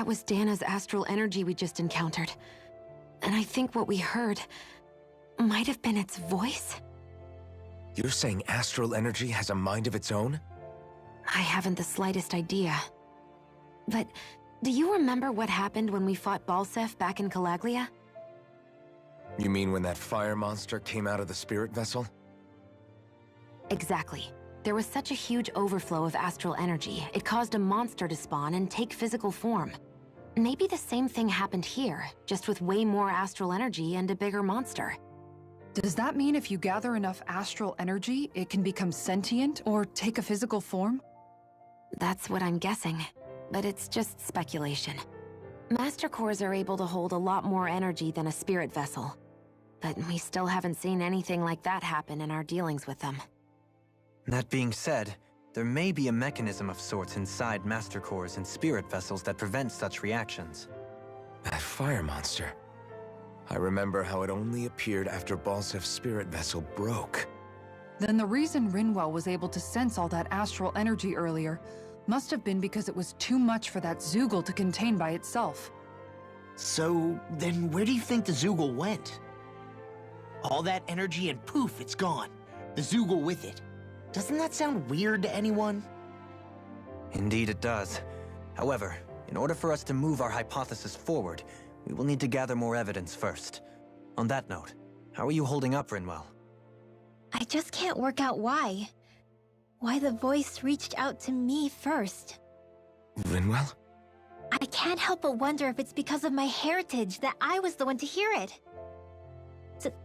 That was Dana's astral energy we just encountered. And I think what we heard might have been its voice? You're saying astral energy has a mind of its own? I haven't the slightest idea. But do you remember what happened when we fought Balseph back in Calaglia? You mean when that fire monster came out of the spirit vessel? Exactly. There was such a huge overflow of astral energy, it caused a monster to spawn and take physical form. Maybe the same thing happened here, just with way more astral energy and a bigger monster. Does that mean if you gather enough astral energy, it can become sentient or take a physical form? That's what I'm guessing, but it's just speculation. Master cores are able to hold a lot more energy than a spirit vessel, but we still haven't seen anything like that happen in our dealings with them. That being said, there may be a mechanism of sorts inside Master cores and spirit vessels that prevent such reactions. That fire monster. I remember how it only appeared after Balsef's spirit vessel broke. Then the reason Rinwell was able to sense all that astral energy earlier must have been because it was too much for that Zoogle to contain by itself. So, then where do you think the Zoogle went? All that energy and poof, it's gone. The Zoogle with it. Doesn't that sound weird to anyone? Indeed it does. However, in order for us to move our hypothesis forward, we will need to gather more evidence first. On that note, how are you holding up, Rinwell? I just can't work out why. Why the voice reached out to me first. Rinwell? I can't help but wonder if it's because of my heritage that I was the one to hear it.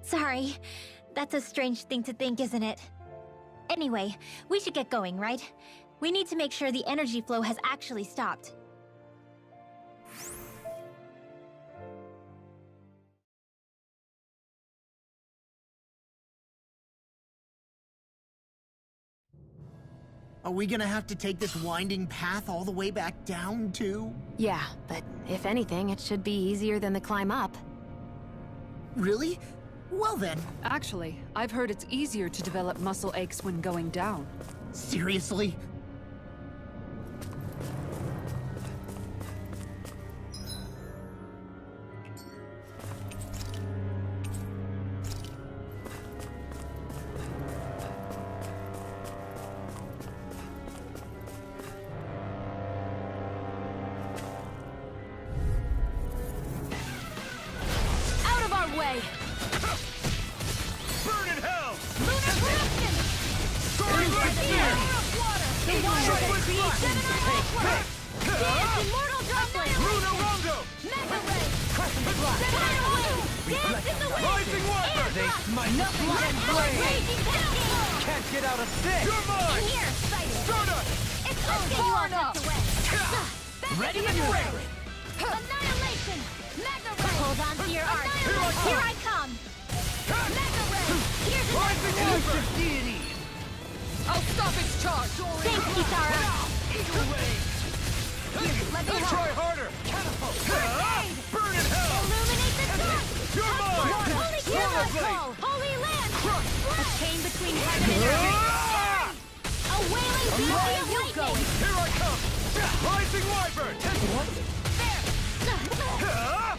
Sorry. That's a strange thing to think, isn't it? Anyway, we should get going, right? We need to make sure the energy flow has actually stopped. Are we gonna have to take this winding path all the way back down, too? Yeah, but if anything, it should be easier than the climb up. Really? Well then. Actually, I've heard it's easier to develop muscle aches when going down. Seriously? Out of our way! Burn in hell! Lunar corruption! Soaring lightning! The water Chocolate blast! Dance immortal droplet! Lunar rondo! Mega ray! Tidal wave! Dance in the wind! Rising water! They smite and Raging cascade! Can't get out of this! You're mine! In here, fighting! Stardust! It's let's get you all tucked away! Ready and ready! Annihilation! Mega ray! Hold on to your art! Here I come! Mega ray! Here's an Rising water! Deity! I'll stop its charge! Thanks, Kitara! Eagle ray! Let me Try help! harder! Catapult! Burn in hell! Illuminate the dark! You're mine! Holy Solar Hero blade! Call! Holy Land! Crush! A chain between heaven and earth! A wailing beacon of lightning! Here I come! Rising wyvern!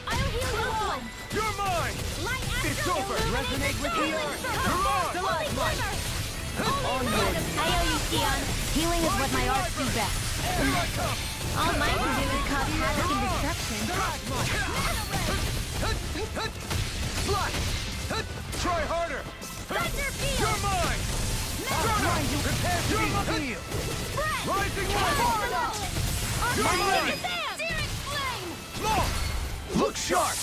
I'll heal you all! You're mine! Light It's astral over! illuminate Resonate with the earth! Come on! Holy Glimmer! Holy Land! I owe you, Sion. Healing is what my arts do best. Here I come! All mine can do is cause havoc and destruction. Flash! Try harder! Thunder Field! You're mine! Prepare to be steel! Rising wyvern! You're mine! Searing Flame! Long! Look sharp!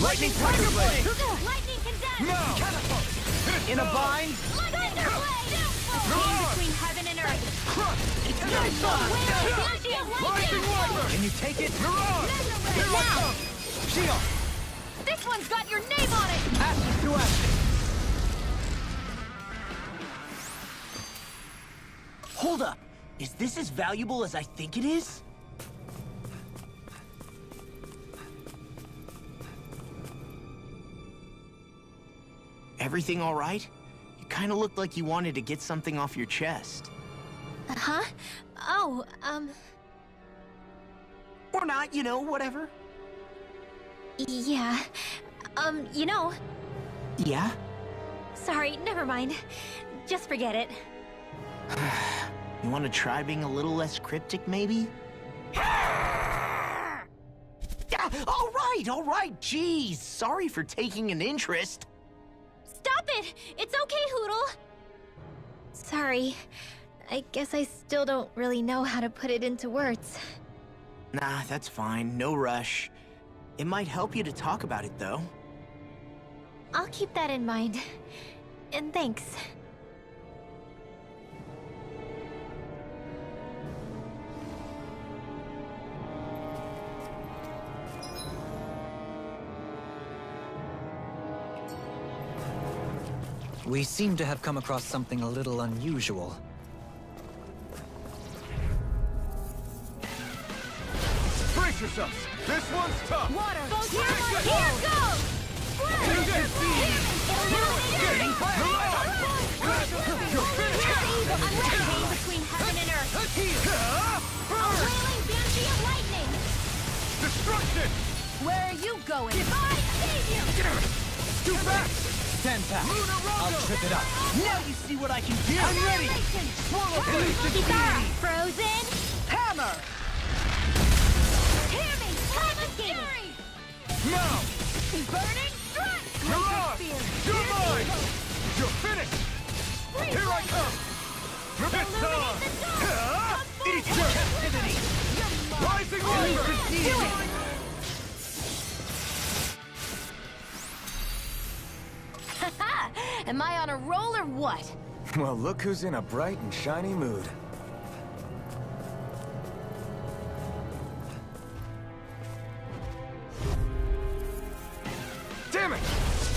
Lightning tiger blade! Lightning Condensed! Now! Catapult! In a bind? Thunder Blade! Chain between heaven and earth! Crush! Wailing Banshee of Rising Lightning! wyvern! Can you take it? Mirage! Here I come! Shield! This one's got your name on it! Ashes to ashes! Hold up! Is this as valuable as I think it is? Everything all right? You kind of looked like you wanted to get something off your chest. Huh? Oh, Or not, you know, whatever. Yeah. You know... Yeah? Sorry, never mind. Just forget it. You want to try being a little less cryptic, maybe? All right. Jeez, sorry for taking an interest. Stop it! It's okay, Hootle! Sorry. I guess I still don't really know how to put it into words. Nah, that's fine. No rush. It might help you to talk about it, though. I'll keep that in mind. And thanks. We seem to have come across something a little unusual. Brace yourselves! This one's tough! Water! Here goes! I'm waiting between heaven and earth. A wailing banshee of lightning! Destruction! Where are you going? I save you! Too fast! Stand back. I'll trip it up. Now you see what I can do! I'm ready! Swallow blade! Kitara, frozen! Hammer! Hear me! Time of fury! Now! Burning strike! Mirage! You're mine! You're finished! Here I come! It's time! Eat your captivity! Rising Wyvern! Am I on a roll or what? Well, look who's in a bright and shiny mood. Damn it!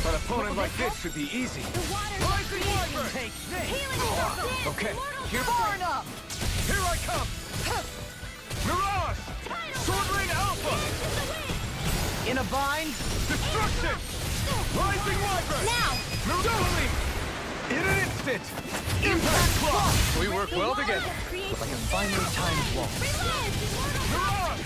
An opponent like this should be easy. Rising Wyvern! Take this! Okay, here I come! Mirage! Sword Rain Alpha! In a bind? Destruction! Rising Wyvern! Now! Dueling! In an instant! Impact Claw! We work well together. Like a finely timed walk. Mirage!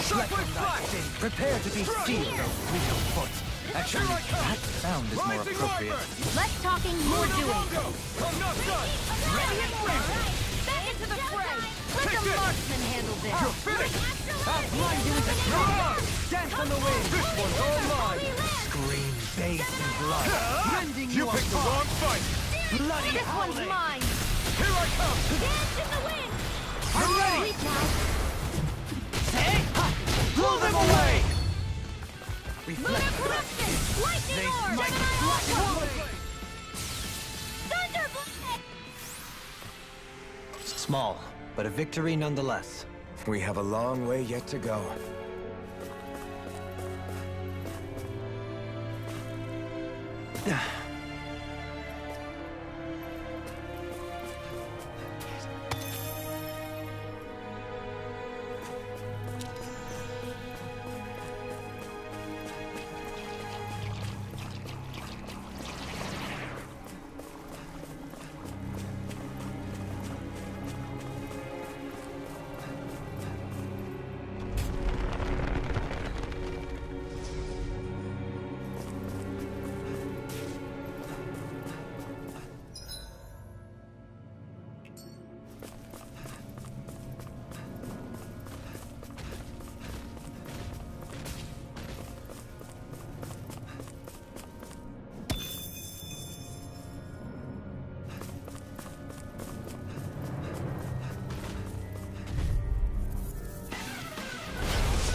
Shockwave Flash! Prepare to be sealed, O brutal foot. Actually, Here I come! that sound is more Rising appropriate. Wyvern! Less talking, more doing. Lunarungo! I'm not done! Ready and blazing. Back into the fray. Let Take the this. marksman handle this. You're finished! I'll blind you with a Mirage! dance on the wind. This one's all mine! Scream bathed in blood. Rending You picked the wrong fight! Bloody This one's howling! mine. Here I come! Dance in the wind! I'm ready! Reach out. Hey! Blow them away! Lunar corruption! Lightning orb! Gemini Ultra! Thunder blade! Small, but a victory nonetheless. We have a long way yet to go.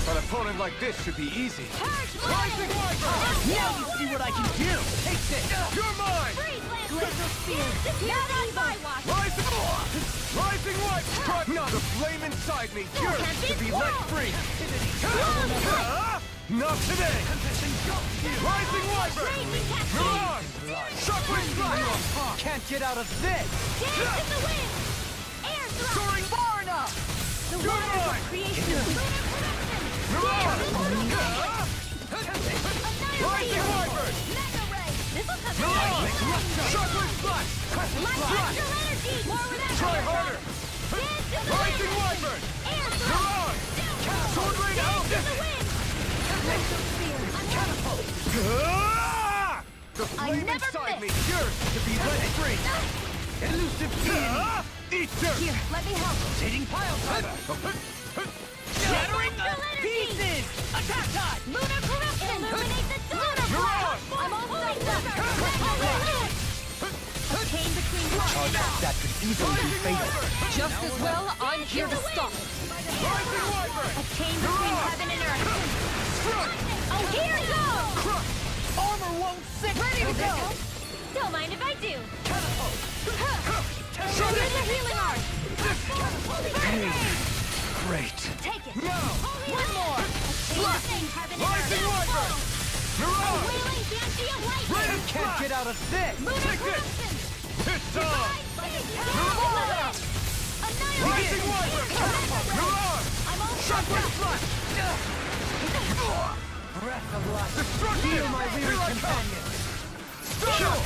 An opponent like this should be easy. Rising Wyvern! Now you see what I can do! Take this! You're mine! Glacial spear! Now by watch! Rising Wyvern! Now the flame inside me yearns to be let free! Not today! Rising Wyvern! Mirage! Shockwave Flash! Can't get out of this! Dance in the wind! Air thrust! Soaring Barna! The You're waters of mine! creation! Lunar corruption! Rising Wyvern! Mega ray! This'll come Mirage! Shockwave Flash! Electrical energy! More with that! Try harder! Dance in the Rising wind! Wyvern! Air thrust! Mirage! Sword Rain Alpha! The flame inside me yearns to be let free! Elusive deity! Eater! Here, let me help. Rotating pile driver! Shattering the pieces! Attack time! Lunar corruption! Illuminate the dark! Mirage! I'm almost done! Chain between Charge that could easily be fatal. Just as well, I'm here to stop it. Rising Wyvern! a chain between heaven and earth! Struck! Oh, here it goes! Crush! Armor won't sit. Ready to go. Don't mind if I do! Shut Here's it! the healing art! Great! Take it! Now! One more! Chain between heaven and Rising earth! Wyvern! Mirage! Wailing Banshee of Lightning! Rain Can't get out of this. Lunar Take this! corruption! It's on! Rising Wyvern! Mirage! I'm all Shockwave Flash! Breath of life. Destruction! Heal my weary Here I come! companion. Kill!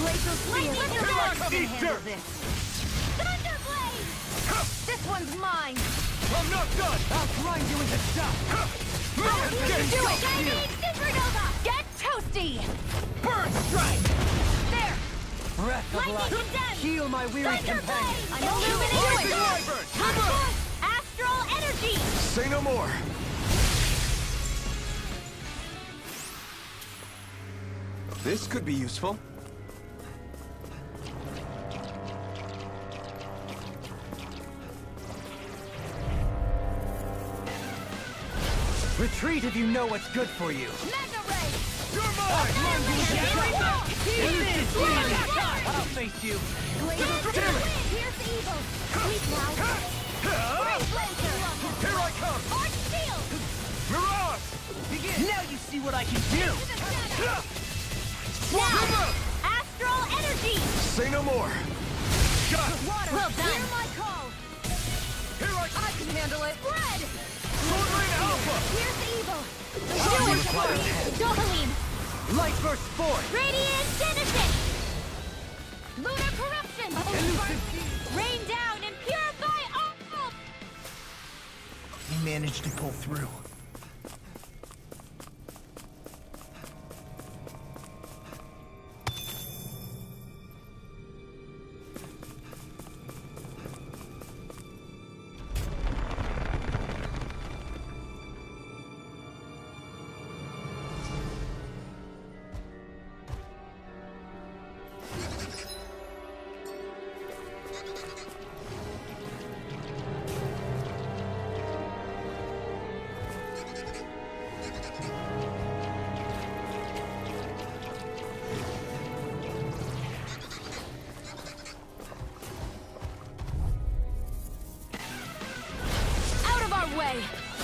Glacial Spear. Here I come! Eat dirt! Thunderblade! This one's mine. I'm not done! I'll grind you into dust. Do it! Chinese Supernova! Get toasty. Burn Strike! There. Breath of Lightning life. condemned! Heal my weary companion. Thunderblade! I'm Rising illuminating! Wyvern! Trigger! Astral energy! Say no more. This could be useful. Retreat if you know what's good for you. Mega Ray! You're mine! I'll face you. Here's evil! Sweep now! Great Blazer! Here I come! Arch Shield! Mirage! Now you see what I can do. Now! Astral energy! Say no more. Water! Well done! Hear my call! Here I come! I can handle it. Red! Sword Rain Alpha! Here's the evil! Shockwave Do it! Dohaline! Light burst forth. Radiant Genesis! Lunar corruption! Rain down and purify all! You managed to pull through. Out of our way.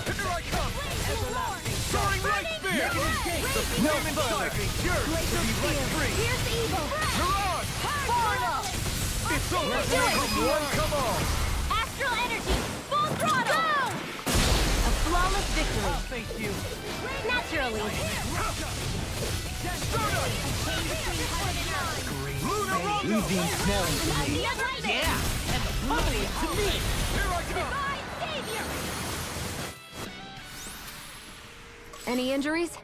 Here I come! Soaring Light Spear! No Flame inside me yearns to be let free! Here's the evil! Mirage! Far enough! It's over! Do it! Come one, come all! Astral energy! Full throttle! A flawless victory. I'll face you. Naturally! Stardust! Lunar Rondo! Leaving smelling to me. Yeah! And the blood to me. Here I come! Divine Savior! Any injuries?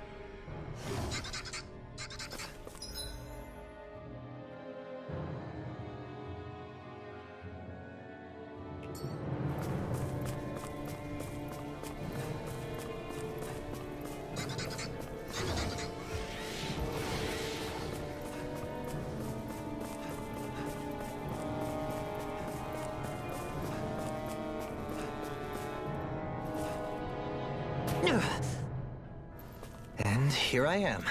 And here I am.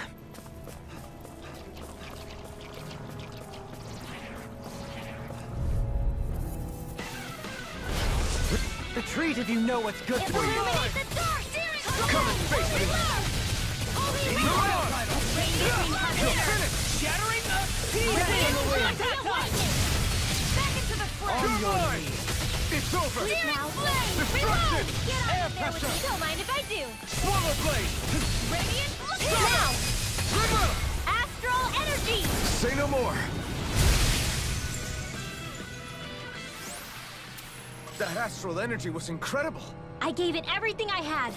Retreat if you know what's good for you. Illuminate the dark! Come and face me! Mirage! You're finished! Shattering the Back into the fray! You're mine! It's over! Now, Destruction! Get out of there with me! Don't mind if I do! Swallow Blade! Radiant now! Trigger! Astral energy! Say no more. That astral energy was incredible. I gave it everything I had.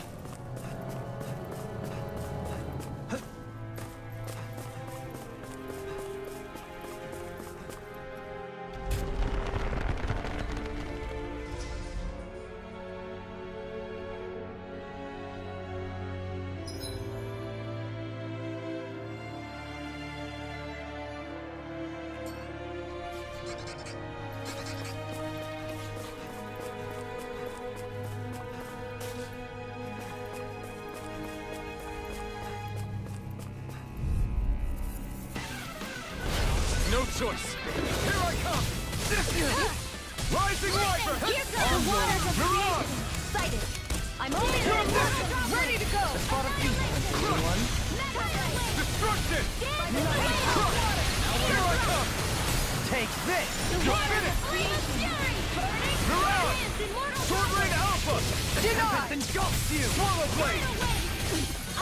No choice. Here I come! Rising Viper! Here comes the waters of creation. Sighted. I'm open and ready to go. Destruction! Here I come! Take this! The waters of creation. Mirage! Sword Rain Alpha! Tempest engulfs you! Swallow Blade!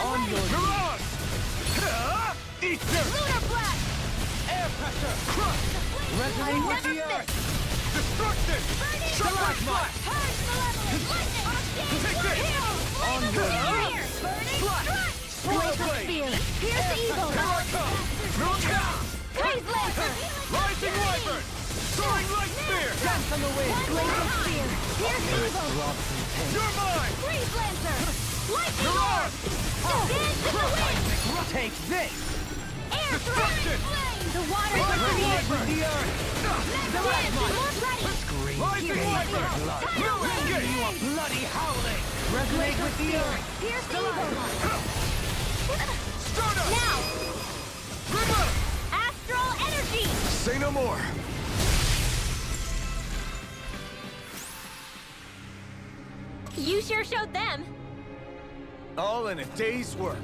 On your Mirage! Ether! Lunar blast. Air pressure! Crush! resonate with the earth! Destruction! Shockwave Blast! Take this! On your Swallow Blade! Pierce the eagle. Here I come! Praise Lancer. Rising Wyvern! Soaring Light Spear! Dance on the wind! Glacial spear. Pierce the eagle. You're mine! Praise Lancer. Lightning Mirage! Dance in the wind. Take this! Air Destruction! The waters of creation. With the earth! Dance more ready. Rising Wyvern! Tidal wave. You are bloody howling! Resonate with the earth! Pierce the eagle. Stardust! Now, Grimmer! astral energy. Say no more! You sure showed them. All in a day's work.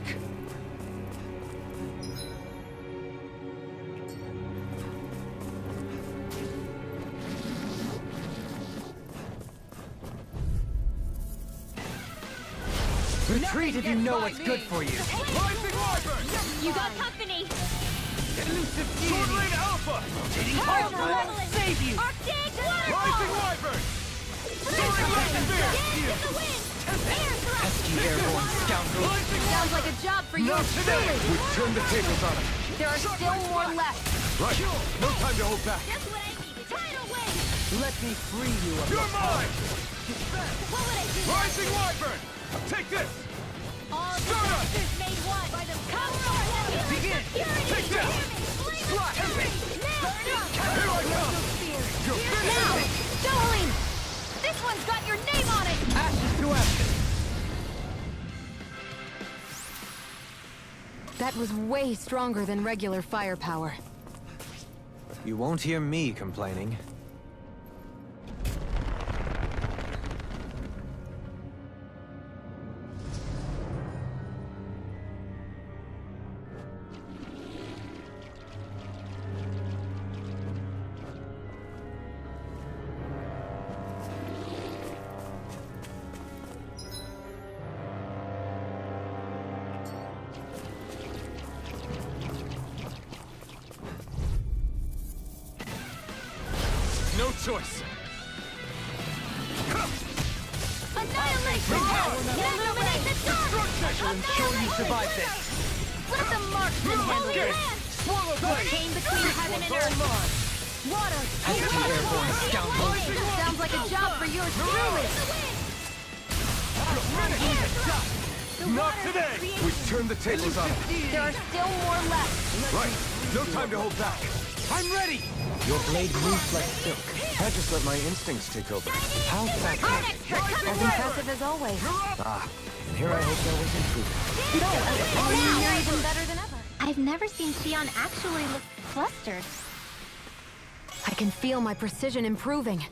Retreat if you know what's good for you! Rising Wyvern! You got company. Elusive Sword Rain Alpha! Save you! Arctic Rising waterfall. Wyvern! Soaring Light Spear! Dance in the wind. Air thrust. Airborne scoundrel! Rising Sounds like a job for you. Not today! We've turned the tables on him. There are still more left. Right. No time to hold back. Just what I needed. Tidal wave. Let me free you of You're mine! What would I do? Rising Wyvern! Take this! All Stardust! disasters made one by the power of Begin! Take this! Slash! Here I come! You're Now, finished! Jolene! This one's got your name on it! ashes to ashes! That was way stronger than regular firepower. You won't hear me complaining. No choice! Annihilation! Illuminate the dark! Ensure you survive this! Let the marksman handle your land! Swallow Blade! Came between heaven and earth! Water! airborne scoundrel! Sounds like a job for yours truly. Not today! We've turned the tables on him. There are still more left. Right. No time to hold back. I'm ready! Your blade moves like silk. I just let my instincts take over. How fascinating. As impressive as always. And here I hope there was improvement. Now you're even better than ever. I've never seen Xion actually look flustered. I can feel my precision improving.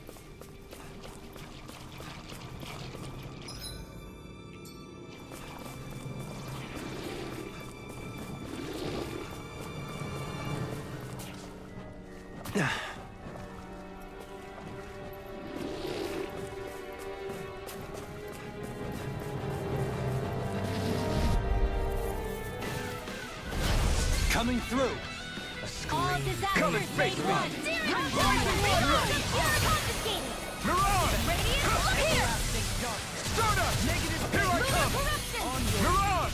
Coming through! All disasters Come and made face me. one! Confiscated! Mirage! Radiant, look here! Stardust! Here I come! Mirage!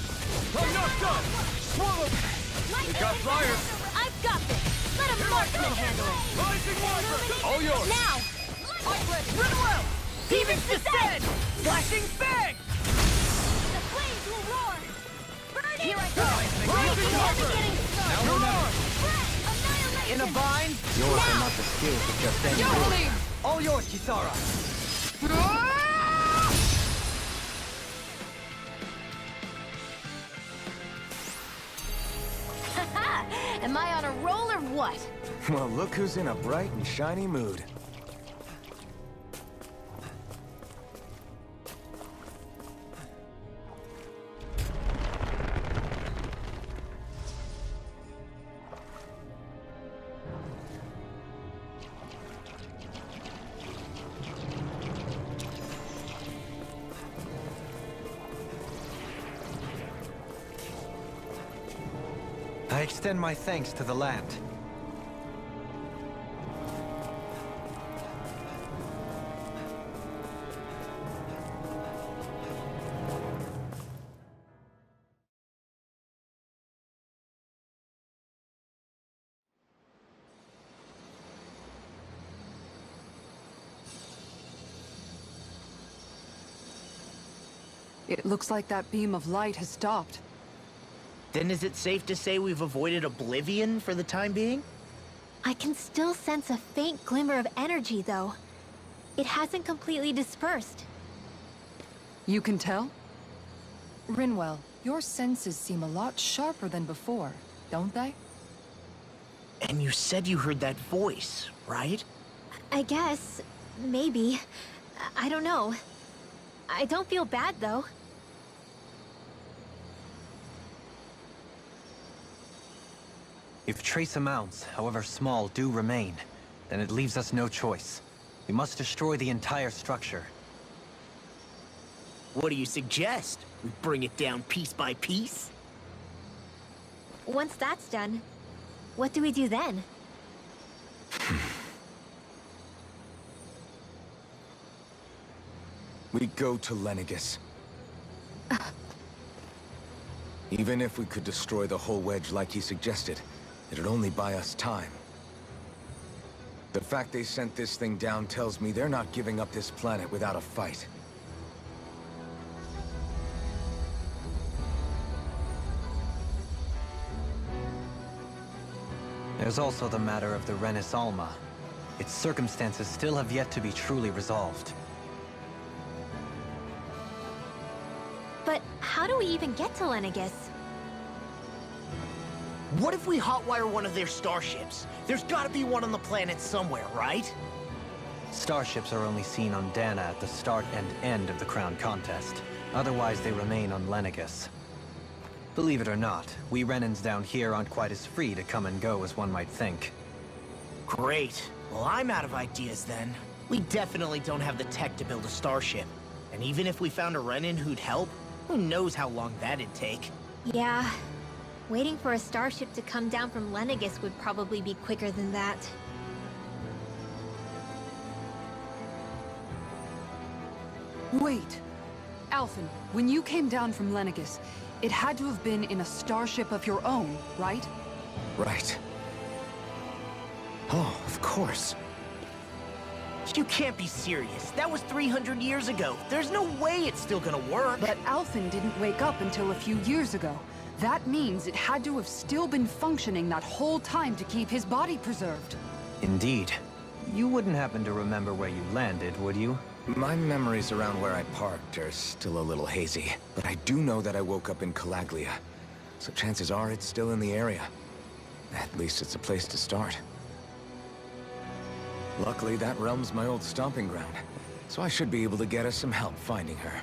I'm knocked up! Swallow! We got flyers! I've got this! Let a marksman handle it! Rising Wyvern! All yours! Now! Run well! Demons descend! Flashing fang! The flames will roar! Burn it! Here I go! Rising Wyvern! Mirage! In a bind? Yours are not the skills of just any warrior. All yours, Kisara! Am I on a roll or what? Well, look who's in a bright and shiny mood. I extend my thanks to the land. It looks like that beam of light has stopped. Then is it safe to say we've avoided oblivion for the time being? I can still sense a faint glimmer of energy, though. It hasn't completely dispersed. You can tell? Rinwell, your senses seem a lot sharper than before, don't they? And you said you heard that voice, right? I guess. Maybe. I don't know. I don't feel bad, though. If trace amounts, however small, do remain, then it leaves us no choice. We must destroy the entire structure. What do you suggest? We bring it down piece by piece? Once that's done, what do we do then? We go to Lenegus. Even if we could destroy the whole wedge like he suggested, it'd only buy us time. The fact they sent this thing down tells me they're not giving up this planet without a fight. There's also the matter of the Renis Alma. Its circumstances still have yet to be truly resolved. But how do we even get to Lenegus? What if we hotwire one of their starships? There's gotta be one on the planet somewhere, right? Starships are only seen on Dana at the start and end of the Crown Contest. Otherwise, they remain on Lenegus. Believe it or not, we Renins down here aren't quite as free to come and go as one might think. Great. Well, I'm out of ideas then. We definitely don't have the tech to build a starship. And even if we found a Renin who'd help, who knows how long that'd take. Yeah. Waiting for a starship to come down from Lenegus would probably be quicker than that. Wait! Alphen, when you came down from Lenegus, it had to have been in a starship of your own, right? Right. Oh, of course. You can't be serious. That was 300 years ago. There's no way it's still gonna work. But Alphen didn't wake up until a few years ago. That means it had to have still been functioning that whole time to keep his body preserved. Indeed. You wouldn't happen to remember where you landed, would you? My memories around where I parked are still a little hazy, but I do know that I woke up in Calaglia, so chances are it's still in the area. At least it's a place to start. Luckily, that realm's my old stomping ground, so I should be able to get us some help finding her.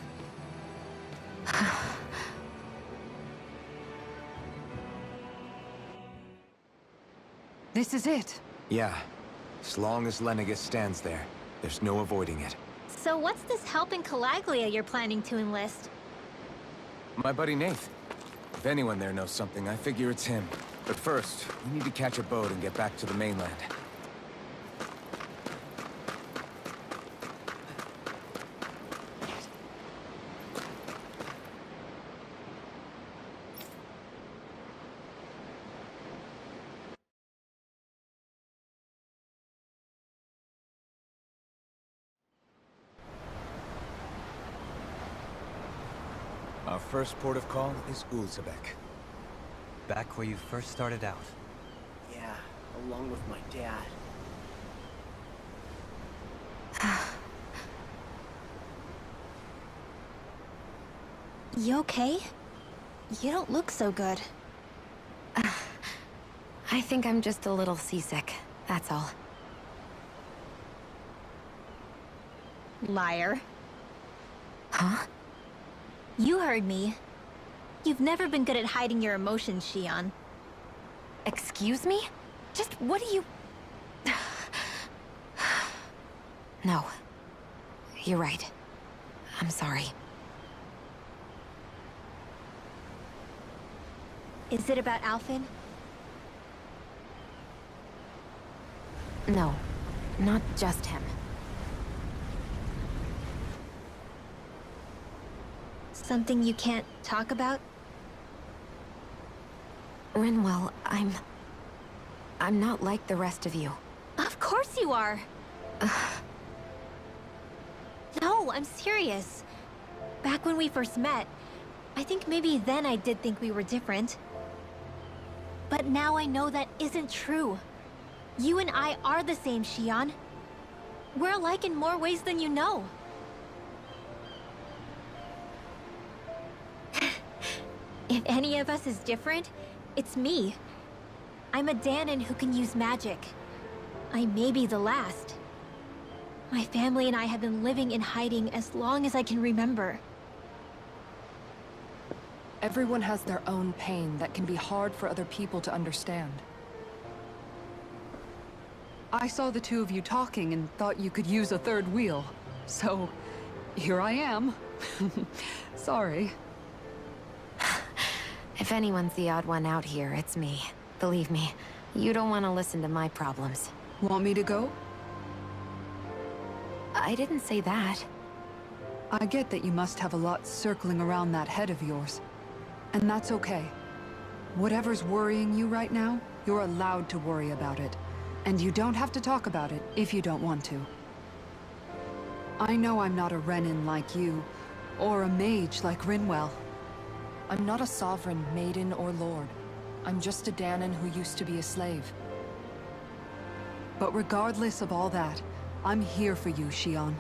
This is it. Yeah. As long as Lenegus stands there, there's no avoiding it. So what's this help in Calaglia you're planning to enlist? My buddy Nath. If anyone there knows something, I figure it's him. But first, we need to catch a boat and get back to the mainland. first port of call is Ulzebek. Back where you first started out. Yeah, along with my dad. You okay? You don't look so good. I think I'm just a little seasick, that's all. Liar. Huh? You heard me. You've never been good at hiding your emotions, Shion. Excuse me? Just what do you... No. You're right. I'm sorry. Is it about Alphen? No. Not just him. Something you can't talk about? Rinwell, I'm not like the rest of you. Of course you are! No, I'm serious. Back when we first met, I think maybe then I did think we were different. But now I know that isn't true. You and I are the same, Shion. We're alike in more ways than you know. If any of us is different, it's me. I'm a Danon who can use magic. I may be the last. My family and I have been living in hiding as long as I can remember. Everyone has their own pain that can be hard for other people to understand. I saw the two of you talking and thought you could use a third wheel. So, here I am. Sorry. If anyone's the odd one out here, it's me. Believe me, you don't want to listen to my problems. Want me to go? I didn't say that. I get that you must have a lot circling around that head of yours. And that's okay. Whatever's worrying you right now, you're allowed to worry about it. And you don't have to talk about it if you don't want to. I know I'm not a Renin like you, or a mage like Rinwell. I'm not a sovereign, maiden, or lord. I'm just a Danon who used to be a slave. But regardless of all that, I'm here for you, Shion.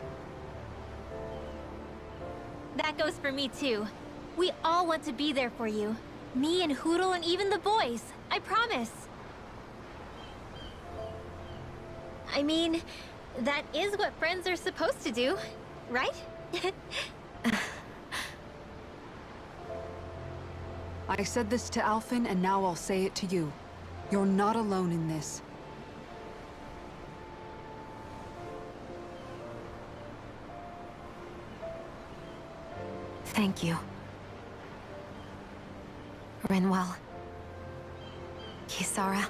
That goes for me too. We all want to be there for you. Me and Hootle and even the boys. I promise. I mean, that is what friends are supposed to do, right? I said this to Alphen, and now I'll say it to you. You're not alone in this. Thank you. Rinwell. Kisara.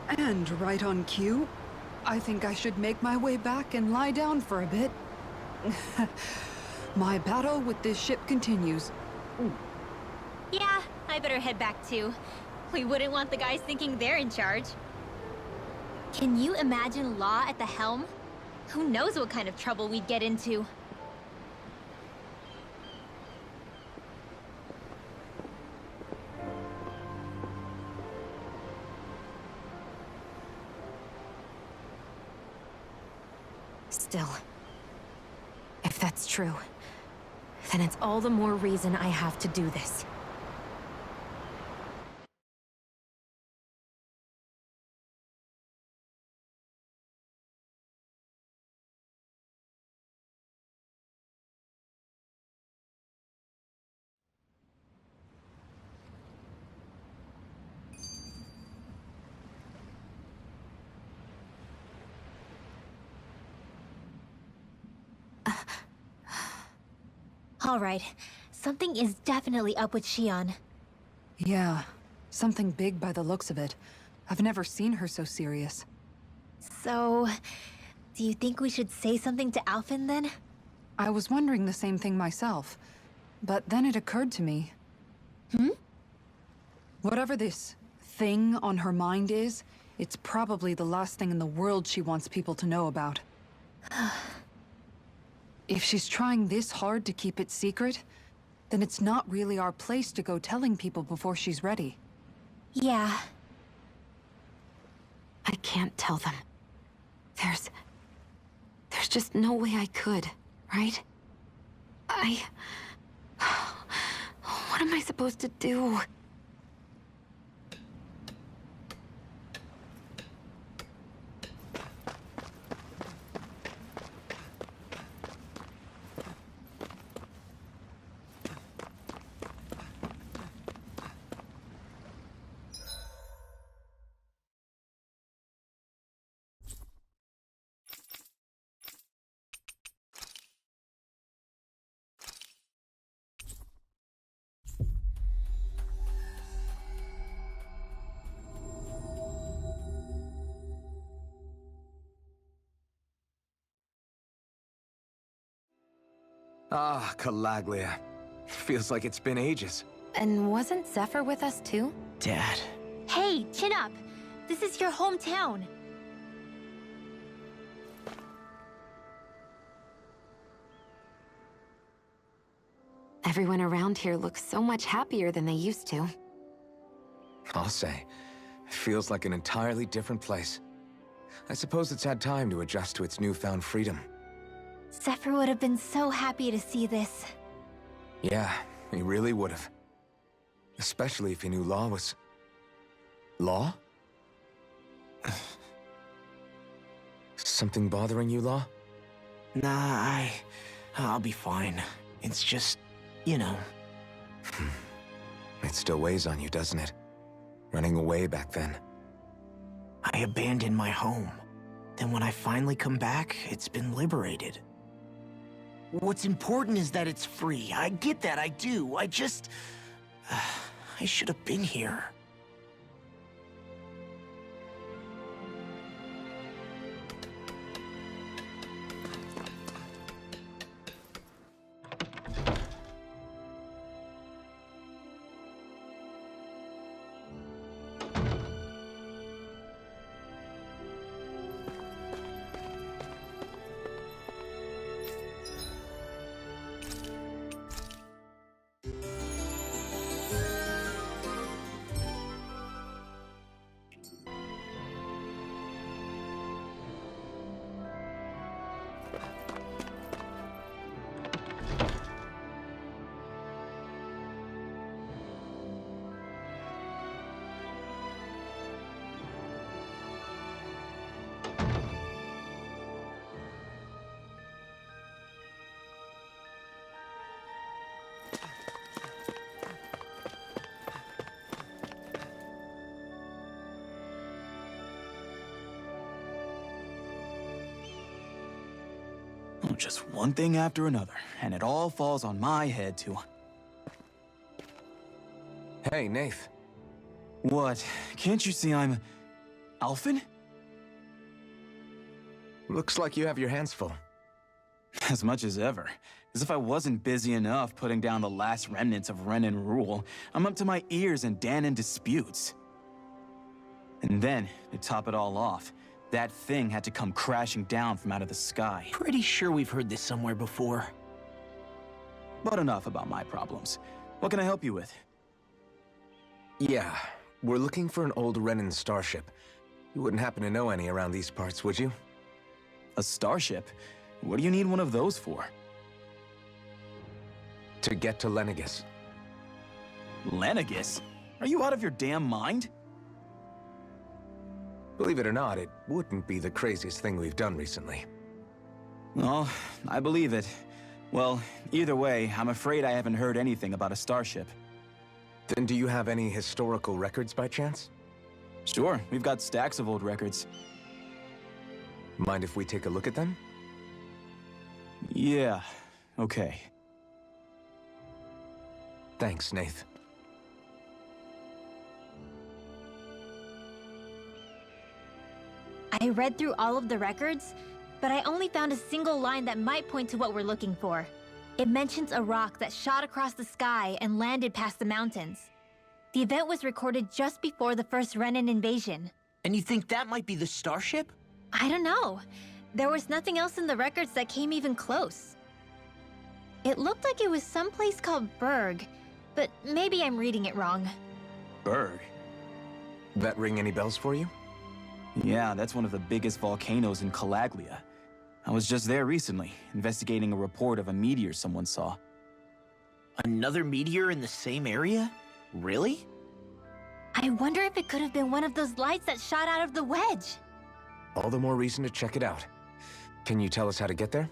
And right on cue, I think I should make my way back and lie down for a bit. My battle with this ship continues. Yeah, I better head back too. We wouldn't want the guys thinking they're in charge. Can you imagine Law at the helm? Who knows what kind of trouble we'd get into? Still, if that's true, then it's all the more reason I have to do this. All right, something is definitely up with Shion. Yeah, something big by the looks of it. I've never seen her so serious. So, do you think we should say something to Alphen then? I was wondering the same thing myself, but then it occurred to me. Whatever this thing on her mind is, it's probably the last thing in the world she wants people to know about. If she's trying this hard to keep it secret, then it's not really our place to go telling people before she's ready. Yeah. I can't tell them. There's just no way I could, right? What am I supposed to do? Ah, Calaglia. Feels like it's been ages. And wasn't Zephyr with us too? Dad. Hey, chin up. This is your hometown. Everyone around here looks so much happier than they used to. I'll say. It feels like an entirely different place. I suppose it's had time to adjust to its newfound freedom. Zephyr would have been so happy to see this. Yeah, he really would have. Especially if he knew Law was... Law? Something bothering you, Law? Nah, I'll be fine. It's just, you know. It still weighs on you, doesn't it? Running away back then. I abandoned my home. Then when I finally come back, it's been liberated. What's important is that it's free. I get that, I do. I just... I should have been here. Just one thing after another, and it all falls on my head to... Hey, Nath. What? Can't you see I'm... Alphen? Looks like you have your hands full. As much as ever. As if I wasn't busy enough putting down the last remnants of Renin rule, I'm up to my ears in Danon disputes. And then, to top it all off, that thing had to come crashing down from out of the sky. Pretty sure we've heard this somewhere before. But enough about my problems. What can I help you with? Yeah, we're looking for an old Renin starship. You wouldn't happen to know any around these parts, would you? A starship? What do you need one of those for? To get to Lenegis. Lenegis? Are you out of your damn mind? Believe it or not, it wouldn't be the craziest thing we've done recently. Well, I believe it. Well, either way, I'm afraid I haven't heard anything about a starship. Then do you have any historical records by chance? Sure, we've got stacks of old records. Mind if we take a look at them? Yeah, okay. Thanks, Nath. I read through all of the records, but I only found a single line that might point to what we're looking for. It mentions a rock that shot across the sky and landed past the mountains. The event was recorded just before the first Renin invasion. And you think that might be the starship? I don't know. There was nothing else in the records that came even close. It looked like it was someplace called Berg, but maybe I'm reading it wrong. Berg? That ring any bells for you? Yeah, that's one of the biggest volcanoes in Calaglia. I was just there recently, investigating a report of a meteor someone saw. Another meteor in the same area? Really? I wonder if it could have been one of those lights that shot out of the wedge. All the more reason to check it out. Can you tell us how to get there?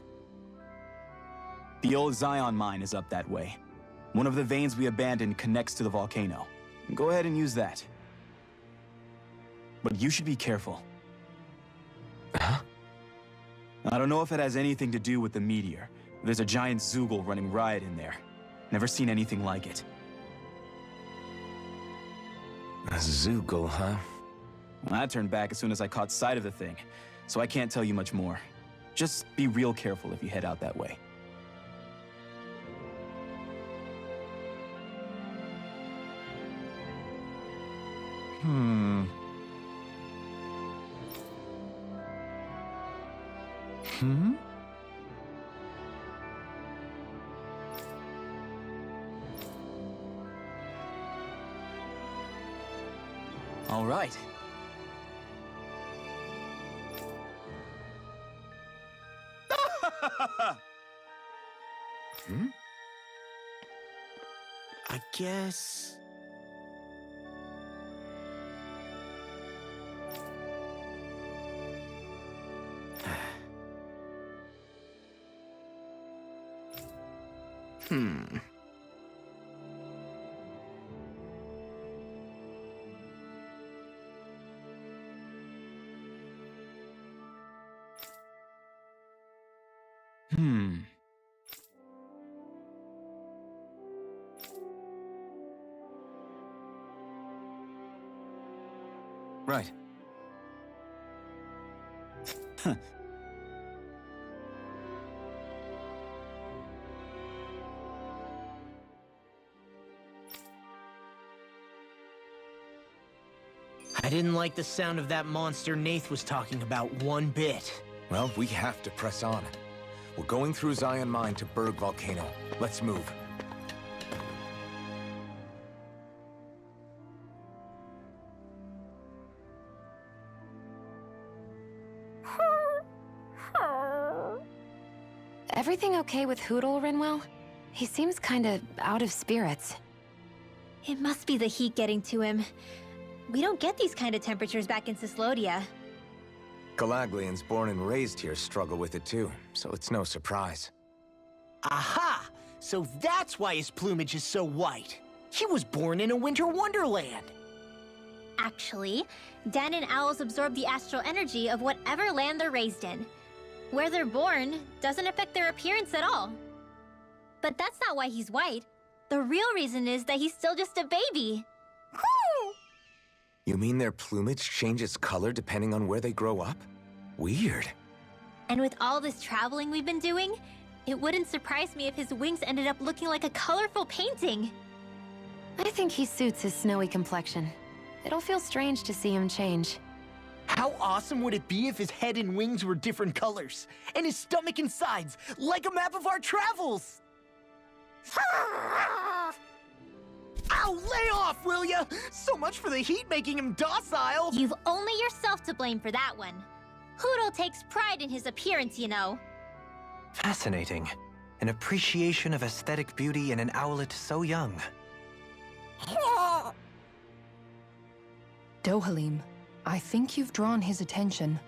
The old Zion mine is up that way. One of the veins we abandoned connects to the volcano. Go ahead and use that. But you should be careful. Huh? I don't know if it has anything to do with the meteor. There's a giant Zoogle running riot in there. Never seen anything like it. A Zoogle, huh? Well, I turned back as soon as I caught sight of the thing, so I can't tell you much more. Just be real careful if you head out that way. Hmm. All right. I guess... Right. I didn't like the sound of that monster Nath was talking about one bit. Well, we have to press on. We're going through Zion Mine to Berg Volcano. Let's move. Everything okay with Hootle, Rinwell? He seems kinda out of spirits. It must be the heat getting to him. We don't get these kind of temperatures back in Cislodia. Calaglians born and raised here struggle with it too, so it's no surprise. Aha! So that's why his plumage is so white. He was born in a winter wonderland. Actually, Dan and owls absorb the astral energy of whatever land they're raised in. Where they're born doesn't affect their appearance at all. But that's not why he's white. The real reason is that he's still just a baby. You mean their plumage changes color depending on where they grow up? Weird. And with all this traveling we've been doing, it wouldn't surprise me if his wings ended up looking like a colorful painting. I think he suits his snowy complexion. It'll feel strange to see him change. How awesome would it be if his head and wings were different colors? And his stomach and sides, like a map of our travels! Ow, lay off, will ya? So much for the heat making him docile! You've only yourself to blame for that one. Hootle takes pride in his appearance, you know. Fascinating. An appreciation of aesthetic beauty in an owlet so young. Dohalim, I think you've drawn his attention.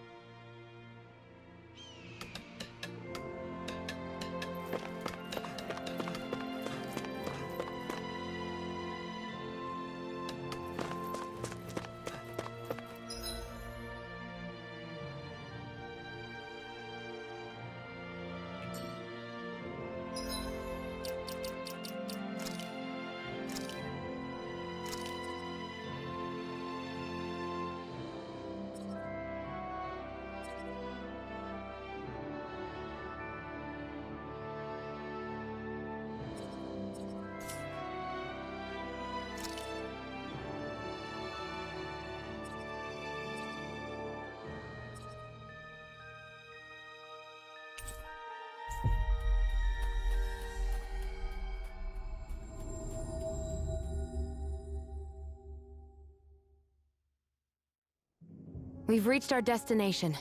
We've reached our destination.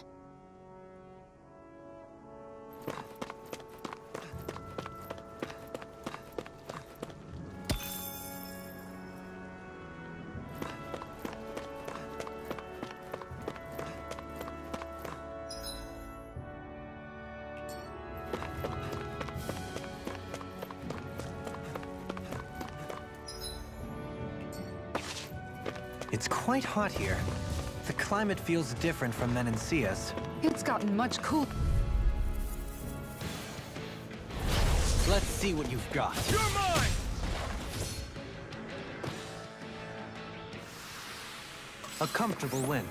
It's quite hot here. The climate feels different from Menancia's. It's gotten much cooler. Let's see what you've got. You're mine! A comfortable win.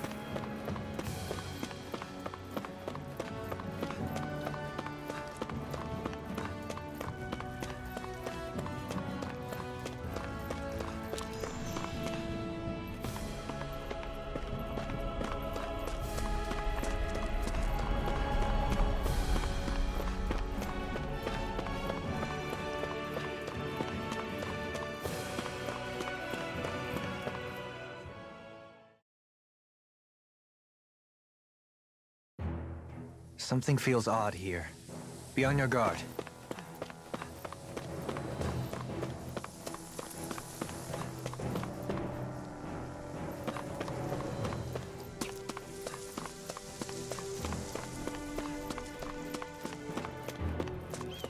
Something feels odd here. Be on your guard.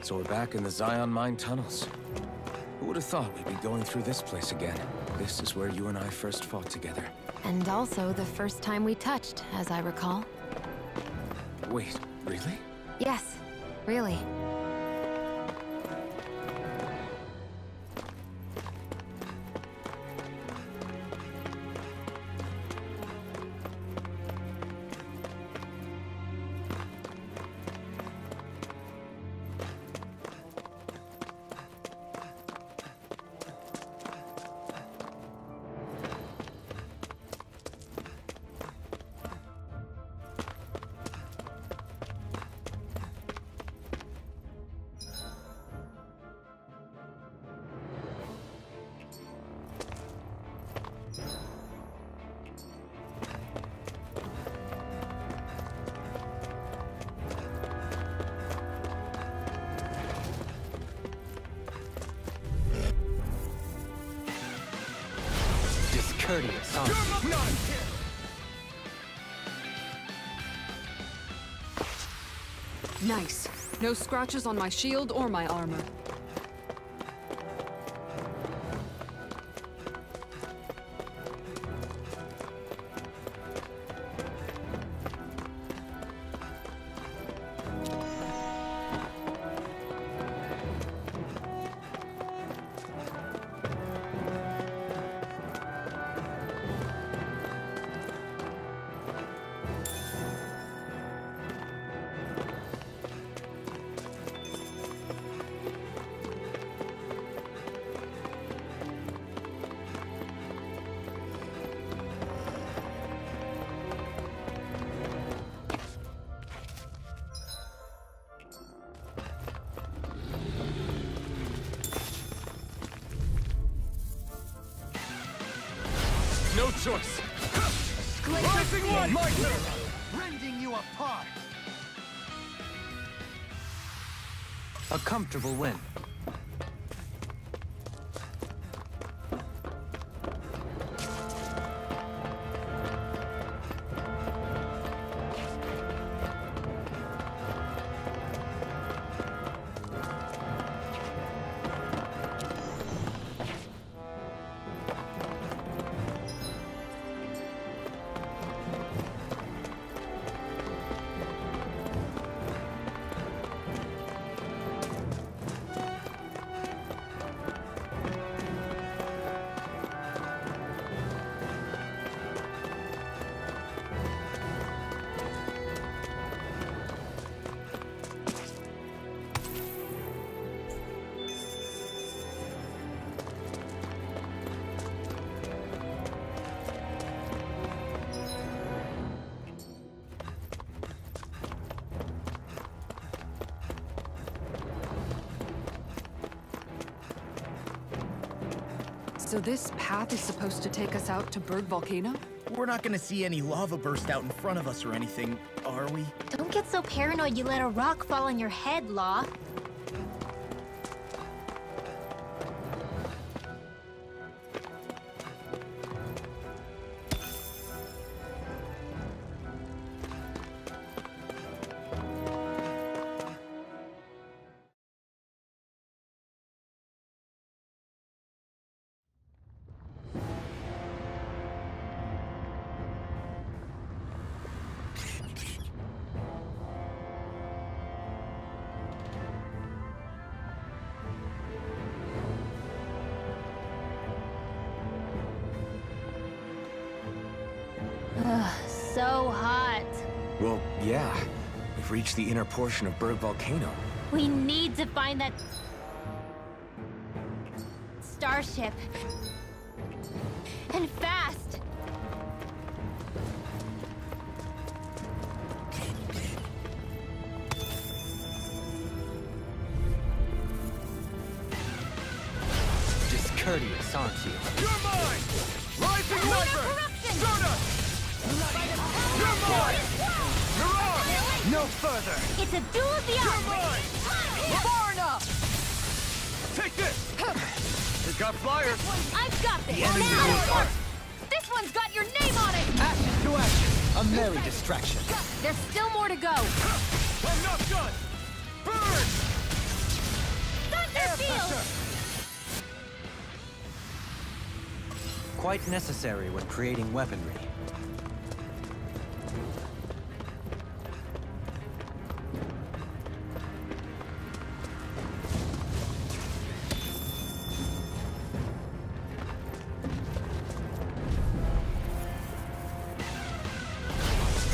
So we're back in the Zion Mine tunnels. Who would have thought we'd be going through this place again? This is where you and I first fought together. And also the first time we touched, as I recall. Wait, really? Yes, really. Discourteous, huh? Nice. No scratches on my shield or my armor. No choice. Rising one! My turn! Rending you apart! A comfortable win. So this path is supposed to take us out to Bird Volcano? We're not gonna see any lava burst out in front of us or anything, are we? Don't get so paranoid you let a rock fall on your head, Law. So hot. Well, yeah. We've reached the inner portion of Berg Volcano. We need to find that starship. And fast. Discourteous, aren't you? You're mine! Rising Wyvern! Stardust! You're mine! Mirage! No further! It's a duel of the You're mine! Far enough! Take this! We've got flyers! I've got this! Now! This one's got your name on it! Ashes to ashes! A merry distraction. There's still more to go! I'm not done! Burn! Thunderfield! Quite necessary when creating weaponry.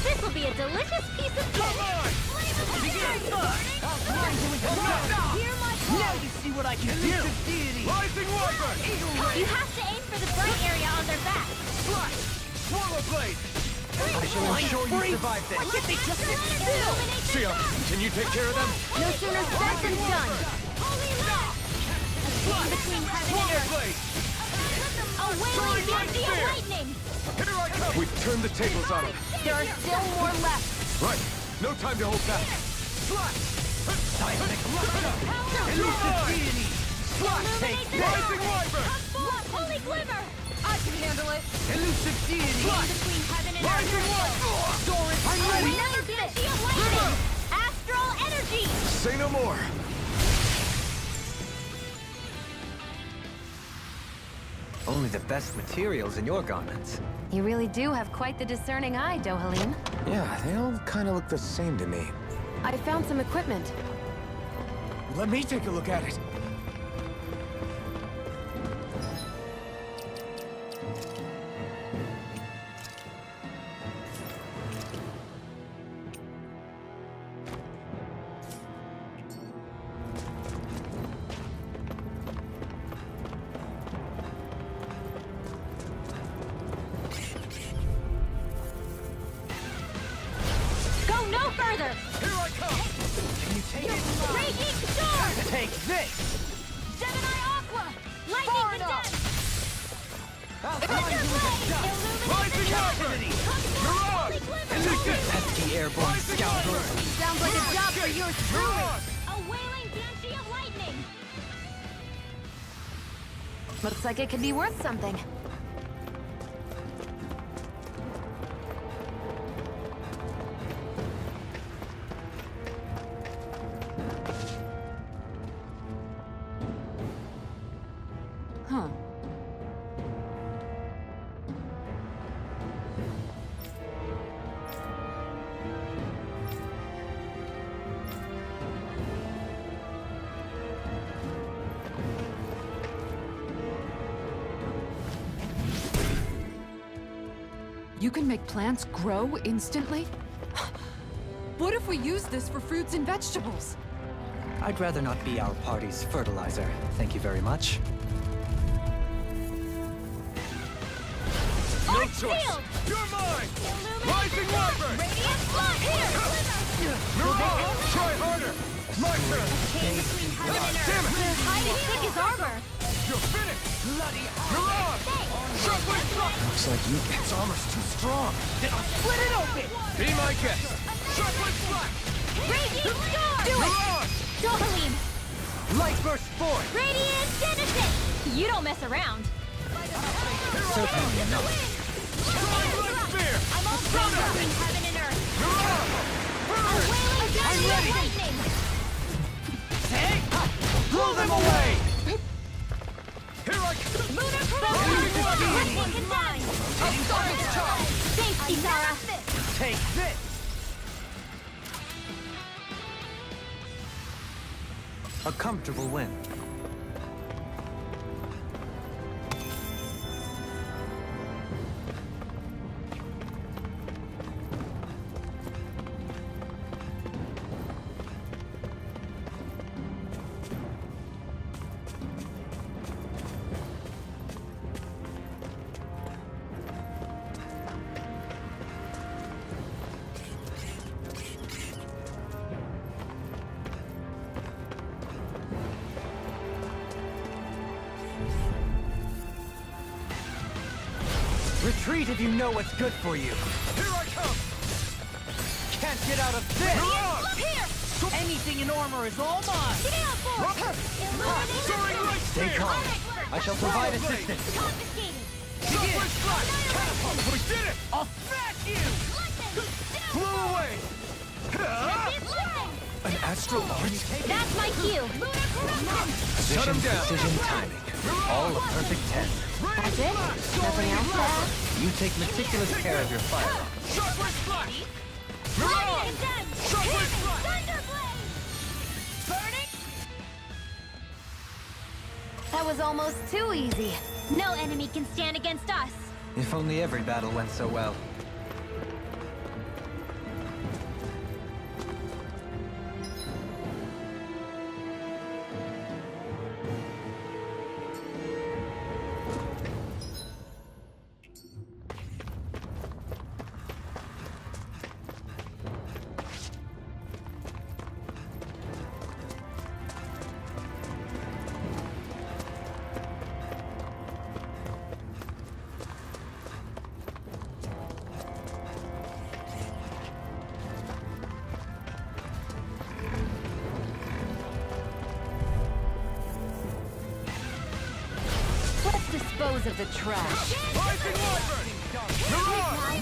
This will be a delicious piece of cake! Come on! Hear my Now you see what I can do! Rising Wyvern! You have to aim for the burn area on their back. Slash! Swallow Blade! I shall ensure you survive this. Why can't they just sit still? Illuminate their Sia, can you take care of them? No sooner said than done! holy light! A chain between heaven and Swallow earth. Blade! A wailing Yandy of lightning! Here I come! We've turned the tables on them. There are still more left! Right. No time to hold back. Slash! Elusive deity! Slash! Illuminate the Rising Wyvern! holy glimmer! I can handle it! Elusive deity! Between heaven and Rising earth. Wyvern! Doran, I'm ready! Another Banshee of lightning! Astral energy! Say no more! Only the best materials in your garments. You really do have quite the discerning eye, Dohalim. Yeah, they all kind of look the same to me. I found some equipment. Let me take a look at it. Go no further! Here I come! Can you take it? Raging storm! Take this! Gemini Aqua! Lightning condensed! Rising Wyvern! Mirage! Elusive! Pesky airborne scoundrel. Sounds like a job for yours truly! Mirage! A wailing Banshee of lightning! Looks like it could be worth something. Huh. You can make plants grow instantly? What if we use this for fruits and vegetables? I'd rather not be our party's fertilizer. Thank you very much. No Arch choice! shield! You're mine! Illuminate Rising the dark! Wyvern! Radiant flood! Here! Mirage! Try harder! My turn! Chain between heaven and Damn earth! it! Hide and seek his armor! You're finished! Bloody You're on! Shuffling block! Looks like you... Its armor's too strong. Then I'll split it open! Be my guest! Shuffling block! Radiant Storm! Do it! You're on! Dohalim! Light burst forth! Radiant Genesis! You don't mess around. Certainly not. Spear! I'm all between heaven and earth. You're on! A wailing I'm ready! lightning! Hey! Blow them away! Here I come! Lunar lightning combined! Thanks, Isara! Take this! A comfortable win. Retreat if you know what's good for you. Here I come! Can't get out of this! You're on! Look here! Anything in armor is all mine! Gale Force! Soaring light Stay spear! calm. I shall provide assistance. Confiscated! Begin! Catapult! We did it! I'll smash you! Flew away! An astral arch? That's my cue! Shut him down. Precision timing. All a perfect 10. That's it? Nothing else to add? You take meticulous care of your firearm. Shockwave flash! You're on! Shockwave flash! Burning! That was almost too easy. No enemy can stand against us! If only every battle went so well. Let's dispose of the trash. Rising Wyvern! You're on!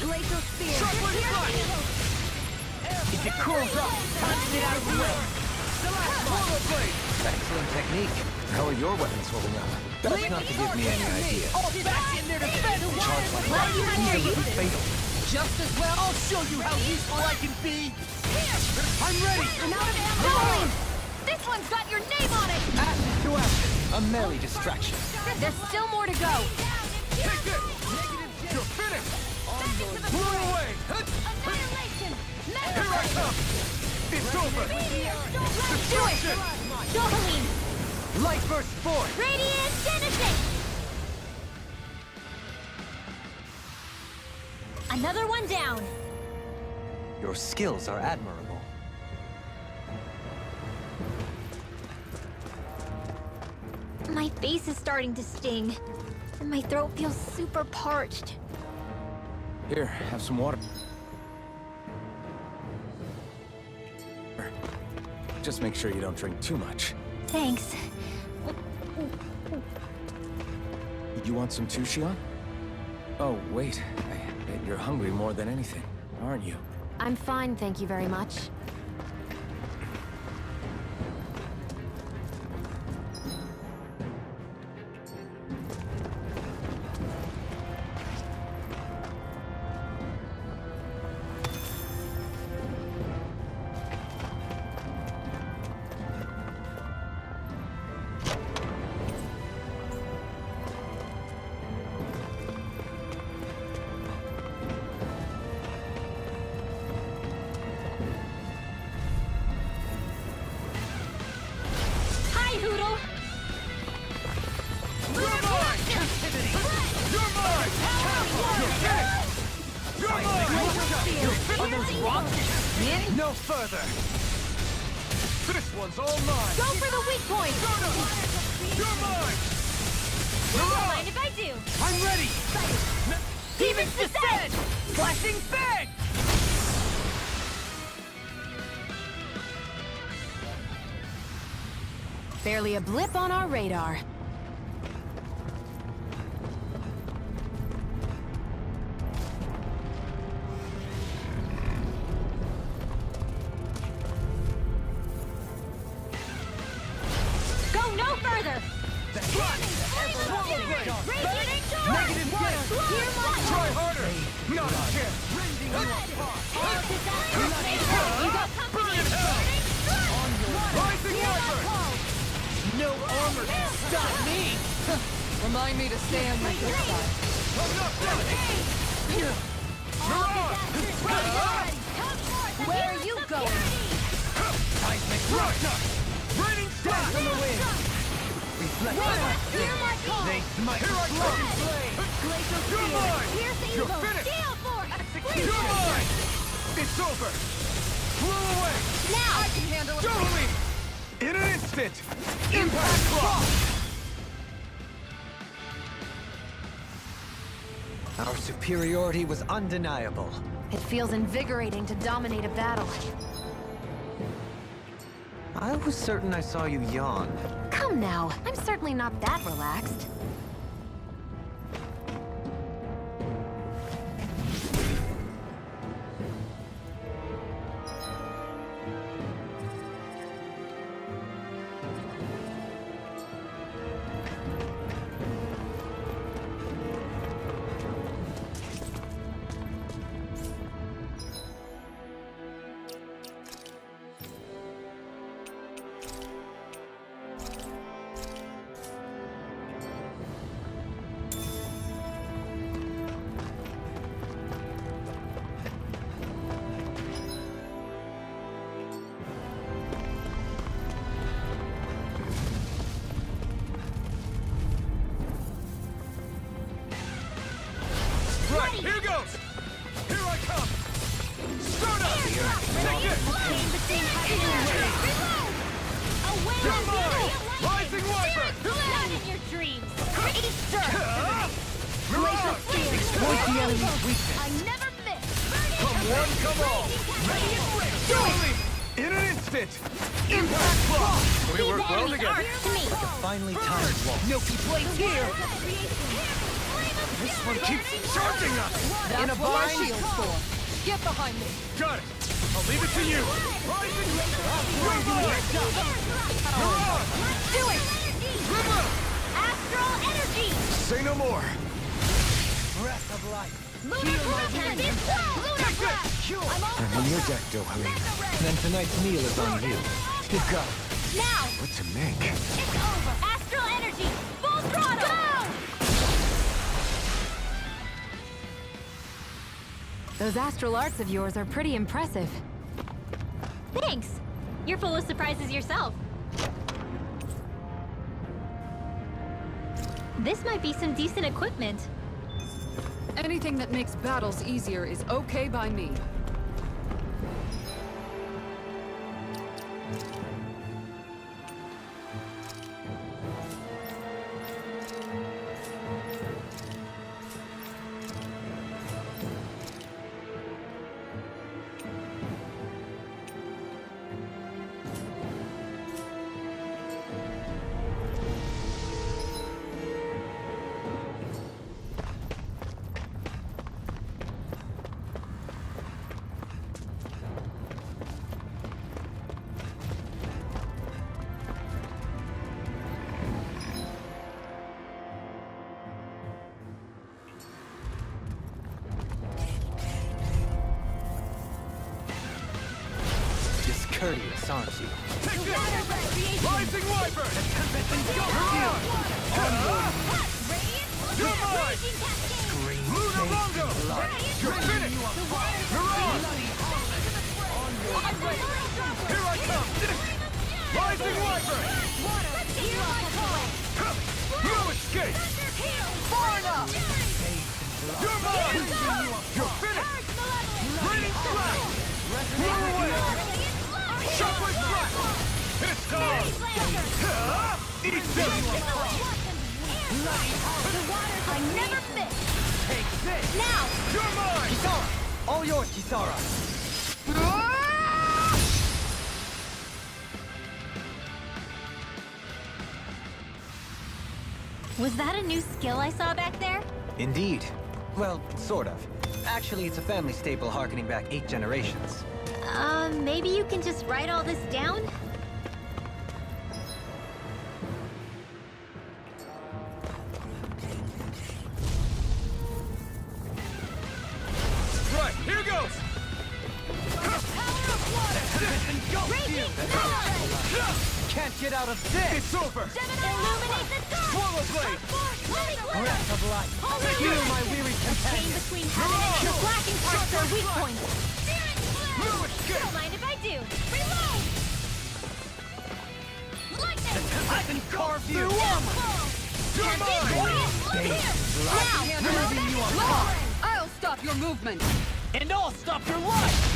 Glacial spear. Shockwave flash! If it cools off, time to get out of the way. Portal blade! Excellent technique. How are your weapons holding up? That's not to give me any idea. All back in there to defend the Charge like that could easily be fatal. Just as well, I'll show you how useful I can be. I'm ready! I'm out of ammo. This one's got your name on it. Ashes to ashes. A merry distraction. There's still more to go. Take this! You're finished! Blew away! Annihilation! Here I come! It's over! Destruction! Dohalim! Light burst forth! Radiant Genesis! Another one down! Your skills are admirable. My face is starting to sting, and my throat feels super parched. Here, have some water. Just make sure you don't drink too much. Thanks. You want some too, Shion? Oh, wait. I bet you're hungry more than anything, aren't you? I'm fine, thank you very much. Hi, Hoodle! You're mine! Captivity! You're mine! You're finished! You're mine! You're finished! Are those rocks? No further! This one's all mine! Go for the weak point! You're mine! Don't mind if I do! I'm ready! Demon's Descent! Flashing Fang! Barely a blip on our radar. Go no further! Try harder! Not a chance! Burn in hell! Rising Viper! No armor can stop me! Remind me to stay on my good side. I'm not done! Mirage! Where are you going? Right! Raining Strike from the wind! Hear my call! They smite! Here I come! You're mine! You're finished! You're mine! It's over! Flew away! Now! I can handle it. Totally! In an instant! Impact Clock! Our superiority was undeniable. It feels invigorating to dominate a battle. I was certain I saw you yawn. Come now, I'm certainly not that relaxed. Right, here goes! Here I come! Start up! You're mine! Rising Viper! Not in your dreams! Mirage! Exploit the enemy's weakness. I never miss! Come one, come all! Totally! In an instant! Impact Clock! We work well together. Like a finely timed waltz. Milky Blade's here! This one keeps charging us! That's what my shield's for. Get behind me. Got it! I'll leave it to you! Rising! Mirage! Do it! River! Astral energy! Say no more! Breath of life. Lunar blast! Lunar blast! I'm on your deck, Dohalim. Then tonight's meal is on you. You got Now! what to make. It's over! Astral energy! Full throttle! Go! Those astral arts of yours are pretty impressive. Thanks! You're full of surprises yourself. This might be some decent equipment. Anything that makes battles easier is okay by me. Discourteous, aren't you? Take this! Rising Viper! You're mine! Lunar Rondo! You're finished! Mirage! Here I come! Rising Viper! No escape! Far enough! You're mine! You're finished! Raining Strike! Move away! Shockwave Strike! Eat them! I never miss! Take this! Now! You're mine! Kisara! All yours, Kisara! Was that a new skill I saw back there? Indeed. Well, sort of. Actually, it's a family staple harkening back 8 generations. Maybe you can just write all this down? Right, here goes! Can't get out of this! It's over! Illuminate the dark! Swallow blade! Breath of life! Heal my weary Chain companion! between heaven and the blacking parts are weak points! No escape! Don't mind if I do! Reload! Lightning! I can carve you! You're mine! I'll stop your movement! And I'll stop your life!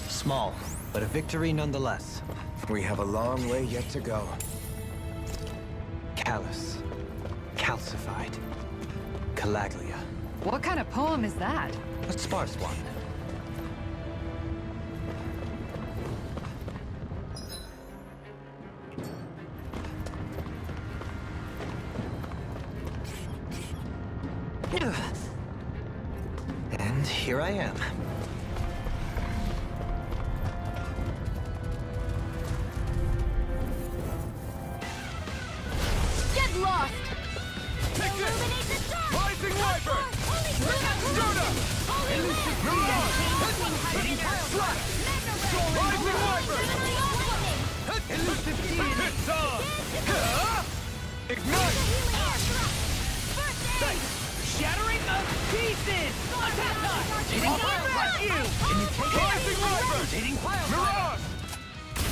Small, but a victory nonetheless. We have a long way yet to go. Callous. Calcified. Calaglia. What kind of poem is that? A sparse one. And here I am. Get lost! Take this! Illuminate the dark! Rising Wyvern! Sturda! Rising Wyvern! It's on! Ignite! Shattering of pieces! Attack time! Hitting piles like you! Can you take Rising Wyvern! Hitting piles Mirage!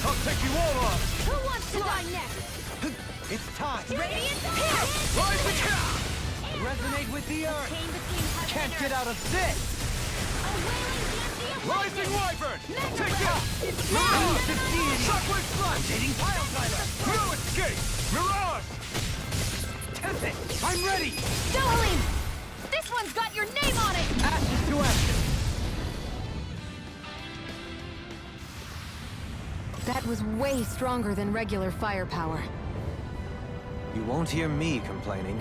I'll take you all on! Who wants to die next? It's time! Radiant Rising Resonate with the earth! Chain between heaven Can't and get out of this! Rising Wyvern! Take this! Shockwave Slash! Hitting piles No escape! Mirage! Tempest! I'm ready! Dueling! This one's got your name on it! Ashes to ashes! That was way stronger than regular firepower. You won't hear me complaining.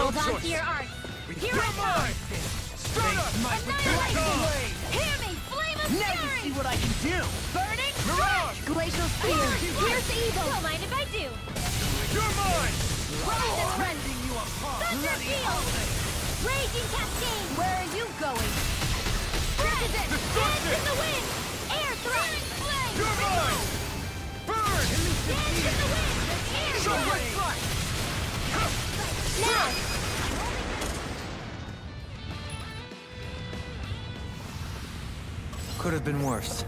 Hold on to your art. Here I come! Annihilation! Hear me! Flame of Now you see what I can do! Burning Mirage! Glacial Spear! Here's evil! Don't mind if I do! You're mine! Poison Rending! You apart! Thunder Field! Raging Cascade! Where are you going? President! Dance in the wind! Air thrust! You're mine! Burn! Dance in the wind! Air Shockwave thrust! Slash! Now! Could have been worse.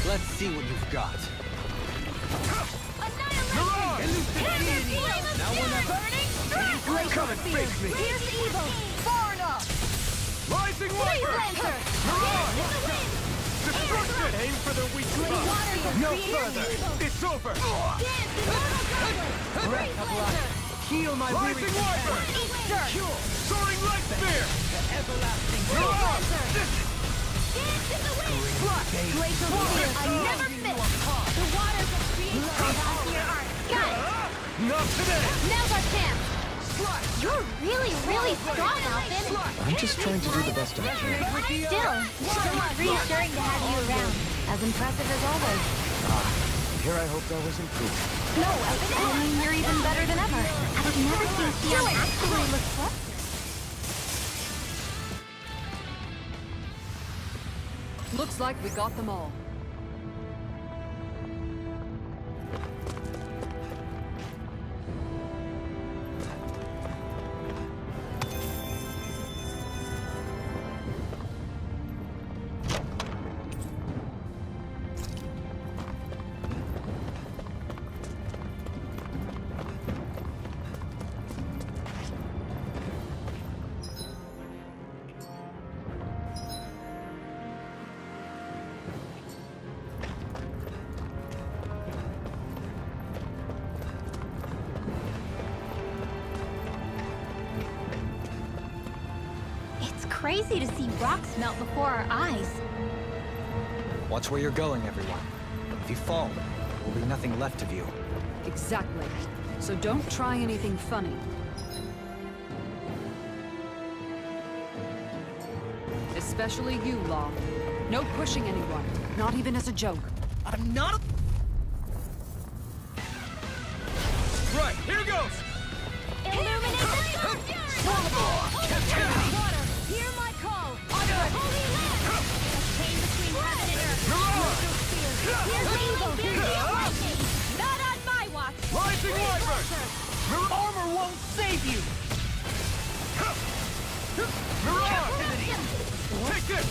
Let's see what you've got. Now we're not burning! Glacial Spear! Here's evil! Far enough! Rising Wyvern! Mirage! Destruction! Aim for the weak spot! No further! It's over! Dance, immortal goblin! Breath of life! Heal my weary Rising Wiper! companion. Soaring Light Spear! The everlasting Glacial Spear, I never miss! The waters of creation here are... Got it! Not today! Now's our chance! You're really, really strong, Alvin! I'm just trying to do the best I can. Still, it's reassuring to have you around. As impressive as always. Here I hope that was improved. No, I mean, you're even better than ever. I've never seen Theon actually look flustered. Looks like we got them all. It's crazy to see rocks melt before our eyes. Watch where you're going, everyone. If you fall, there will be nothing left of you. Exactly. So don't try anything funny. Especially you, Law. No pushing anyone, not even as a joke. I'm not a... Right, here goes! Illuminate the Water, hear my call! Holy land! Chain between heaven and earth! Not on my watch! Rising Wiper! Armor won't save you! Mirage! Take this!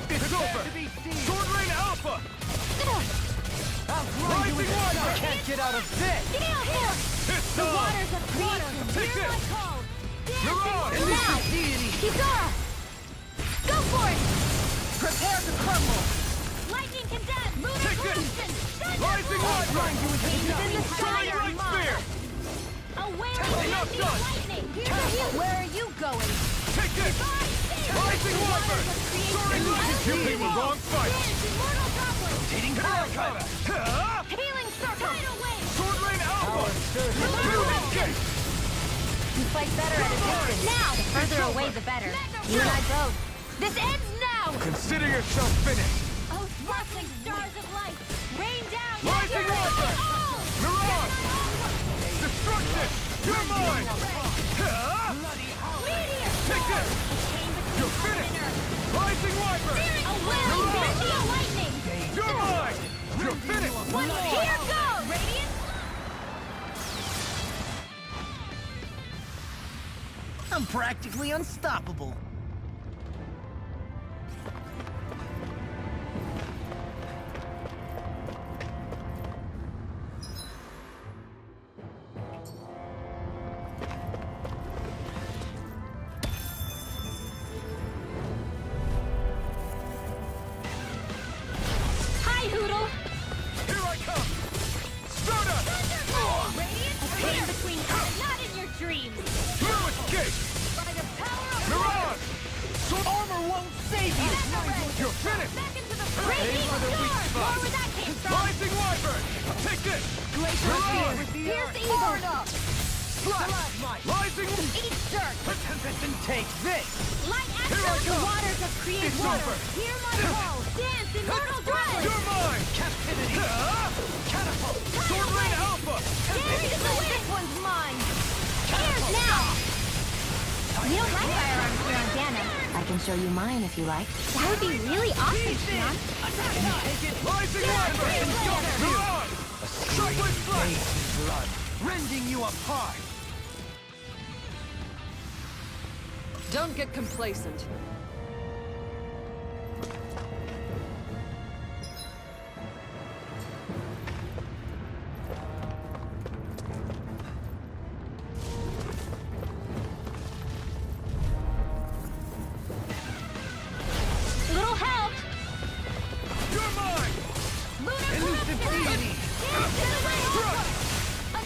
It's over! Sword Rain Alpha! Rising Wiper! Can't get out of this! Get out here! It's The on! waters of creation! Take Hear my this! call! Mirage! Now! Kisara! Go for it! Prepare to crumble! Lightning condemned! Lunar Take this! Blast! Rising Wiper! Within the Soaring fire! Light Spear! Aware Enough of the done! lightning! Here's the heal! Where are you going? Take this! Rising Wiper! Soaring Light! You picked the wrong fight! Immortal goblin! Rotating Paracover! Healing circle! Tidal wave! Sword Rain Alpha! Escape! You fight better at a distance. Now! The further away, the better. You and I both. This ends now! Consider yourself finished! Oh, sparkling stars of light! Rain down! Rising Wiper! Mirage! Destruction! You're mine! Meteor! Take this! You're finished! Rising Wiper! A wailing Banshee lightning! You're mine! You're finished! One more! Here goes! Radiant! I'm practically unstoppable. Hi, Hoodle! Here I come! Stardust! Radiant! Pain between us, not in your dreams! No escape! By the power of Mirage! Armor won't save you! You're finished! back into the radiant storm! More where that came from! Rising Wiper! Take this! Mirage! Here's the evil! Rising... Eat dirt! And take this! Light Here I access the come. waters of creation! It's over! Hear my call! Dance immortal dread! You're mine! Captivity! Catapult! Sword Rain Alpha! Dance in the wind! This one's mine! Here's now! You don't like firearms here on Dana. I can show you mine if you like. That would be really awesome, Tion. Rising Wiper! Mirage! Shockwave Flash! Blood, rending you apart! Don't get complacent. Little help! You're mine! Lunar Blast! Dance in the wind!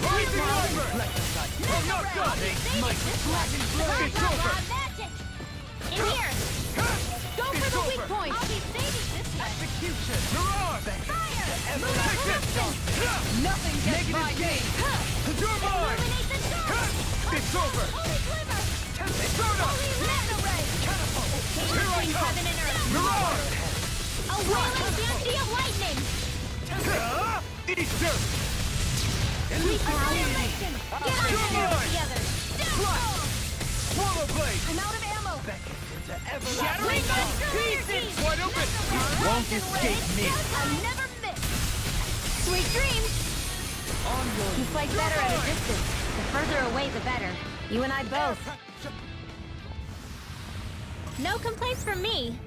Rising Wiper! my flash and blur! It's over! Magic! In here! Go for the weak I'll be saving this one! Execution! Mirage! Fire! Nothing gets by me! You're mine! Illuminate the dark! It's over! Holy Gliver! Persona! Mega Ray! Catapult! Here I Between come! heaven and earth! Mirage! A whirling banshee of lightning! Easter! Annihilation! Get out of here with the others! Swallow blade! I'm out of ammo! Shattering pieces! Wide open! Won't escape me. I never miss! Sweet dreams! You fight better at a distance. The further away, the better. You and I both. No complaints from me.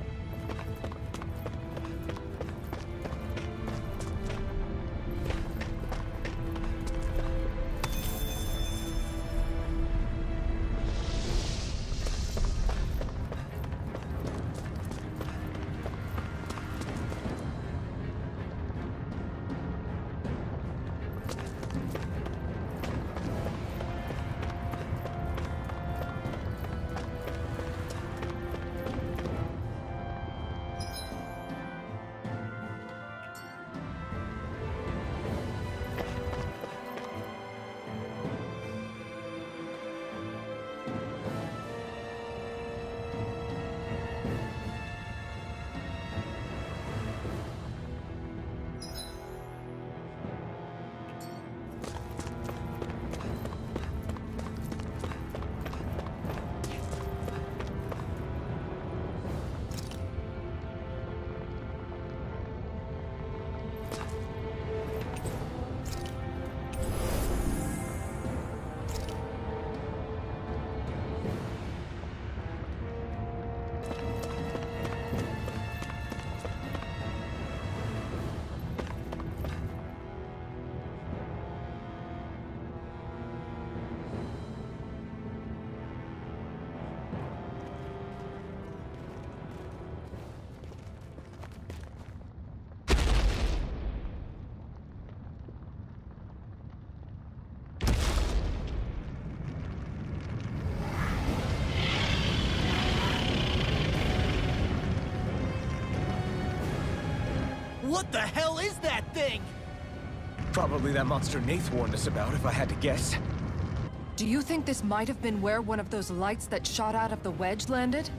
What the hell is that thing? Probably that monster Nath warned us about, if I had to guess. Do you think this might have been where one of those lights that shot out of the wedge landed?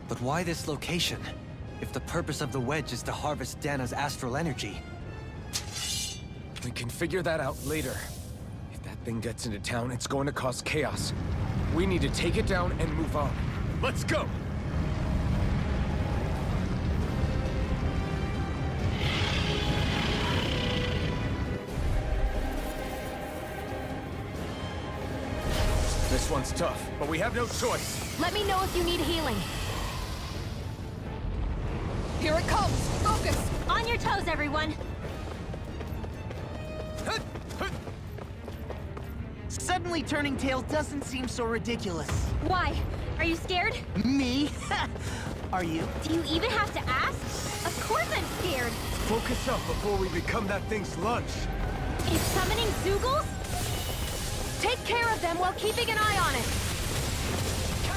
But why this location? If the purpose of the wedge is to harvest Dana's astral energy. We can figure that out later. If that thing gets into town, it's going to cause chaos. We need to take it down and move on. Let's go! This one's tough, but we have no choice. Let me know if you need healing. Here it comes! Focus! On your toes, everyone! Suddenly turning tail doesn't seem so ridiculous. Why? Are you scared? Me? Are you? Do you even have to ask? Of course I'm scared! Focus up before we become that thing's lunch. Is summoning Zoogles? Take care of them while keeping an eye on it.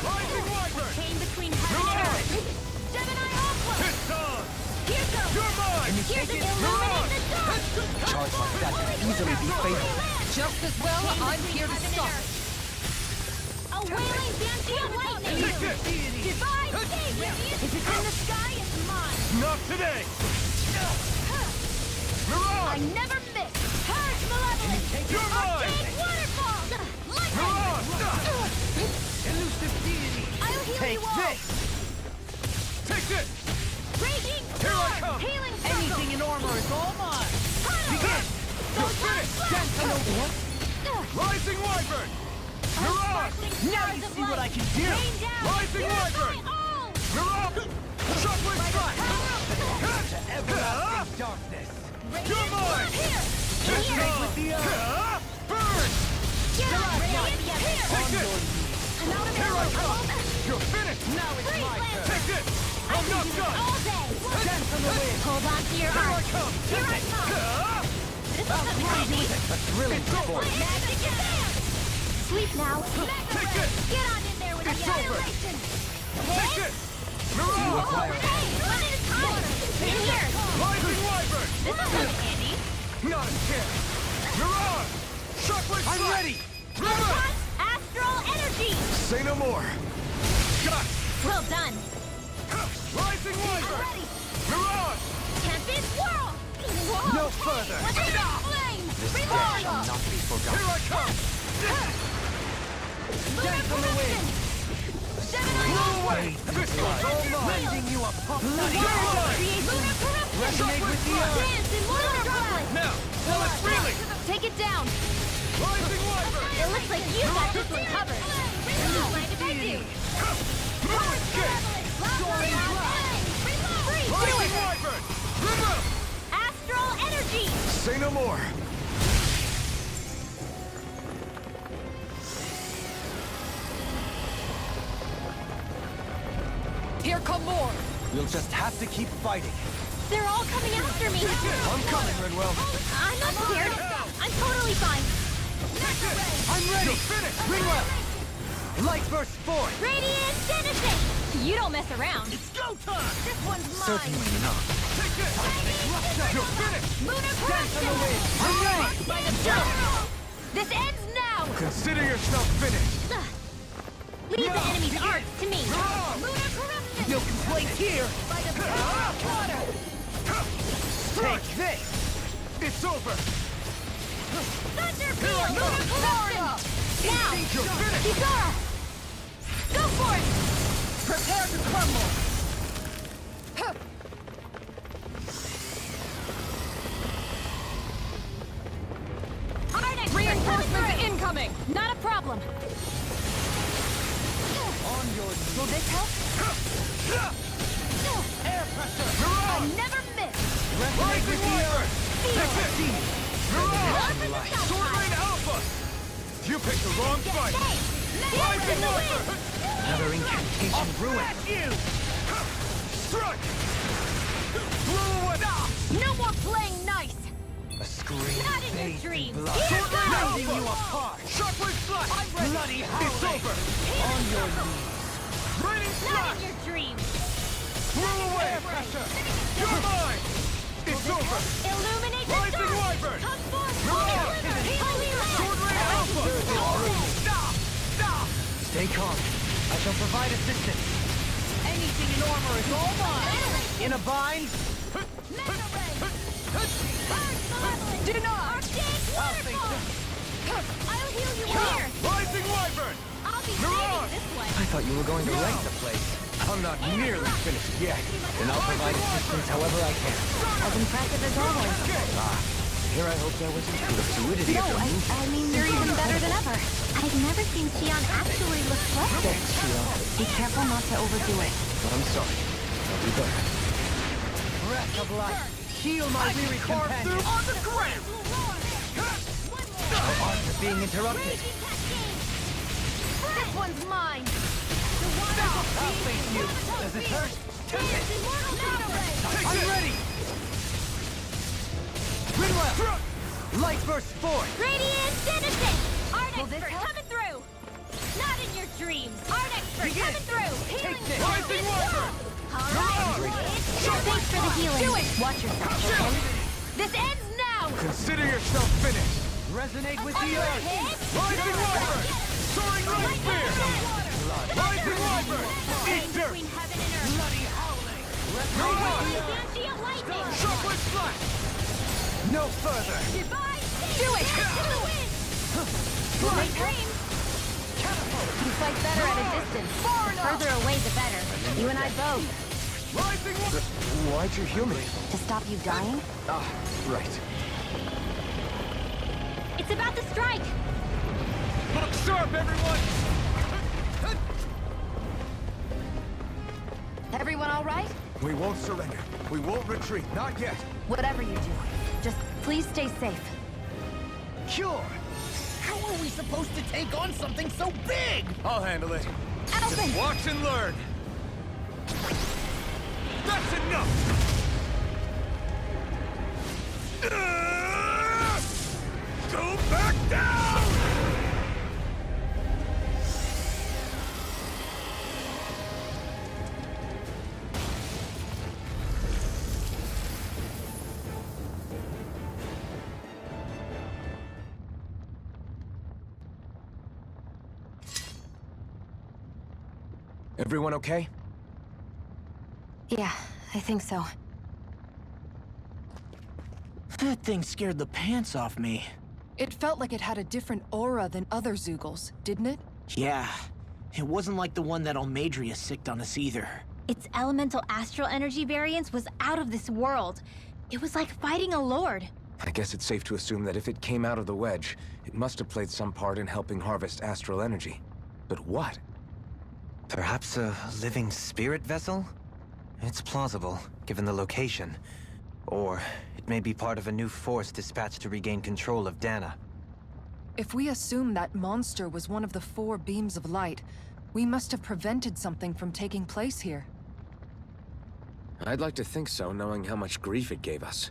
Rising Wyvern! Chain between heaven and earth! Gemini Aqua! It's on! Here goes! You're mine! Here's an illuminate the dark! Charge like that can easily be fatal. Just as well, I'm here to stop. A wailing banshee of lightning! Take this! Divine savior! If it's in the sky, it's mine! Not today! I Mirage! never miss! Purge malevolence! You're mine! Arcane waterfall! Lightning! Mirage! Elusive deity. I'll heal Take you all! this! Take this! Raging Here I storm! come! Healing circle! Anything in armor is all mine. Begin! You're finished! Rising Wyvern! Mirage! Now you see what I can do. Rain down! Rising Wyvern! Mirage! Shockwave strike! To everlasting darkness. You're mine! Here! It's Here! on! Burn! Get up! Radiant! Here! Take this! I'm out of Here I ammo! come! You're finished! Now it's Freeze my blast! turn. Take this! I I'm can not use it done! all day! Dance on the wind. Hold on to your Here I arms! come! Here I come! This is a A thrilling performance. Magic advance! sleep now. Take it! Get on in there with It's the over! annihilation. Take it! Mirage! One at a time. In here. Rising Wyvern! This is coming handy. Not a chance! Mirage! Shockwave I'm Strike! ready! River! Astral energy. Say no more! Got! Well done. Rising Wyvern! Ready. Mirage! Tempest whirl. Whoa. No further! Flame. This day shall not be forgotten. Here I come! Dance on the wind! Blow away! This one's all mine! Lending you a pump! Bloody You're mine! Lunar corruption. Resonate with the earth! Dance in lunar droplet. Now! Well, it's really! Take it down. Rising Wyvern! It looks like you got this one covered. Mind if I do? Mirage Gate! Rising Wyvern! River! Astral energy. Say no more! Here come more! You'll just have to keep fighting. They're all coming after me. I'm coming, Rinwell. I'm not scared. I'm totally fine. I'm ready! Rinwell! Light burst forth! Radiant finishing. You don't mess around. It's go time! This one's mine. Certainly not. Take it! You're finished! Lunar Dance on the corruption. wind! I'm ready! By the jump. This ends now. Consider yourself finished! Leave the enemy's arts to me. Mirage! Lunar corruption. No complaints here! By the power of water. Take this! It's over! Thunder field. Lunar corruption. Now. You're finished! Kisara. Go for it. Prepare to crumble! Reinforcements incoming. Not a problem. On your knees! Will this help? Air pressure! I never miss. Resonate with the earth! Feel. Mirage! Sword Rain Alpha! You picked the wrong fight! Rising Wyvern! Another incantation ruined! Strike! Blow away! No more playing nice. A scream Not in your bathed dreams. blood. Here goes. Pounding you apart! Shockwave Slash! Bloody It's howling! over! On your knees! Raining Not Slash! in your dreams. Blow away! You're mine! It's over! Illuminate the Rising dark. Wyvern! Come forth. Mirage! Holy light. Sword Rain Alpha! Stop! Stop! Stay calm. I shall provide assistance. Anything in armor is all mine! In a bind? Mega ray. Burn malevolence. Do not! Arctic waterfall. I'll heal you here. Rising Wyvern! I'll be Mirage. saving this one. I thought you were going to wreck the place. I'm not nearly finished yet, and I'll provide assistance however I can. As impressive as always. Here I hoped there wasn't the fluidity No, of your movement. I mean, you're even better than ever. I've never seen Xion actually look flustered. Thanks, Shio. Be careful not to overdo it. I'm sorry. I'll do better. Breath of life. Heal my weary companion. On the ground! My arms are being interrupted. This one's mine. I'll face you. Does it hurt? I'm ready! Rinwell! Light burst forth! Radiant finishing. Art Will this expert help? coming through. Not in your dreams. Art expert Begin. coming through. Take this. Rising Wyvern! Thanks for the healing. Do it! Watch yourself, okay? This ends now. Consider yourself finished! Resonate with the earth! Rising Wyvern! Soaring Ray Spear! Rising Wyvern! Eat dirt! Between heaven and earth. Bloody howling! Mirage! Banshee of lightning. Shockwave Slash! No further! Divine do it. To the wind. My dreams. You fight better at a distance. The further away, the better. You and I both. Rising Wyvern! Why'd you heal me? To stop you dying? Ah, right. It's about to strike. Look sharp, everyone! Everyone all right? We won't surrender. We won't retreat. Not yet. Whatever you do, just please stay safe. Cure! How are we supposed to take on something so big? I'll handle it. Alvin! Watch and learn! That's enough! Go back down! Everyone okay? Yeah, I think so. That thing scared the pants off me. It felt like it had a different aura than other Zeugles, didn't it? Yeah. It wasn't like the one that Almadria sicked on us either. Its elemental astral energy variance was out of this world. It was like fighting a lord. I guess it's safe to assume that if it came out of the wedge, it must have played some part in helping harvest astral energy. But what? Perhaps a living spirit vessel? It's plausible, given the location. Or it may be part of a new force dispatched to regain control of Dana. If we assume that monster was one of the 4 beams of light, we must have prevented something from taking place here. I'd like to think so, knowing how much grief it gave us.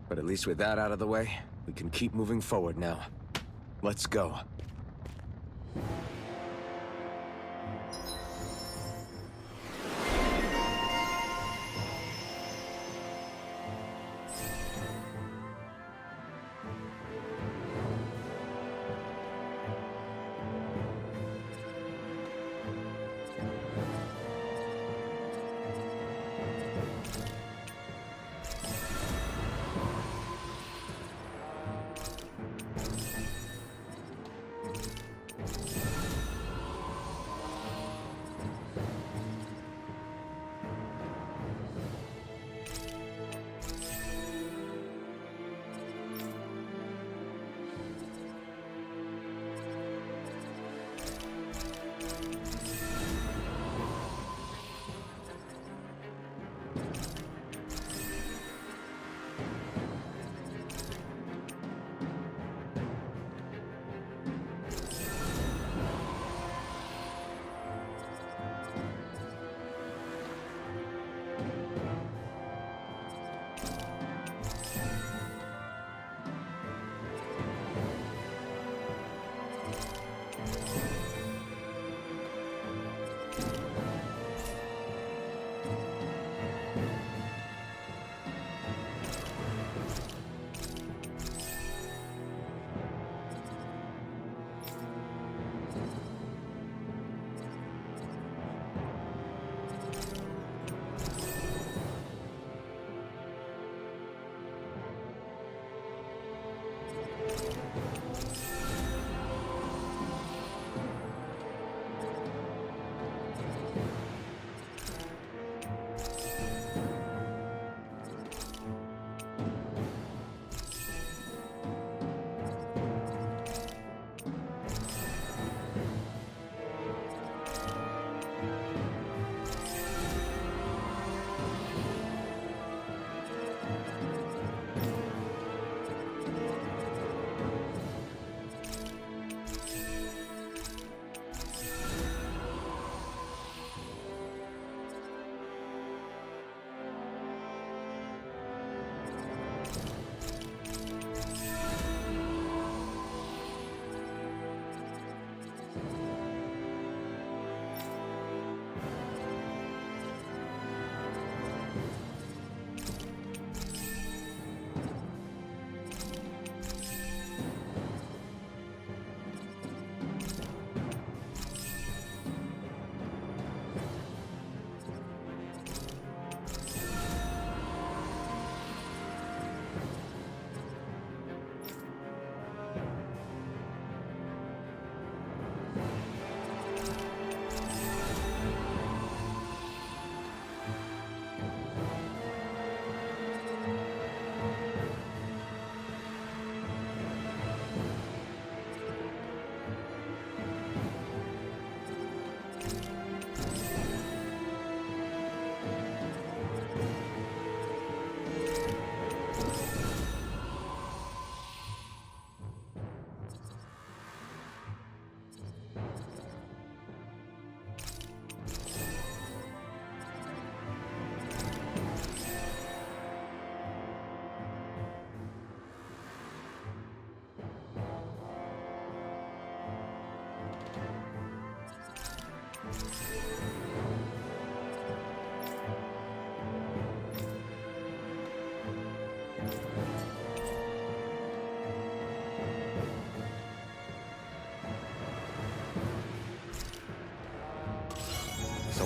But at least with that out of the way, we can keep moving forward now. Let's go.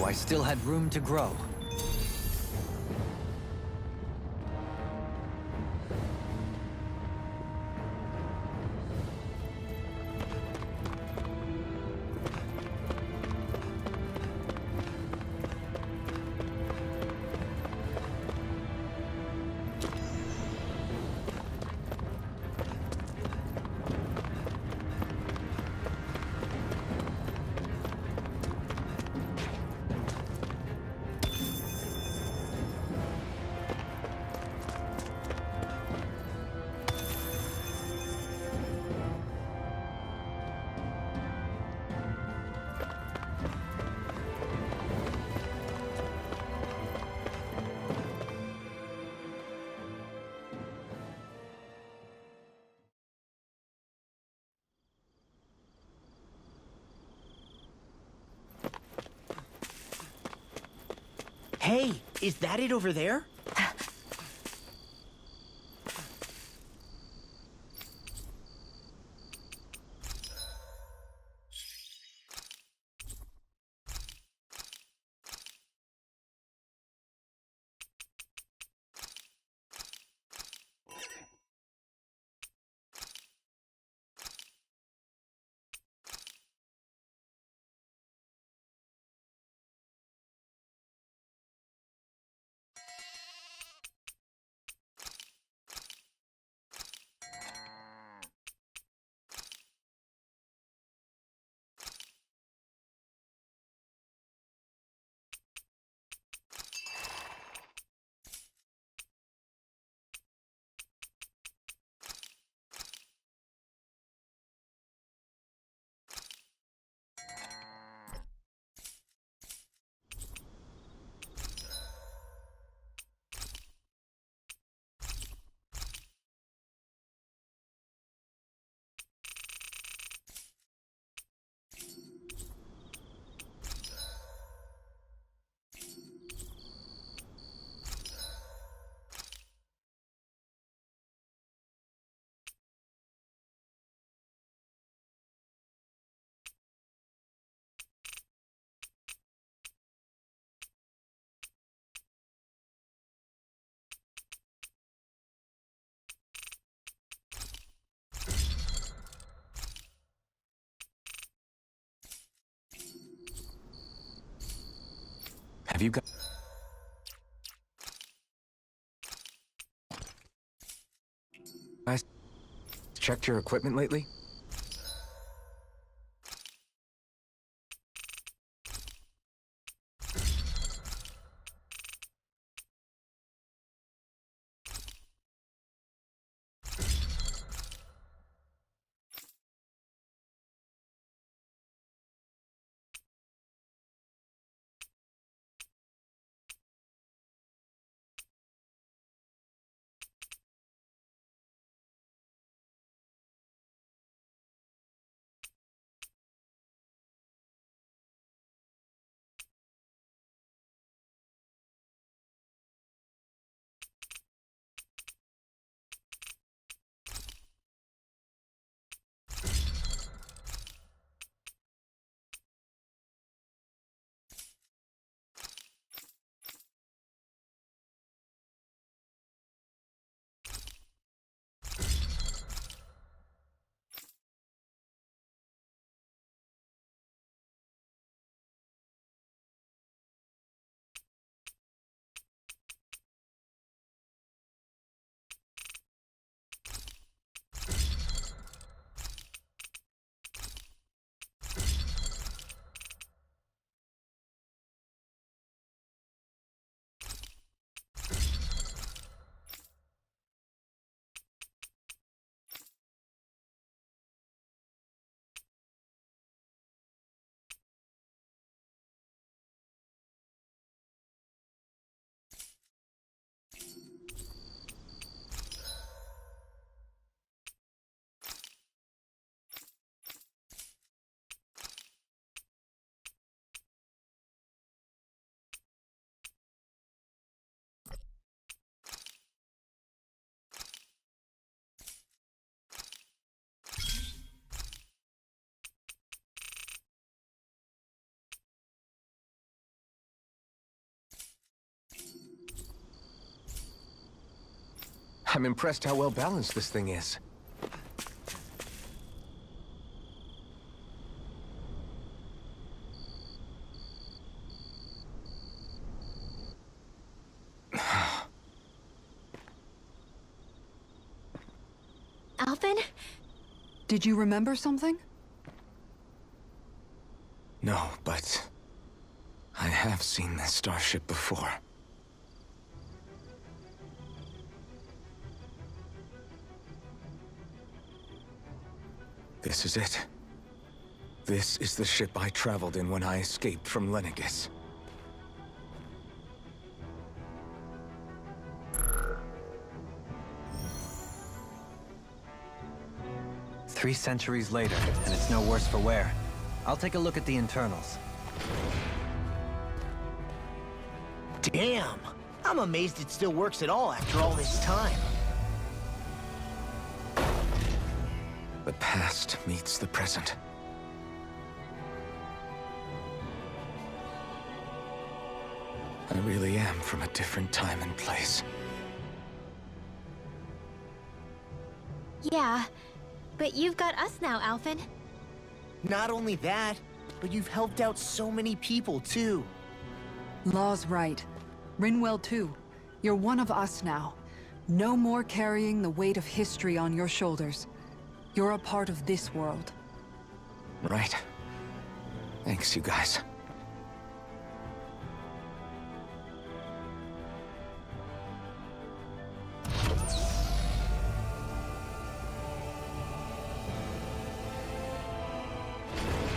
I still had room to grow. Hey, is that it over there? Have you guys checked your equipment lately? I'm impressed how well balanced this thing is. Alphen? Did you remember something? No, but I have seen this starship before. This is it. This is the ship I traveled in when I escaped from Lenegis. Three centuries later, and it's no worse for wear. I'll take a look at the internals. Damn! I'm amazed it still works at all after all this time. The past meets the present. I really am from a different time and place. Yeah, but you've got us now, Alphen. Not only that, but you've helped out so many people, too. Law's right. Rinwell too. You're one of us now. No more carrying the weight of history on your shoulders. You're a part of this world. Right. Thanks, you guys.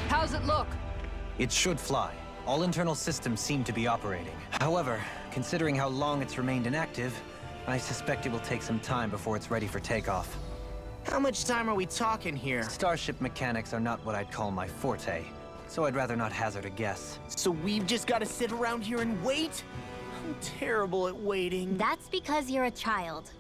How's it look? It should fly. All internal systems seem to be operating. However, considering how long it's remained inactive, I suspect it will take some time before it's ready for takeoff. How much time are we talking here? Starship mechanics are not what I'd call my forte, so I'd rather not hazard a guess. So we've just got to sit around here and wait? I'm terrible at waiting. That's because you're a child.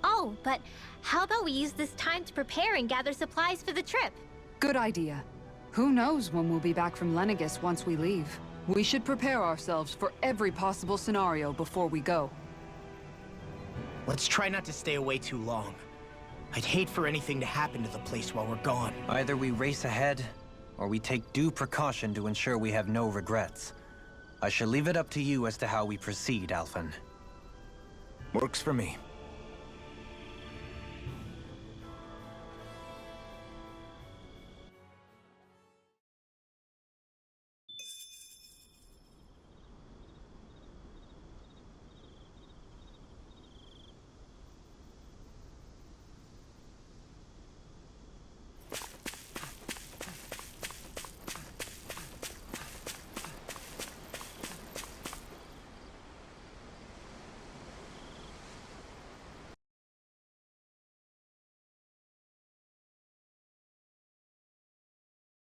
Oh, but how about we use this time to prepare and gather supplies for the trip? Good idea. Who knows when we'll be back from Lenegis once we leave? We should prepare ourselves for every possible scenario before we go. Let's try not to stay away too long. I'd hate for anything to happen to the place while we're gone. Either we race ahead, or we take due precaution to ensure we have no regrets. I shall leave it up to you as to how we proceed, Alphen. Works for me.